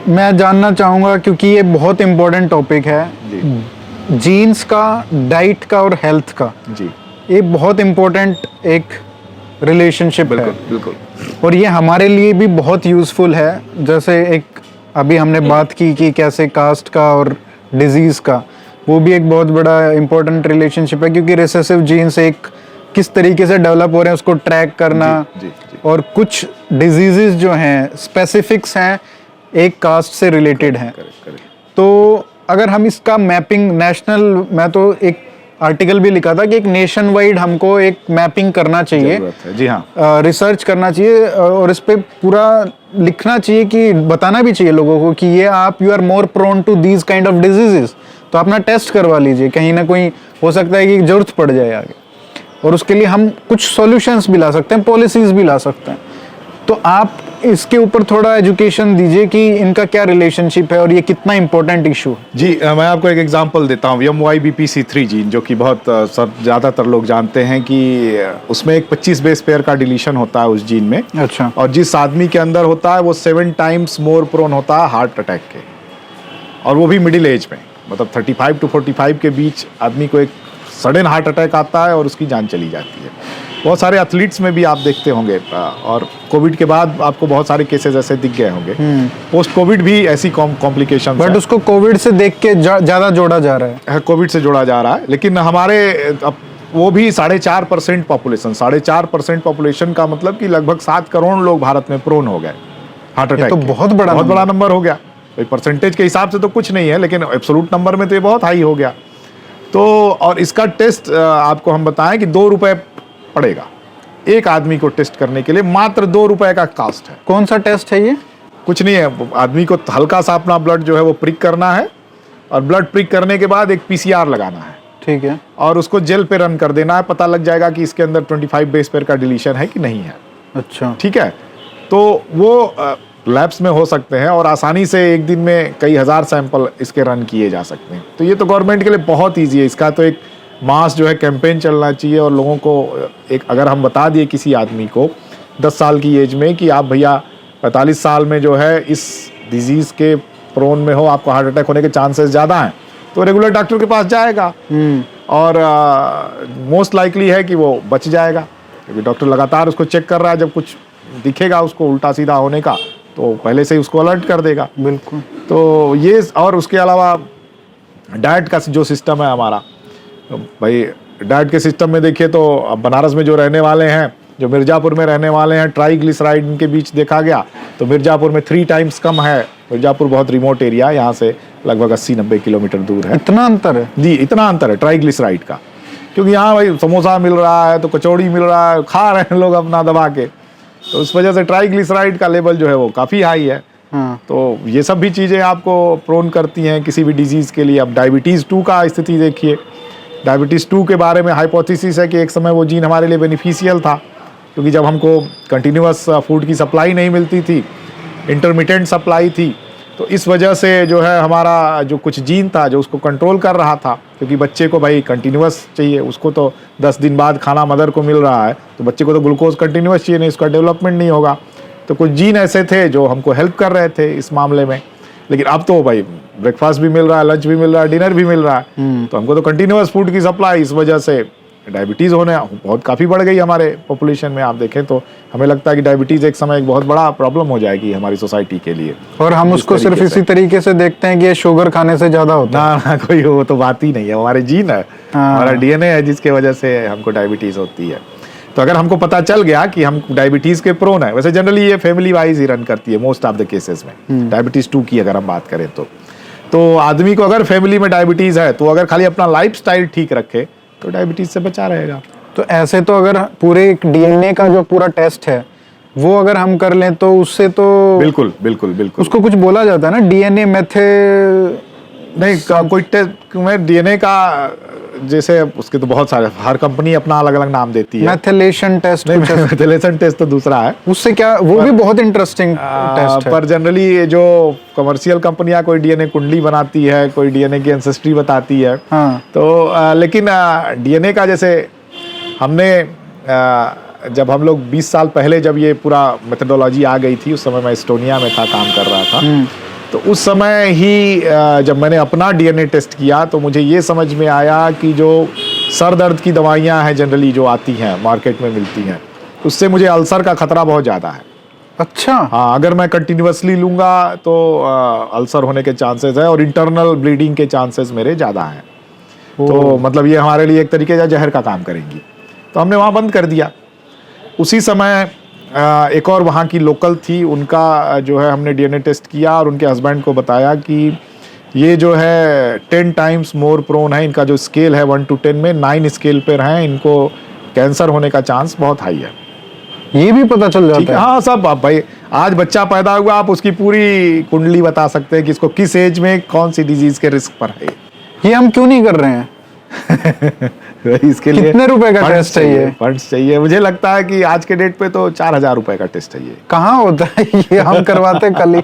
मैं जानना चाहूँगा, क्योंकि ये बहुत इम्पोर्टेंट टॉपिक है, जी। जीन्स का, डाइट का और हेल्थ का, जी, ये बहुत इम्पोर्टेंट एक रिलेशनशिप है। बिल्कुल। और ये हमारे लिए भी बहुत यूज़फुल है। जैसे एक अभी हमने बात की कि कैसे कास्ट का और डिजीज़ का, वो भी एक बहुत बड़ा इम्पोर्टेंट रिलेशनशिप है, क्योंकि रिसेसिव जीन्स एक किस तरीके से डेवलप हो रहे हैं उसको ट्रैक करना। जी। और कुछ डिजीज़ जो हैं स्पेसिफिक्स हैं, एक कास्ट से रिलेटेड हैं। तो अगर हम इसका मैपिंग नेशनल, मैं तो एक आर्टिकल भी लिखा था कि एक नेशन वाइड हमको एक मैपिंग करना चाहिए। जी हाँ। रिसर्च करना चाहिए और इस पे पूरा लिखना चाहिए, कि बताना भी चाहिए लोगों को कि ये आप, you are more prone to these kind of diseases, तो अपना टेस्ट करवा लीजिए, कहीं ना कहीं हो सकता है कि जरूरत पड़ जाए आगे, और उसके लिए हम कुछ सॉल्यूशंस भी ला सकते हैं, पॉलिसीज भी ला सकते हैं। तो आप इसके ऊपर थोड़ा एजुकेशन दीजिए कि इनका क्या रिलेशनशिप है और ये कितना इंपॉर्टेंट इशू है। जी, मैं आपको एक एग्जांपल देता हूँ। MYBPC3 जीन, जो कि बहुत ज़्यादातर लोग जानते हैं कि उसमें एक 25 बेस पेयर का डिलीशन होता है उस जीन में। अच्छा। और जिस आदमी के अंदर होता है वो 7 टाइम्स मोर प्रोन होता है हार्ट अटैक के, और वो भी मिडिल एज में, मतलब 35 to 45 के बीच आदमी को एक सडन हार्ट अटैक आता है और उसकी जान चली जाती है। बहुत सारे एथलीट्स में भी आप देखते होंगे, और कोविड के बाद आपको बहुत सारे केसेस ऐसे दिख गए होंगे। पोस्ट कोविड भी ऐसी कॉम्प्लिकेशन, बट उसको कोविड से देख के ज़्यादा जोड़ा जा रहा है। कोविड से जोड़ा जा रहा है, लेकिन हमारे वो भी 4.5% पॉपुलेशन, 4.5% पॉपुलेशन का मतलब कि लगभग 7 करोड़ लोग भारत में प्रोन हो गए हार्ट अटैक। तो बहुत बड़ा नंबर हो गया। परसेंटेज के हिसाब से तो कुछ नहीं है, लेकिन एब्सोल्यूट नंबर में तो ये बहुत हाई हो गया। तो और इसका टेस्ट आपको हम बताएं कि 2 रुपए पड़ेगा एक आदमी को टेस्ट करने के लिए, मात्र 2 रुपए का कास्ट है। कौन सा टेस्ट है ये? कुछ नहीं है, आदमी को हल्का सा अपना ब्लड जो है वो प्रिक करना है, और ब्लड प्रिक करने के बाद एक PCR लगाना है। ठीक है। और उसको जेल पे रन कर देना है, पता लग जाएगा कि इसके अंदर 25 बेस पेयर का डिलीशन है कि नहीं है। अच्छा। ठीक है, तो वो लैब्स में हो सकते हैं, और आसानी से एक दिन में कई हज़ार सैंपल इसके रन किए जा सकते हैं। तो ये तो गवर्नमेंट के लिए बहुत ईजी है। इसका तो एक मास जो है कैंपेन चलना चाहिए, और लोगों को एक, अगर हम बता दिए किसी आदमी को 10 साल की एज में कि आप भैया 45 साल में जो है इस डिजीज़ के प्रोन में हो, आपको हार्ट अटैक होने के चांसेस ज़्यादा हैं, तो रेगुलर डॉक्टर के पास जाएगा, और मोस्ट लाइकली है कि वो बच जाएगा, क्योंकि डॉक्टर लगातार उसको चेक कर रहा है। जब कुछ दिखेगा उसको उल्टा सीधा होने का, तो पहले से ही उसको अलर्ट कर देगा। बिल्कुल। तो ये, और उसके अलावा डाइट का जो सिस्टम है हमारा, तो भाई डाइट के सिस्टम में देखिए तो अब बनारस में जो रहने वाले हैं, जो मिर्ज़ापुर में रहने वाले हैं, ट्राइग्लिसराइड इनके बीच देखा गया तो मिर्ज़ापुर में 3 टाइम्स कम है। मिर्ज़ापुर बहुत रिमोट एरिया है, यहाँ से लगभग 80-90 किलोमीटर दूर है। इतना अंतर है? जी, इतना अंतर है ट्राइग्लिसराइड का, क्योंकि यहाँ भाई समोसा मिल रहा है तो कचौड़ी मिल रहा है, खा रहे हैं लोग अपना दबा के, तो उस वजह से ट्राइग्लिसराइड का लेवल जो है वो काफ़ी हाई है। हाँ। तो ये सब भी चीज़ें आपको प्रोन करती हैं किसी भी डिजीज़ के लिए। अब डायबिटीज़ 2 का स्थिति देखिए, डायबिटीज़ 2 के बारे में हाइपोथेसिस है कि एक समय वो जीन हमारे लिए बेनिफिशियल था, क्योंकि जब हमको कंटिन्यूअस फूड की सप्लाई नहीं मिलती थी, इंटरमिटेंट सप्लाई थी, तो इस वजह से जो है हमारा जो कुछ जीन था जो उसको कंट्रोल कर रहा था, क्योंकि बच्चे को भाई कंटिन्यूअस चाहिए, उसको तो 10 दिन बाद खाना मदर को मिल रहा है, तो बच्चे को तो ग्लूकोज कंटिन्यूअस चाहिए, नहीं उसका डेवलपमेंट नहीं होगा। तो कुछ जीन ऐसे थे जो हमको हेल्प कर रहे थे इस मामले में। लेकिन अब तो भाई ब्रेकफास्ट भी मिल रहा है, लंच भी मिल रहा है, डिनर भी मिल रहा है, तो हमको तो कंटिन्यूअस फूड की सप्लाई, इस वजह से डायबिटीज़ होने बहुत काफ़ी बढ़ गई हमारे पॉपुलेशन में। आप देखें तो हमें लगता है कि डायबिटीज़ एक समय एक बहुत बड़ा प्रॉब्लम हो जाएगी हमारी सोसाइटी के लिए। और हम उसको सिर्फ इसी तरीके से देखते हैं कि ये शुगर खाने से ज़्यादा होता है। ना कोई वो तो बात ही नहीं है, हमारे जीन है, हमारा डीएनए है जिसके वजह से हमको डायबिटीज़ होती है। तो अगर हमको पता चल गया कि हम डायबिटीज़ के प्रोन है, वैसे जनरली ये फैमिली वाइज ही रन करती है मोस्ट ऑफ द केसेस में, डायबिटीज़ 2 की अगर हम बात करें तो आदमी को अगर फैमिली में डायबिटीज़ है तो अगर खाली अपना लाइफस्टाइल ठीक रखे तो डायबिटीज़ से बचा रहेगा। तो ऐसे तो अगर पूरे डीएनए का जो पूरा टेस्ट है वो अगर हम कर लें तो उससे तो बिल्कुल बिल्कुल बिल्कुल उसको कुछ बोला जाता है ना, डीएनए मेथे नहीं कोई टेस्ट में डीएनए का, जैसे उसके तो बहुत सारे, हर कंपनी अपना अलग अलग नाम देती है। मैथिलेशन टेस्ट, मैथिलेशन टेस्ट तो दूसरा है, उससे क्या, वो भी बहुत इंटरेस्टिंग टेस्ट है। पर जनरली जो कमर्शियल कंपनियां कोई डीएनए कुंडली बनाती है, कोई डीएनए की एंसेस्ट्री बताती है, हाँ। तो लेकिन डीएनए का जैसे हमने जब हम लोग 20 साल पहले जब ये पूरा मेथडोलॉजी आ गई थी, उस समय मैं एस्टोनिया में था, काम कर रहा था, तो उस समय ही जब मैंने अपना डीएनए टेस्ट किया तो मुझे ये समझ में आया कि जो सर दर्द की दवाइयाँ हैं जनरली जो आती हैं मार्केट में मिलती हैं, उससे मुझे अल्सर का खतरा बहुत ज़्यादा है। अच्छा। हाँ, अगर मैं कंटिन्यूअसली लूँगा तो अल्सर होने के चांसेस है और इंटरनल ब्लीडिंग के चांसेस मेरे ज़्यादा हैं। तो मतलब ये हमारे लिए एक तरीके का जहर का काम करेंगी, तो हमने वहाँ बंद कर दिया। उसी समय एक और वहाँ की लोकल थी, उनका जो है हमने डीएनए टेस्ट किया और उनके हस्बैंड को बताया कि ये जो है 10 टाइम्स मोर प्रोन है, इनका जो स्केल है 1 to 10 में 9 स्केल पर हैं, इनको कैंसर होने का चांस बहुत हाई है। ये भी पता चल जाता है? हाँ, सब। आप भाई आज बच्चा पैदा हुआ, आप उसकी पूरी कुंडली बता सकते हैं कि इसको किस एज में कौन सी डिजीज के रिस्क पर है। ये हम क्यों नहीं कर रहे हैं? इसके लिए कितने रुपए का टेस्ट चाहिए? फंड्स चाहिए। मुझे लगता है कि आज के डेट पे तो 4000 रुपए का टेस्ट चाहिए। कहाँ होता है ये? हम करवाते कल ही।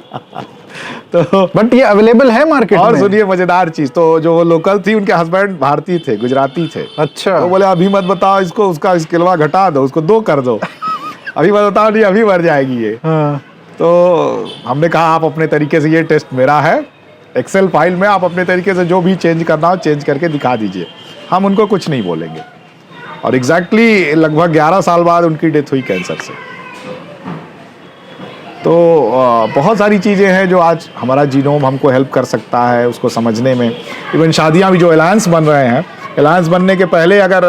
तो बट ये अवेलेबल है मार्केट में। और सुनिए मजेदार चीज, तो जो लोकल थी उनके हस्बैंड भारतीय थे, गुजराती थे। अच्छा। तो बोले अभी मत बताओ इसको, उसका स्केलवा घटा दो, उसको 2 कर दो। अभी मत बताओ, नहीं अभी मर जाएगी ये। हाँ। तो हमने कहा आप अपने तरीके से, ये टेस्ट मेरा है, एक्सेल फाइल में आप अपने तरीके से जो भी चेंज करना हो चेंज करके दिखा दीजिए, हम उनको कुछ नहीं बोलेंगे। और एग्जैक्टली लगभग 11 साल बाद उनकी डेथ हुई कैंसर से। तो बहुत सारी चीज़ें हैं जो आज हमारा जीनोम हमको हेल्प कर सकता है उसको समझने में। इवन शादियां भी जो अलायंस बन रहे हैं, अलायंस बनने के पहले अगर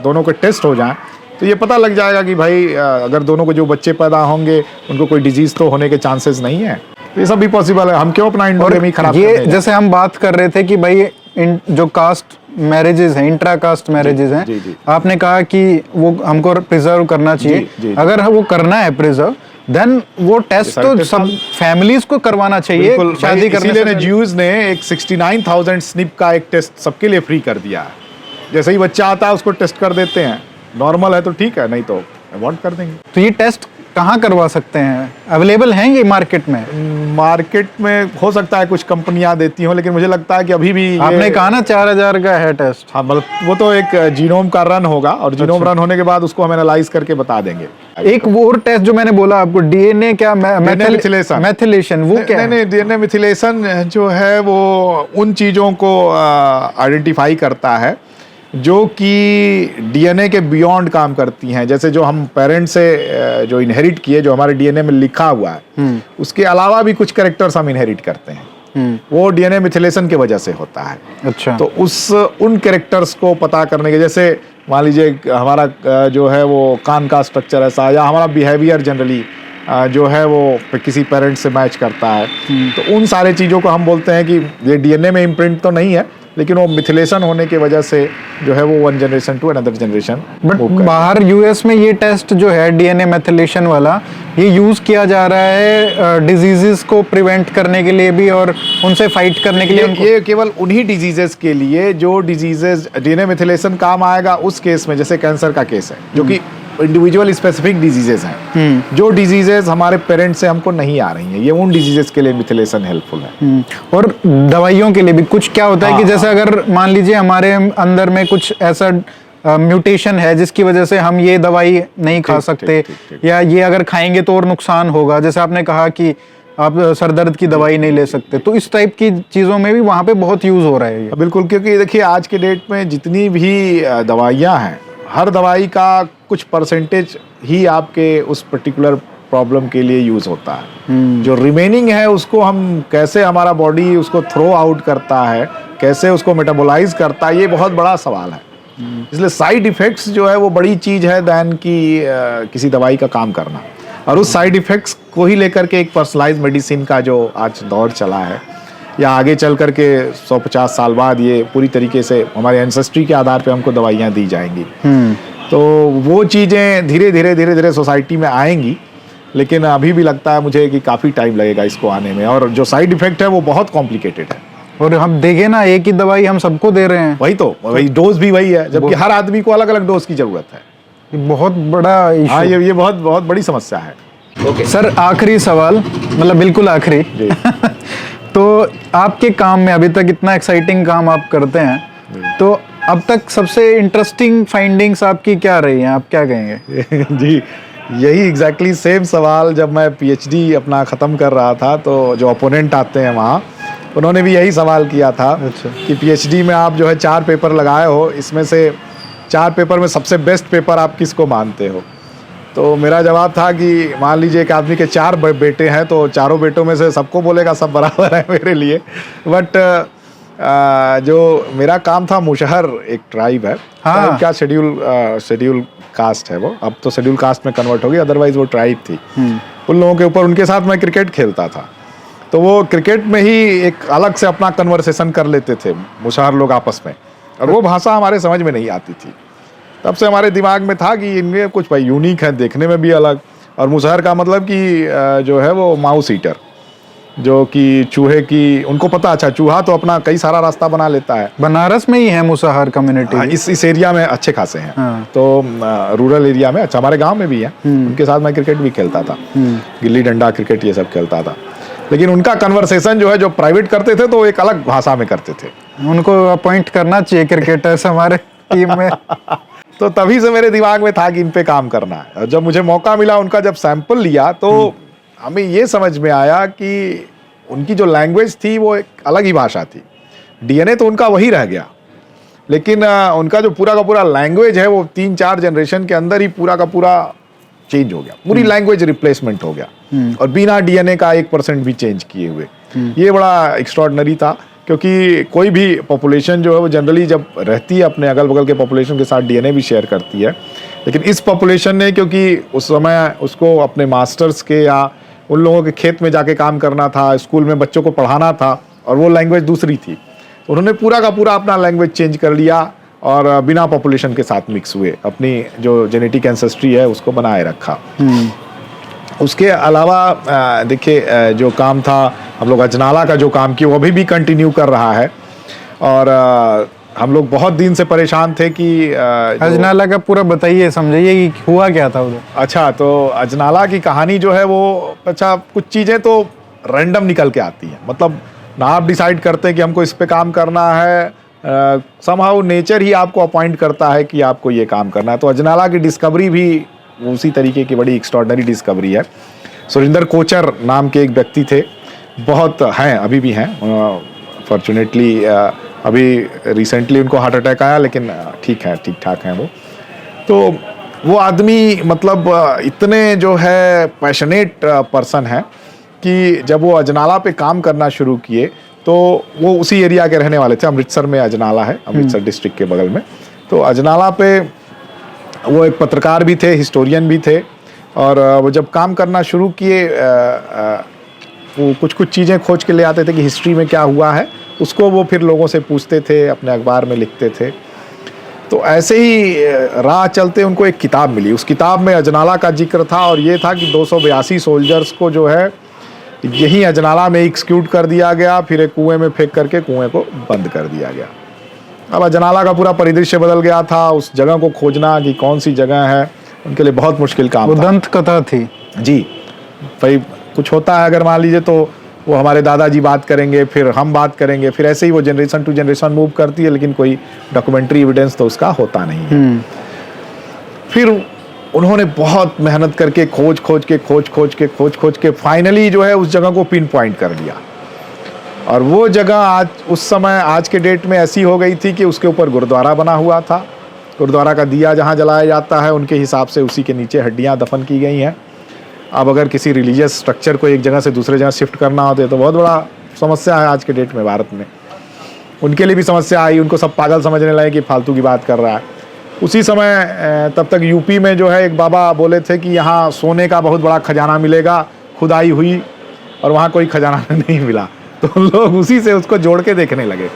दोनों के टेस्ट हो जाएं तो ये पता लग जाएगा कि भाई अगर दोनों को जो बच्चे पैदा होंगे उनको कोई डिजीज़ तो होने के चांसेस नहीं है। ये सब भी पॉसिबल है, हम क्यों अपना इंडोगेमी खराब ये करने जैसे हम बात कर रहे थे कि भाई जो कास्ट मैरिजेज हैं, इंट्रा कास्ट मैरिजेज हैं, जी। आपने कहा कि वो हमको प्रिजर्व करना चाहिए। जी। अगर वो करना है प्रिजर्व, देन वो टेस्ट तो सब फैमिलीज को करवाना चाहिए शादी करने से। ज्यूज ने एक 69,000 स्निप का एक टेस्ट सबके लिए फ्री कर दिया है। जैसे ही बच्चा आता है उसको टेस्ट कर देते हैं, नॉर्मल है तो ठीक है, नहीं तो अवॉइड कर देंगे। तो ये टेस्ट कहाँ करवा सकते हैं? अवेलेबल हैं ये मार्केट में? मार्केट में हो सकता है कुछ कंपनियां देती हों, लेकिन मुझे लगता है कि अभी भी आपने कहा ना 4000 का है टेस्ट। हाँ, मतलब वो तो एक जीनोम का रन होगा और जीनोम रन होने के बाद उसको हम एनालाइज करके बता देंगे। एक वो और टेस्ट जो मैंने बोला आपको, डीएनए क्या मिथिलेशन, वो क्या है? नहीं, डीएनए मिथिलेशन जो है वो उन चीजों को आइडेंटिफाई करता है जो कि डीएनए के बियॉन्ड काम करती हैं। जैसे जो हम पेरेंट्स से जो इनहेरिट किए, जो हमारे डीएनए में लिखा हुआ है, उसके अलावा भी कुछ कैरेक्टर्स हम इनहेरिट करते हैं, वो डीएनए मिथिलेशन की वजह से होता है। अच्छा। तो उन कैरेक्टर्स को पता करने के, जैसे मान लीजिए हमारा जो है वो कान का स्ट्रक्चर ऐसा, या हमारा बिहेवियर जनरली जो है वो किसी पेरेंट से मैच करता है, तो उन सारे चीज़ों को हम बोलते हैं कि ये डीएनए में इम्प्रिंट तो नहीं है, लेकिन वो मिथिलेशन होने की वजह से जो है वो one generation to another generation. But बाहर यूएस में ये टेस्ट जो है डीएनए मेथिलेशन वाला, ये यूज किया जा रहा है डिजीजेस को प्रिवेंट करने के लिए भी और उनसे फाइट करने के लिए। ये केवल उन्हीं डिजीजेस के लिए जो डिजीजेस, डीएनए मेथिलेशन काम आएगा उस केस में, जैसे कैंसर का केस है जो कि इंडिविजुअल स्पेसिफिक डिजीजेज हैं, जो डिजीजेज हमारे पेरेंट्स से हमको नहीं आ रही हैं, ये उन डिजीजेज के लिए मिथिलेशन हेल्पफुल है। और दवाइयों के लिए भी कुछ क्या होता है कि जैसे अगर मान लीजिए हमारे अंदर में कुछ ऐसा म्यूटेशन है जिसकी वजह से हम ये दवाई नहीं खा सकते, या ये अगर खाएंगे तो और नुकसान होगा, जैसे आपने कहा कि आप सर दर्द की दवाई नहीं ले सकते, तो इस टाइप की चीज़ों में भी वहाँ पे बहुत यूज़ हो रहा है ये। बिल्कुल, क्योंकि देखिए आज के डेट में जितनी भी दवाइयाँ हैं, हर दवाई का कुछ परसेंटेज ही आपके उस पर्टिकुलर प्रॉब्लम के लिए यूज़ होता है। जो रिमेनिंग है उसको हम कैसे, हमारा बॉडी उसको थ्रो आउट करता है, कैसे उसको मेटाबोलाइज करता है, ये बहुत बड़ा सवाल है। इसलिए साइड इफ़ेक्ट्स जो है वो बड़ी चीज़ है दैन की किसी दवाई का काम करना। और उस साइड इफ़ेक्ट्स को ही लेकर के एक पर्सनलाइज मेडिसिन का जो आज दौर चला है, या आगे चल कर के 150 साल बाद ये पूरी तरीके से हमारे एंसेस्ट्री के आधार पे हमको दवाइयाँ दी जाएंगी, तो वो चीज़ें धीरे धीरे सोसाइटी में आएंगी। लेकिन अभी भी लगता है मुझे कि काफ़ी टाइम लगेगा इसको आने में, और जो साइड इफ़ेक्ट है वो बहुत कॉम्प्लिकेटेड है। और हम देखें ना, एक ही दवाई हम सबको दे रहे हैं, वही डोज भी वही है, जबकि हर आदमी को अलग अलग डोज की ज़रूरत है। ये बहुत बड़ा इशू। हाँ, ये बहुत बड़ी समस्या है। ओके सर, आखिरी सवाल, मतलब बिल्कुल आखिरी तो आपके काम में अभी तक इतना एक्साइटिंग काम आप करते हैं, तो अब तक सबसे इंटरेस्टिंग फाइंडिंग्स आपकी क्या रही हैं, आप क्या कहेंगे? जी, यही एग्जैक्टली सेम सवाल जब मैं पीएचडी अपना ख़त्म कर रहा था, तो जो ओपोनेंट आते हैं वहाँ, उन्होंने भी यही सवाल किया था। अच्छा। कि पीएचडी में आप जो है 4 पेपर लगाए हो, इसमें से 4 पेपर में सबसे बेस्ट पेपर आप किसको मानते हो? तो मेरा जवाब था कि मान लीजिए एक आदमी के 4 बेटे हैं, तो चारों बेटों में से सबको बोलेगा सब बराबर है मेरे लिए। बट जो मेरा काम था, मुशहर एक ट्राइब है, हाँ। क्या शेड्यूल कास्ट है वो, अब तो शेड्यूल कास्ट में कन्वर्ट हो गई, अदरवाइज वो ट्राइब थी। उन लोगों के ऊपर, उनके साथ मैं क्रिकेट खेलता था, तो वो क्रिकेट में ही एक अलग से अपना कन्वर्सेशन कर लेते थे मुशहर लोग आपस में, और वो भाषा हमारे समझ में नहीं आती थी। तब से हमारे दिमाग में था कि इनमें कुछ भाई यूनिक है, देखने में भी अलग। और मुशहर का मतलब कि जो है वो माउस ईटर, जो कि चूहे की, उनको पता, अच्छा चूहा तो अपना कई सारा रास्ता बना लेता है। बनारस में ही है मुसहर कम्युनिटी? हाँ, इस एरिया में अच्छे खासे हैं। हाँ। तो रूरल एरिया में, अच्छा हमारे गांव में भी है, उनके साथ मैं क्रिकेट भी खेलता था, गिल्ली डंडा क्रिकेट ये सब खेलता था। लेकिन उनका कन्वर्सेशन जो है, जो प्राइवेट करते थे तो एक अलग भाषा में करते थे। उनको अपॉइंट करना चाहिए क्रिकेटर्स हमारे टीम में। तो तभी से मेरे दिमाग में था कि इन पे काम करना है। और जब मुझे मौका मिला, उनका जब सैंपल लिया, तो हमें ये समझ में आया कि उनकी जो लैंग्वेज थी वो एक अलग ही भाषा थी। डीएनए तो उनका वही रह गया, लेकिन उनका जो पूरा का पूरा लैंग्वेज है वो 3-4 जनरेशन के अंदर ही पूरा का पूरा चेंज हो गया, पूरी लैंग्वेज रिप्लेसमेंट हो गया, और बिना डीएनए का 1% भी चेंज किए हुए। ये बड़ा एक्स्ट्रॉर्डनरी था, क्योंकि कोई भी पॉपुलेशन जो है वो जनरली जब रहती है अपने अगल बगल के पॉपुलेशन के साथ डीएनए भी शेयर करती है, लेकिन इस पॉपुलेशन ने, क्योंकि उस समय उसको अपने मास्टर्स के या उन लोगों के खेत में जाके काम करना था, स्कूल में बच्चों को पढ़ाना था, और वो लैंग्वेज दूसरी थी, तो उन्होंने पूरा का पूरा अपना लैंग्वेज चेंज कर लिया, और बिना पॉपुलेशन के साथ मिक्स हुए अपनी जो जेनेटिक एंसेस्ट्री है उसको बनाए रखा। उसके अलावा देखिए, जो काम था, हम लोग अजनाला का जो काम किया वो अभी भी कंटिन्यू कर रहा है। और हम लोग बहुत दिन से परेशान थे कि अजनाला का पूरा बताइए, समझाइए कि हुआ क्या था उधर। अच्छा, तो अजनाला की कहानी जो है वो, अच्छा कुछ चीज़ें तो रैंडम निकल के आती हैं, मतलब ना आप डिसाइड करते हैं कि हमको इस पे काम करना है, समहाउ नेचर ही आपको अपॉइंट करता है कि आपको ये काम करना है। तो अजनाला की डिस्कवरी भी उसी तरीके की बड़ी एक्स्ट्रॉर्डनरी डिस्कवरी है। सुरिंदर कोचर नाम के एक व्यक्ति थे, बहुत हैं, अभी भी हैं, फॉर्चुनेटली अभी रिसेंटली उनको हार्ट अटैक आया, लेकिन ठीक ठाक हैं वो। तो वो आदमी मतलब इतने जो है पैशनेट पर्सन है कि जब वो अजनाला पे काम करना शुरू किए, तो वो उसी एरिया के रहने वाले थे, अमृतसर में अजनाला है, अमृतसर डिस्ट्रिक्ट के बगल में। तो अजनाला पे वो एक पत्रकार भी थे, हिस्टोरियन भी थे, और वो जब काम करना शुरू किए, वो कुछ चीज़ें खोज के ले आते थे कि हिस्ट्री में क्या हुआ है, उसको वो फिर लोगों से पूछते थे, अपने अखबार में लिखते थे। तो ऐसे ही राह चलते उनको एक किताब मिली। उस किताब में अजनाला का जिक्र था, और ये था कि 282 सोल्जर्स को जो है यहीं अजनाला में एक्सक्यूट कर दिया गया, फिर एक कुएं में फेंक करके कुएं को बंद कर दिया गया। अब अजनाला का पूरा परिदृश्य बदल गया था। उस जगह को खोजना कि कौन सी जगह है, उनके लिए बहुत मुश्किल काम वो था। दंत कथा थी। जी, भाई कुछ होता है अगर मान लीजिए, तो वो हमारे दादाजी बात करेंगे, फिर हम बात करेंगे, फिर ऐसे ही वो जनरेशन टू जनरेशन मूव करती है, लेकिन कोई डॉक्यूमेंट्री एविडेंस तो उसका होता नहीं है। फिर उन्होंने बहुत मेहनत करके खोज खोज के फाइनली जो है उस जगह को पिन पॉइंट कर लिया। और वो जगह आज उस समय आज के डेट में ऐसी हो गई थी कि उसके ऊपर गुरुद्वारा बना हुआ था। गुरुद्वारा का दिया जहाँ जलाया जाता है, उनके हिसाब से उसी के नीचे हड्डियाँ दफन की गई हैं। अब अगर किसी रिलीजियस स्ट्रक्चर को एक जगह से दूसरे जगह शिफ्ट करना होता है तो बहुत बड़ा समस्या है आज के डेट में भारत में। उनके लिए भी समस्या आई, उनको सब पागल समझने लगे कि फालतू की बात कर रहा है। उसी समय तब तक यूपी में जो है एक बाबा बोले थे कि यहाँ सोने का बहुत बड़ा खजाना मिलेगा, खुदाई हुई और वहाँ कोई खजाना नहीं मिला। तो लोग उसी से उसको जोड़ के देखने लगे।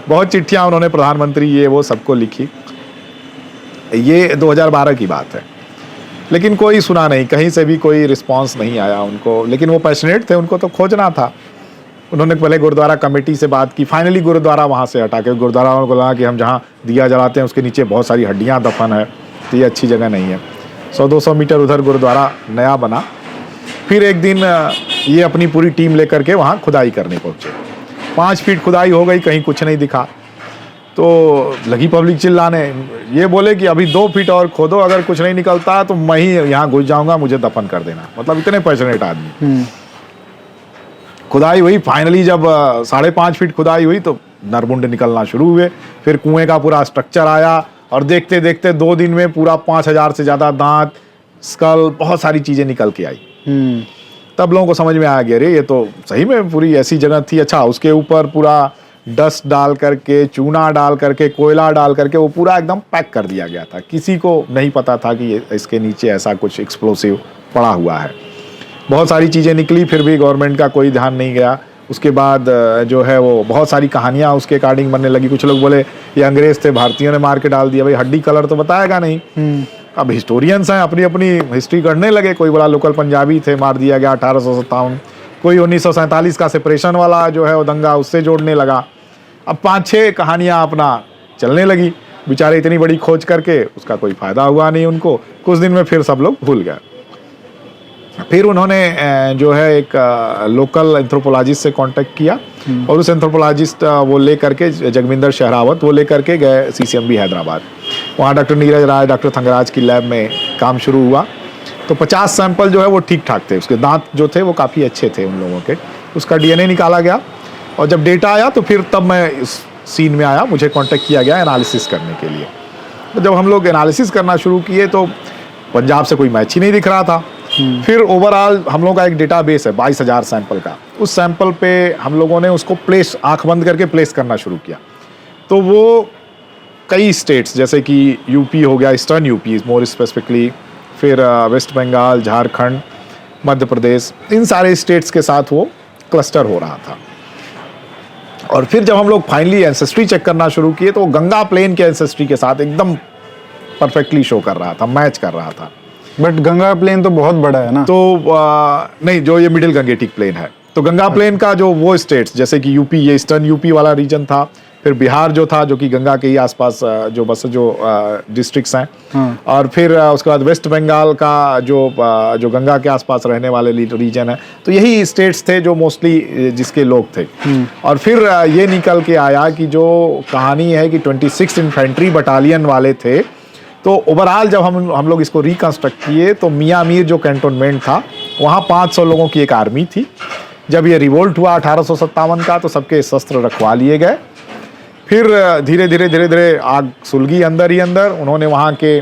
बहुत चिट्ठियाँ उन्होंने प्रधानमंत्री ये वो सबको लिखी। ये 2012 की बात है, लेकिन कोई सुना नहीं, कहीं से भी कोई रिस्पांस नहीं आया उनको। लेकिन वो पैशनेट थे, उनको तो खोजना था। उन्होंने पहले गुरुद्वारा कमेटी से बात की, फाइनली गुरुद्वारा वहाँ से हटा के, गुरुद्वारा वालों को लगा कि हम जहाँ दिया जलाते हैं उसके नीचे बहुत सारी हड्डियाँ दफन है, तो ये अच्छी जगह नहीं है। 100-200 मीटर उधर गुरुद्वारा नया बना। फिर एक दिन ये अपनी पूरी टीम लेकर के वहाँ खुदाई करने पहुँचे। 5 फीट खुदाई हो गई, कहीं कुछ नहीं दिखा। तो लगी पब्लिक चिल्लाने। ये बोले कि अभी 2 फीट और खोदो, अगर कुछ नहीं निकलता तो मैं ही यहाँ घुस जाऊँगा, मुझे दफन कर देना। मतलब इतने पैशनेट आदमी। खुदाई हुई, फाइनली जब 5.5 फीट खुदाई हुई तो नरमुंड निकलना शुरू हुए। फिर कुएं का पूरा स्ट्रक्चर आया और देखते देखते 2 दिन में पूरा 5000 से ज़्यादा दांत, स्कल, बहुत सारी चीज़ें निकल के आई। तब लोगों को समझ में आ गया, अरे ये तो सही में पूरी ऐसी जगह थी। अच्छा, उसके ऊपर पूरा डस्ट डाल करके, चूना डाल करके, कोयला डाल करके वो पूरा एकदम पैक कर दिया गया था। किसी को नहीं पता था कि इसके नीचे ऐसा कुछ एक्सप्लोसिव पड़ा हुआ है। बहुत सारी चीज़ें निकली, फिर भी गवर्नमेंट का कोई ध्यान नहीं गया। उसके बाद जो है वो बहुत सारी कहानियाँ उसके अकॉर्डिंग बनने लगी। कुछ लोग बोले ये अंग्रेज थे, भारतीयों ने मार के डाल दिया। भाई हड्डी कलर तो बताएगा नहीं। अब हिस्टोरियंस हैं, अपनी अपनी हिस्ट्री करने लगे। कोई बड़ा लोकल पंजाबी थे, मार दिया गया 1857। कोई 1947 का सेपरेशन वाला जो है वो दंगा, उससे जोड़ने लगा। अब 5-6 कहानियाँ अपना चलने लगी। बेचारे इतनी बड़ी खोज करके उसका कोई फ़ायदा हुआ नहीं उनको। कुछ दिन में फिर सब लोग भूल गए। फिर उन्होंने जो है एक लोकल एंथ्रोपोलॉजिस्ट से कांटेक्ट किया और उस एंथ्रोपोलॉजिस्ट वो ले करके, जगविंदर शहरावत, वो ले करके गए CCMB हैदराबाद। वहाँ डॉक्टर नीरज राय, डॉक्टर थंगराज की लैब में काम शुरू हुआ। तो 50 सैंपल जो है वो ठीक ठाक थे। उसके दांत जो थे वो काफ़ी अच्छे थे उन लोगों के। उसका DNA निकाला गया और जब डेटा आया तो फिर तब मैं इस सीन में आया। मुझे कांटेक्ट किया गया एनालिसिस करने के लिए। तो जब हम लोग एनालिसिस करना शुरू किए तो पंजाब से कोई मैच ही नहीं दिख रहा था। फिर ओवरऑल हम लोगों का एक डेटाबेस है 22,000 सैंपल का। उस सैंपल पे हम लोगों ने उसको प्लेस, आंख बंद करके प्लेस करना शुरू किया। तो वो कई स्टेट्स जैसे कि यूपी हो गया, ईस्टर्न यूपी मोर स्पेसिफिकली, फिर वेस्ट बंगाल, झारखंड, मध्य प्रदेश, इन सारे स्टेट्स के साथ वो क्लस्टर हो रहा था। और फिर जब हम लोग फाइनली एंसेस्ट्री चेक करना शुरू किए तो गंगा प्लेन के एंसेस्ट्री के साथ एकदम परफेक्टली शो कर रहा था, मैच कर रहा था। बट गंगा प्लेन तो बहुत बड़ा है ना। तो नहीं, जो ये मिडिल गंगेटिक प्लेन है, तो गंगा प्लेन का जो वो स्टेट्स जैसे कि यूपी, ये ईस्टर्न यूपी वाला रीजन था। फिर बिहार जो था, जो कि गंगा के ही आसपास जो बस जो डिस्ट्रिक्ट्स हैं। और फिर उसके बाद वेस्ट बंगाल का जो गंगा के आसपास रहने वाले रीजन है। तो यही स्टेट्स थे जो मोस्टली जिसके लोग थे। और फिर ये निकल के आया कि जो कहानी है कि 26 इन्फेंट्री बटालियन वाले थे। तो ओवरऑल जब हम लोग इसको रिकंस्ट्रक्ट किए तो मियाँ मीर जो कैंटोनमेंट था, वहाँ 500 लोगों की एक आर्मी थी। जब ये रिवोल्ट हुआ 1857 का तो सबके शस्त्र रखवा लिए गए। फिर धीरे धीरे आग सुलगी अंदर ही अंदर। उन्होंने वहाँ के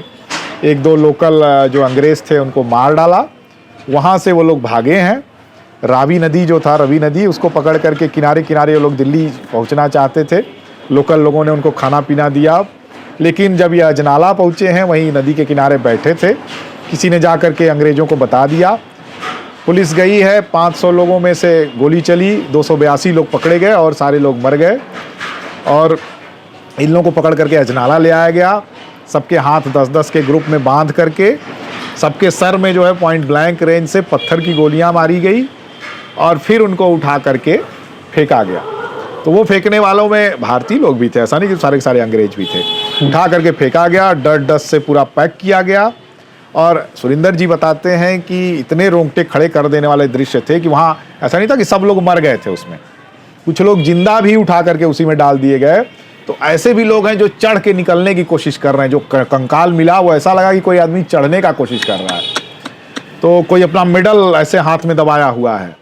1-2 लोकल जो अंग्रेज़ थे उनको मार डाला। वहाँ से वो लोग भागे हैं। रावी नदी जो था, रवि नदी, उसको पकड़ करके किनारे किनारे वो लोग दिल्ली पहुँचना चाहते थे। लोकल लोगों ने उनको खाना पीना दिया। लेकिन जब ये अजनाला पहुँचे हैं, वहीं नदी के किनारे बैठे थे, किसी ने जा कर के अंग्रेज़ों को बता दिया। पुलिस गई है, 500 लोगों में से गोली चली, 282 लोग पकड़े गए और सारे लोग मर गए। और इन लोगों को पकड़ करके अजनाला ले आया गया। सबके हाथ 10-10 के ग्रुप में बांध करके सबके सर में जो है पॉइंट ब्लैंक रेंज से पत्थर की गोलियां मारी गई और फिर उनको उठा करके फेंका गया। तो वो फेंकने वालों में भारतीय लोग भी थे, ऐसा नहीं कि सारे के सारे अंग्रेज भी थे। उठा करके फेंका गया, डस्ट से पूरा पैक किया गया और सुरिंदर जी बताते हैं कि इतने रोंगटे खड़े कर देने वाले दृश्य थे कि वहाँ ऐसा नहीं था कि सब लोग मर गए थे उसमें, कुछ लोग जिंदा भी उठा करके उसी में डाल दिए गए। तो ऐसे भी लोग हैं जो चढ़ के निकलने की कोशिश कर रहे हैं, जो कंकाल मिला वो ऐसा लगा कि कोई आदमी चढ़ने का कोशिश कर रहा है, तो कोई अपना मेडल ऐसे हाथ में दबाया हुआ है।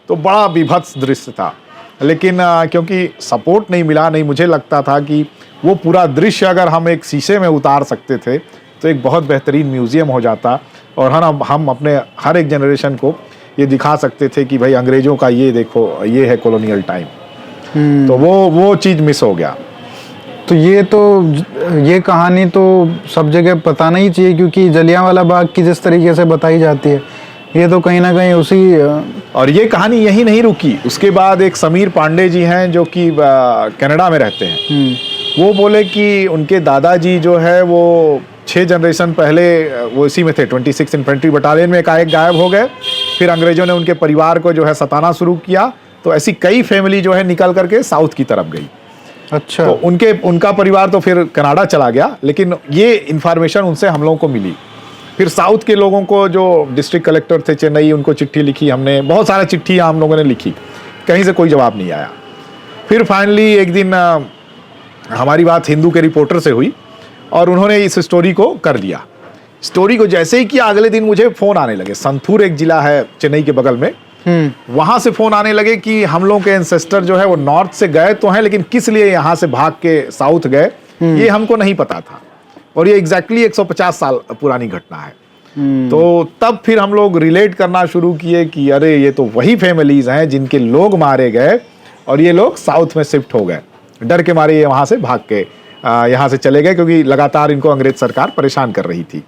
तो बड़ा विभत्स दृश्य था, लेकिन क्योंकि सपोर्ट नहीं मिला, नहीं मुझे लगता था कि वो पूरा दृश्य अगर हम एक शीशे में उतार सकते थे तो एक बहुत बेहतरीन म्यूज़ियम हो जाता, और हम अपने हर एक जनरेशन को ये दिखा सकते थे कि भाई अंग्रेज़ों का ये देखो, ये है कॉलोनियल टाइम। तो वो चीज़ मिस हो गया। तो ये कहानी तो सब जगह बताना ही चाहिए, क्योंकि जलियांवाला बाग की जिस तरीके से बताई जाती है, ये तो कहीं ना कहीं उसी और ये कहानी यही नहीं रुकी। उसके बाद एक समीर पांडे जी हैं जो कि कनाडा में रहते हैं, वो बोले कि उनके दादाजी जो है वो 6 जनरेशन पहले वो इसी में थे, 26 इन्फेंट्री बटालियन में एकाएक गायब हो गए। फिर अंग्रेजों ने उनके परिवार को जो है सताना शुरू किया, तो ऐसी कई फैमिली जो है निकल करके साउथ की तरफ गई। अच्छा। तो उनका परिवार तो फिर कनाडा चला गया, लेकिन ये इन्फॉर्मेशन उनसे हम लोगों को मिली। फिर साउथ के लोगों को, जो डिस्ट्रिक्ट कलेक्टर थे चेन्नई, उनको चिट्ठी लिखी हमने, बहुत सारा चिट्ठी हम लोगों ने लिखी, कहीं से कोई जवाब नहीं आया। फिर फाइनली एक दिन हमारी बात हिंदू के रिपोर्टर से हुई और उन्होंने इस स्टोरी को कर दिया। स्टोरी को जैसे ही किया, अगले दिन मुझे फ़ोन आने लगे। संथूर एक ज़िला है चेन्नई के बगल में, वहाँ से फ़ोन आने लगे कि हम लोगों के एंसेस्टर जो है वो नॉर्थ से गए तो हैं, लेकिन किस लिए यहाँ से भाग के साउथ गए ये हमको नहीं पता था, और ये एग्जैक्टली 150 साल पुरानी घटना है। तो तब फिर हम लोग रिलेट करना शुरू किए कि अरे ये तो वही फैमिलीज हैं जिनके लोग मारे गए और ये लोग साउथ में शिफ्ट हो गए, डर के मारे ये वहाँ से भाग के यहाँ से चले गए, क्योंकि लगातार इनको अंग्रेज सरकार परेशान कर रही थी।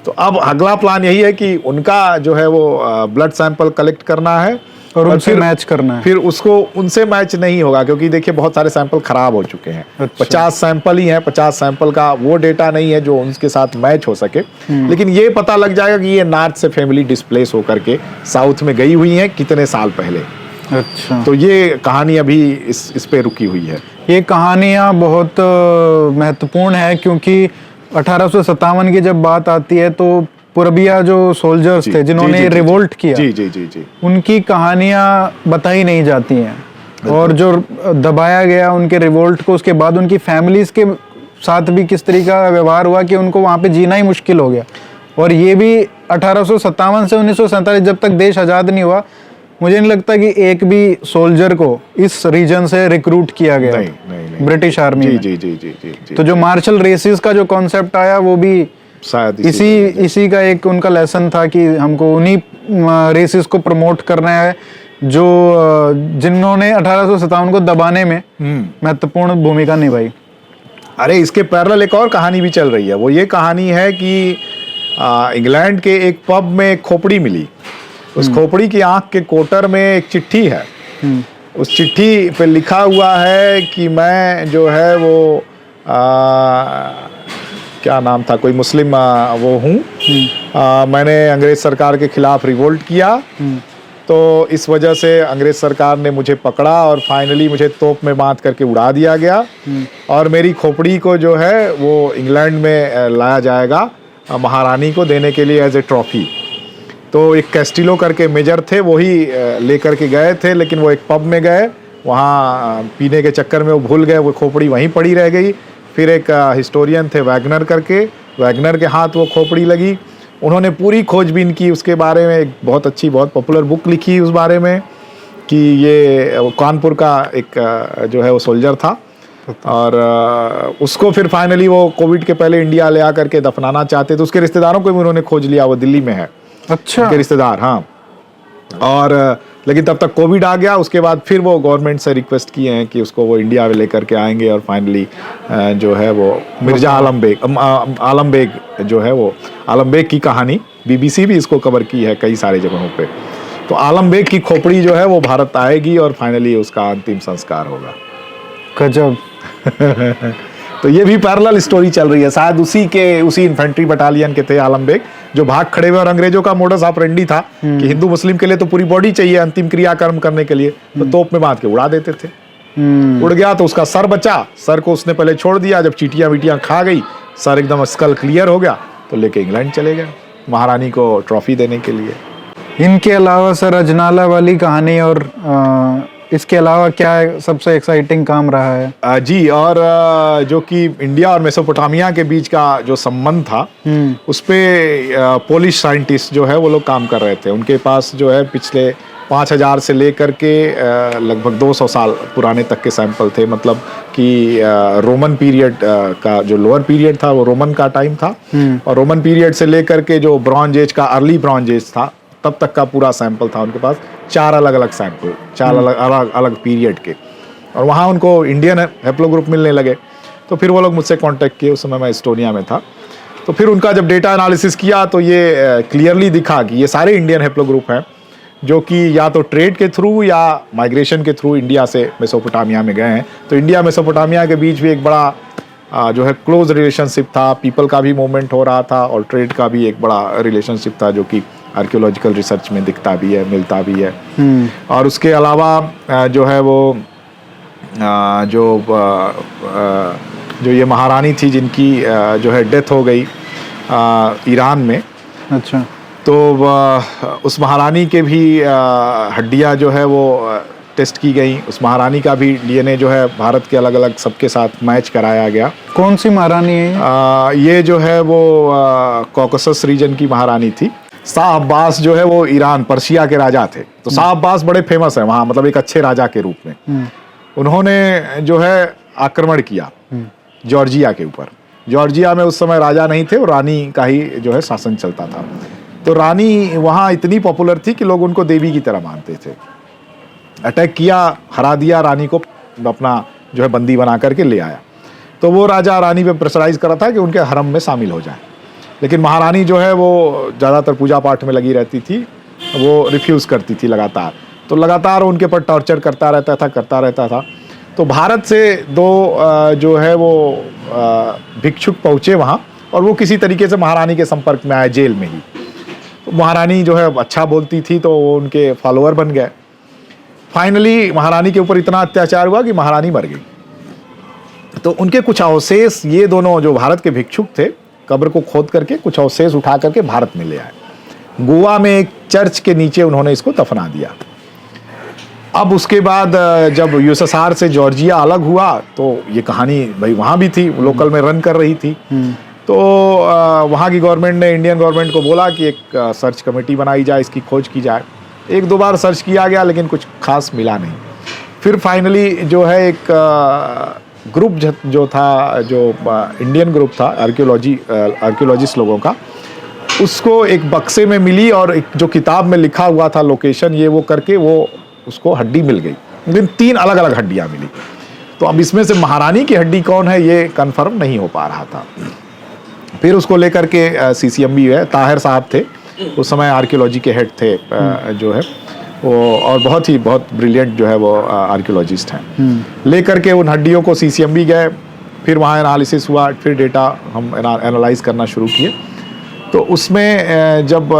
तो अब अगला प्लान यही है कि उनका जो है वो ब्लड सैंपल कलेक्ट करना है और उनसे मैच करना है। फिर उसको उनसे मैच नहीं होगा, क्योंकि देखिए बहुत सारे सैंपल खराब हो चुके हैं। अच्छा। 50 सैंपल ही हैं, 50 सैंपल का वो डेटा नहीं है जो उनके साथ मैच हो सके, लेकिन ये पता लग जाएगा कि ये नॉर्थ से फैमिली डिस्प्लेस होकर के साउथ में गई हुई है कितने साल पहले। अच्छा। तो ये कहानी अभी इस पे रुकी हुई है। ये कहानियाँ बहुत महत्वपूर्ण है, क्योंकि 1857 की जब बात आती है तो पूर्बिया जो सोल्जर्स थे जिन्होंने रिवोल्ट किया, जी, उनकी कहानियाँ बताई नहीं जाती हैं, और जो दबाया गया उनके रिवोल्ट को, उसके बाद उनकी फैमिलीज के साथ भी किस तरीके का व्यवहार हुआ कि उनको वहाँ पे जीना ही मुश्किल हो गया। और ये भी 1857 से 1947 जब तक देश आज़ाद नहीं हुआ, मुझे नहीं लगता कि एक भी सोल्जर को इस रीजन से रिक्रूट किया गया नहीं। ब्रिटिश आर्मी में। जी। तो जो मार्शल रेसेस का जो कॉन्सेप्ट आया वो भी शायद इसी का एक उनका लेसन था कि हमको उन्हीं रेसेस को प्रमोट करना है जो जिन्होंने 1857 को दबाने में महत्वपूर्ण भूमिका निभाई। अरे इसके पैरेलल एक और कहानी भी चल रही है। वो ये कहानी है कि इंग्लैंड के एक पब में एक खोपड़ी मिली। उस खोपड़ी की आंख के कोटर में एक चिट्ठी है। उस चिट्ठी पे लिखा हुआ है कि मैं जो है वो क्या नाम था, कोई मुस्लिम वो हूँ, मैंने अंग्रेज सरकार के खिलाफ रिवोल्ट किया, तो इस वजह से अंग्रेज सरकार ने मुझे पकड़ा और फाइनली मुझे तोप में बांध करके उड़ा दिया गया, और मेरी खोपड़ी को जो है वो इंग्लैंड में लाया जाएगा महारानी को देने के लिए एज ए ट्रॉफी। तो एक कैस्टिलो करके मेजर थे, वही लेकर के गए थे, लेकिन वो एक पब में गए, वहाँ पीने के चक्कर में वो भूल गए, वो खोपड़ी वहीं पड़ी रह गई। फिर एक हिस्टोरियन थे वैगनर करके, वैगनर के हाथ वो खोपड़ी लगी। उन्होंने पूरी खोजबीन की उसके बारे में, एक बहुत अच्छी बहुत पॉपुलर बुक लिखी उस बारे में कि ये कानपुर का एक जो है वो सोल्जर था, और उसको फिर फाइनली वो कोविड के पहले इंडिया ले आकर के दफनाना चाहते थे। उसके रिश्तेदारों को भी उन्होंने खोज लिया, वो दिल्ली में है। अच्छा। के रिश्तेदार, हाँ। और लेकिन तब तक कोविड आ गया। उसके बाद फिर वो गवर्नमेंट से रिक्वेस्ट किए हैं कि उसको वो इंडिया में लेकर के आएंगे, और फाइनली जो है वो मिर्जा आलम बेग जो है वो आलम बेग की कहानी BBC भी इसको कवर की है कई सारे जगहों पे। तो आलम बेग की खोपड़ी जो है वो भारत आएगी और फाइनली उसका अंतिम संस्कार होगा। गजब। तो ये भी पैरेलल स्टोरी चल रही है। शायद उसी इन्फेंट्री बटालियन के थे आलम बेग, जो भाग खड़े हुए, और अंग्रेजों का मोडस ऑपरेंडी था कि हिंदू मुस्लिम के लिए तो पूरी बॉडी चाहिए अंतिम क्रियाकर्म करने के लिए, तो तोप में बांध के उड़ा देते थे। उड़ गया तो उसका सर बचा, सर को उसने पहले छोड़ दिया, जब चीटियां वीटियां खा गई, सर एकदम स्कल क्लियर हो गया, तो लेके इंग्लैंड चले गए। महारानी को ट्रॉफी देने के लिए। इनके अलावा सर अजनाला वाली कहानी और इसके अलावा क्या सबसे एक्साइटिंग काम रहा है? जी, और जो कि इंडिया और मेसोपोटामिया के बीच का जो संबंध था उस पे पोलिश साइंटिस्ट जो है वो लोग काम कर रहे थे। उनके पास जो है पिछले 5000 से लेकर के लगभग 200 साल पुराने तक के सैंपल थे। मतलब कि रोमन पीरियड का जो लोअर पीरियड था वो रोमन का टाइम था, और रोमन पीरियड से लेकर के जो ब्रॉन्ज एज का अर्ली ब्रॉन्ज एज था तब तक का पूरा सैंपल था उनके पास। 4 अलग अलग सैंपल, 4 अलग अलग पीरियड के, और वहाँ उनको इंडियन हैप्लोग्रुप मिलने लगे। तो फिर वो लोग मुझसे कांटेक्ट किए, उस समय मैं एस्टोनिया में था। तो फिर उनका जब डेटा एनालिसिस किया तो ये क्लियरली दिखा कि ये सारे इंडियन हैप्लोग्रुप हैं जो कि या तो ट्रेड के थ्रू या माइग्रेशन के थ्रू इंडिया से मेसोपोटामिया में गए हैं। तो इंडिया मेसोपोटामिया के बीच भी एक बड़ा जो है क्लोज रिलेशनशिप था, पीपल का भी मूवमेंट हो रहा था और ट्रेड का भी एक बड़ा रिलेशनशिप था, जो कि आर्कियोलॉजिकल रिसर्च में दिखता भी है, मिलता भी है। और उसके अलावा जो है वो जो ये महारानी थी जिनकी जो है डेथ हो गई ईरान में, अच्छा, तो उस महारानी के भी हड्डियां जो है वो टेस्ट की गई। उस महारानी का भी डीएनए जो है भारत के अलग अलग सबके साथ मैच कराया गया। कौन सी महारानी है ये जो है वो कॉकसस रीजन की महारानी थी। शाह अब्बास जो है वो ईरान पर्शिया के राजा थे। तो शाह अब्बास बड़े फेमस है वहाँ, मतलब एक अच्छे राजा के रूप में। उन्होंने जो है आक्रमण किया जॉर्जिया के ऊपर। जॉर्जिया में उस समय राजा नहीं थे और रानी का ही जो है शासन चलता था। तो रानी वहाँ इतनी पॉपुलर थी कि लोग उनको देवी की तरह मानते थे। अटैक किया, हरा दिया, रानी को अपना जो है बंदी बना करके ले आया। तो वो राजा रानी पे प्रेशराइज कर रहा था कि उनके हरम में शामिल हो जाए, लेकिन महारानी जो है वो ज़्यादातर पूजा पाठ में लगी रहती थी, वो रिफ्यूज़ करती थी लगातार। तो लगातार उनके पर टॉर्चर करता रहता था। तो भारत से 2 जो है वो भिक्षुक पहुँचे वहाँ, और वो किसी तरीके से महारानी के संपर्क में आए जेल में ही। तो महारानी जो है अच्छा बोलती थी तो वो उनके फॉलोअर बन गए। फाइनली महारानी के ऊपर इतना अत्याचार हुआ कि महारानी मर गई। तो उनके कुछ अवशेष ये दोनों जो भारत के भिक्षुक थे, कब्र को खोद करके कुछ अवशेष उठा करके भारत में ले आए। गोवा में एक चर्च के नीचे उन्होंने इसको दफना दिया। अब उसके बाद जब यूएसएसआर से जॉर्जिया अलग हुआ तो ये कहानी भाई वहाँ भी थी, लोकल में रन कर रही थी। तो वहाँ की गवर्नमेंट ने इंडियन गवर्नमेंट को बोला कि एक सर्च कमेटी बनाई जाए, इसकी खोज की जाए। 1-2 बार सर्च किया गया लेकिन कुछ खास मिला नहीं। फिर फाइनली जो है एक ग्रुप जो था, जो इंडियन ग्रुप था आर्कियोलॉजिस्ट लोगों का, उसको एक बक्से में मिली, और एक जो किताब में लिखा हुआ था लोकेशन ये वो करके वो उसको हड्डी मिल गई, लेकिन 3 अलग अलग हड्डियाँ मिली। तो अब इसमें से महारानी की हड्डी कौन है ये कंफर्म नहीं हो पा रहा था। फिर उसको लेकर के सीसीएमबी है, ताहिर साहब थे उस समय आर्कियोलॉजी के हेड थे जो है वो, और बहुत ब्रिलियंट जो है वो आर्कियोलॉजिस्ट हैं। लेकर के उन हड्डियों को सीसीएमबी गए, फिर वहाँ एनालिसिस हुआ, फिर डेटा हम एनालाइज करना शुरू किए। तो उसमें जब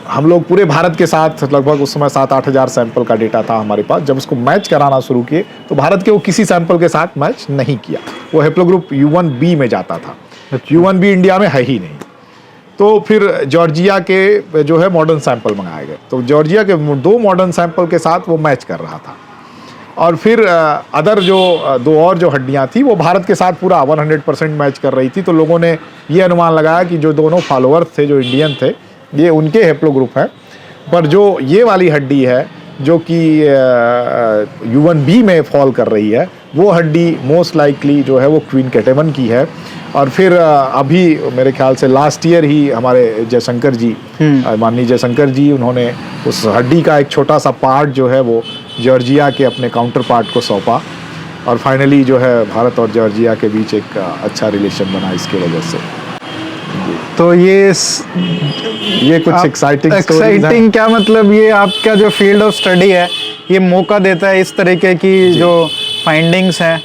हम लोग पूरे भारत के साथ लगभग उस समय 7-8 हज़ार सैंपल का डेटा था हमारे पास, जब उसको मैच कराना शुरू किए तो भारत के वो किसी सैंपल के साथ मैच नहीं किया। वो हैप्लोग्रुप U1b में जाता था। U1b इंडिया में है ही नहीं। तो फिर जॉर्जिया के जो है मॉडर्न सैंपल मंगाए गए। तो जॉर्जिया के 2 मॉडर्न सैंपल के साथ वो मैच कर रहा था। और फिर अदर जो 2 और जो हड्डियां थी वो भारत के साथ पूरा 100% मैच कर रही थी। तो लोगों ने ये अनुमान लगाया कि जो दोनों फॉलोअर्स थे जो इंडियन थे ये उनके हैप्लोग्रुप हैं, पर जो ये वाली हड्डी है जो कि U1b में फॉल कर रही है वो हड्डी मोस्ट लाइकली जो है वो क्वीन केटेवन की है। और फिर अभी मेरे ख्याल से लास्ट ईयर ही हमारे जयशंकर जी, माननीय जयशंकर जी, उन्होंने उस हड्डी का एक छोटा सा पार्ट जो है वो जॉर्जिया के अपने काउंटर पार्ट को सौंपा, और फाइनली जो है भारत और जॉर्जिया के बीच एक अच्छा रिलेशन बना इसके वजह से। तो ये कुछ एक्साइटिंग क्या मतलब, ये आपका जो फील्ड ऑफ स्टडी है ये मौका देता है इस तरीके की जो फाइंडिंग्स हैं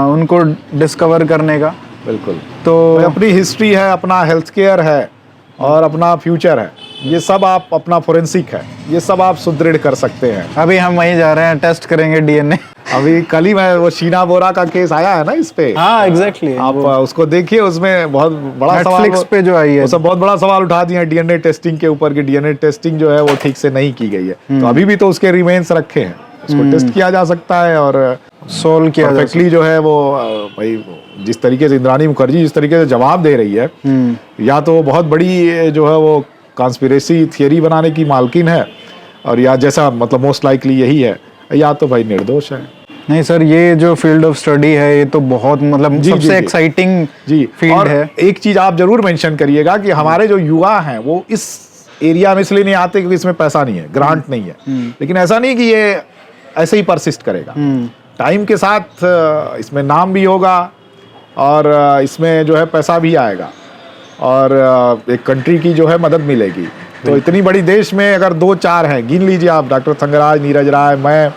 उनको डिस्कवर करने का। बिल्कुल। तो अपनी हिस्ट्री है, अपना हेल्थ केयर है और अपना फ्यूचर है, ये सब आप अपना फोरेंसिक है, ये सब आप सुदृढ़ कर सकते हैं। अभी हम वहीं जा रहे हैं, टेस्ट करेंगे डीएनए। अभी कल ही मैं वो शीना बोरा का केस आया है ना इस पे, हाँ एग्जैक्टली, आप उसको देखिए, उसमें बहुत बड़ा सवाल नेटफ्लिक्स पे जो आई है, वो सब बहुत बड़ा सवाल उठा दिया डीएनए टेस्टिंग के ऊपर कि डीएनए टेस्टिंग जो है वो ठीक से नहीं की गई है। तो अभी भी तो उसके रिमेन्स रखे हैं, उसको टेस्ट किया जा सकता है और सोल्व किया जा परफेक्टली जो है वो भाई जिस तरीके से इंद्राणी मुखर्जी जिस तरीके से जवाब दे रही है, या तो वो बहुत बड़ी जो है वो कॉन्स्पिरेसी थियरी बनाने की मालकिन है, और या जैसा मतलब मोस्ट लाइकली यही है, या तो भाई निर्दोष है। नहीं सर, ये जो फील्ड ऑफ स्टडी है ये तो बहुत मतलब सबसे एक्साइटिंग फील्ड है। एक चीज आप जरूर मेंशन करिएगा कि हमारे जो युवा हैं वो इस एरिया में इसलिए नहीं आते क्योंकि इसमें पैसा नहीं है, ग्रांट नहीं है, लेकिन ऐसा नहीं कि ये ऐसे ही परसिस्ट करेगा। टाइम के साथ इसमें नाम भी होगा और इसमें जो है पैसा भी आएगा और एक कंट्री की जो है मदद मिलेगी। तो इतनी बड़ी देश में अगर 2-4 हैं, गिन लीजिए आप, डॉक्टर थंगराज, नीरज राय, मैं,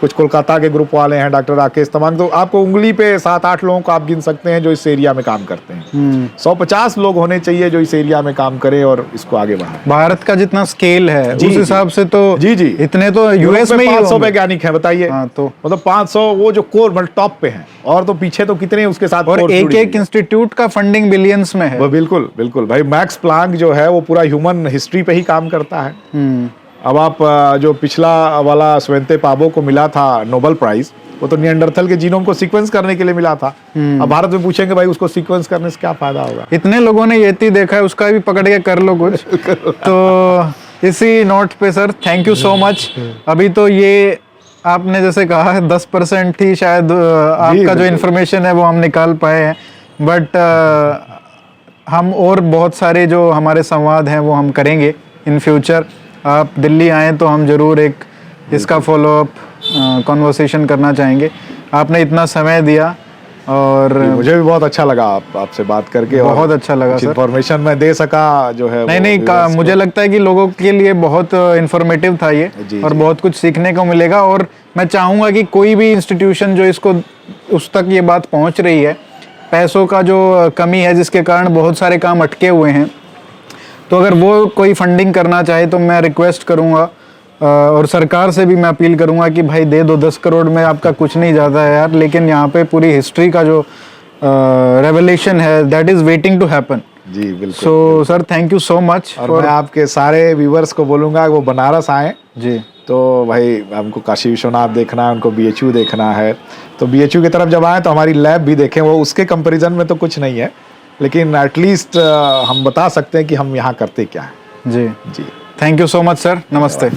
कुछ कोलकाता के ग्रुप वाले हैं, डॉक्टर राकेश तमांग, तो आपको उंगली पे 7-8 लोगों को आप गिन सकते हैं जो इस एरिया में काम करते हैं। 150 लोग होने चाहिए जो इस एरिया में काम करें और इसको आगे बढ़ाएं। भारत का जितना स्केल है उस हिसाब से तो जी इतने तो यूएस में 500 वैज्ञानिक हैं, बताइए। हाँ, तो मतलब 500 वो जो कोर मतलब टॉप पे हैं, और तो पीछे तो कितने उसके साथ, और एक इंस्टीट्यूट का फंडिंग बिलियंस में है। वो बिल्कुल बिल्कुल भाई, मैक्स प्लांक जो है वो पूरा ह्यूमन हिस्ट्री पे ही काम करता है। अब आप जो पिछला वाला स्वेंते पाबो को मिला था नोबेल प्राइज, वो तो निएंडरथल के जीनोम को सीक्वेंस करने के लिए मिला था। अब भारत में पूछेंगे भाई उसको सीक्वेंस करने से क्या फायदा होगा? इतने लोगों ने येती देखा है, उसका भी पकड़ के कर लो कुछ। तो इसी नोट पे sir thank you so much. अभी तो ये आपने जैसे कहा है 10% ही शायद आपका जो इन्फॉर्मेशन है वो हम निकाल पाए हैं, बट हम और बहुत सारे जो हमारे संवाद हैं वो हम करेंगे इन फ्यूचर। आप दिल्ली आएँ तो हम ज़रूर एक इसका फॉलोअप कॉन्वर्सेशन करना चाहेंगे। आपने इतना समय दिया और मुझे भी बहुत अच्छा लगा आपसे बात करके, बहुत अच्छा लगा सर। इन्फॉर्मेशन मैं दे सका जो है नहीं मुझे लगता है कि लोगों के लिए बहुत इन्फॉर्मेटिव था ये, और बहुत कुछ सीखने को मिलेगा। और मैं चाहूँगा कि कोई भी इंस्टीट्यूशन जो इसको उस तक ये बात पहुँच रही है, पैसों का जो कमी है जिसके कारण बहुत सारे काम अटके हुए हैं, तो अगर वो कोई फंडिंग करना चाहे तो मैं रिक्वेस्ट करूँगा और सरकार से भी मैं अपील करूँगा कि भाई दे दो, 10 करोड़ में आपका कुछ नहीं जाता है यार, लेकिन यहाँ पे पूरी हिस्ट्री का जो रेवलेशन है that is waiting to happen. जी बिल्कुल। So sir thank you so much. और मैं आपके सारे व्यूवर्स को बोलूँगा वो बनारस आएँ जी, तो भाई हमको काशी विश्वनाथ देखना है, उनको बीएचयू देखना है, तो बीएचयू की तरफ जब आए तो हमारी लैब भी देखें। वो उसके कंपैरिजन में तो कुछ नहीं है, लेकिन एटलीस्ट हम बता सकते हैं कि हम यहाँ करते क्या हैं। जी जी। Thank you so much sir, नमस्ते।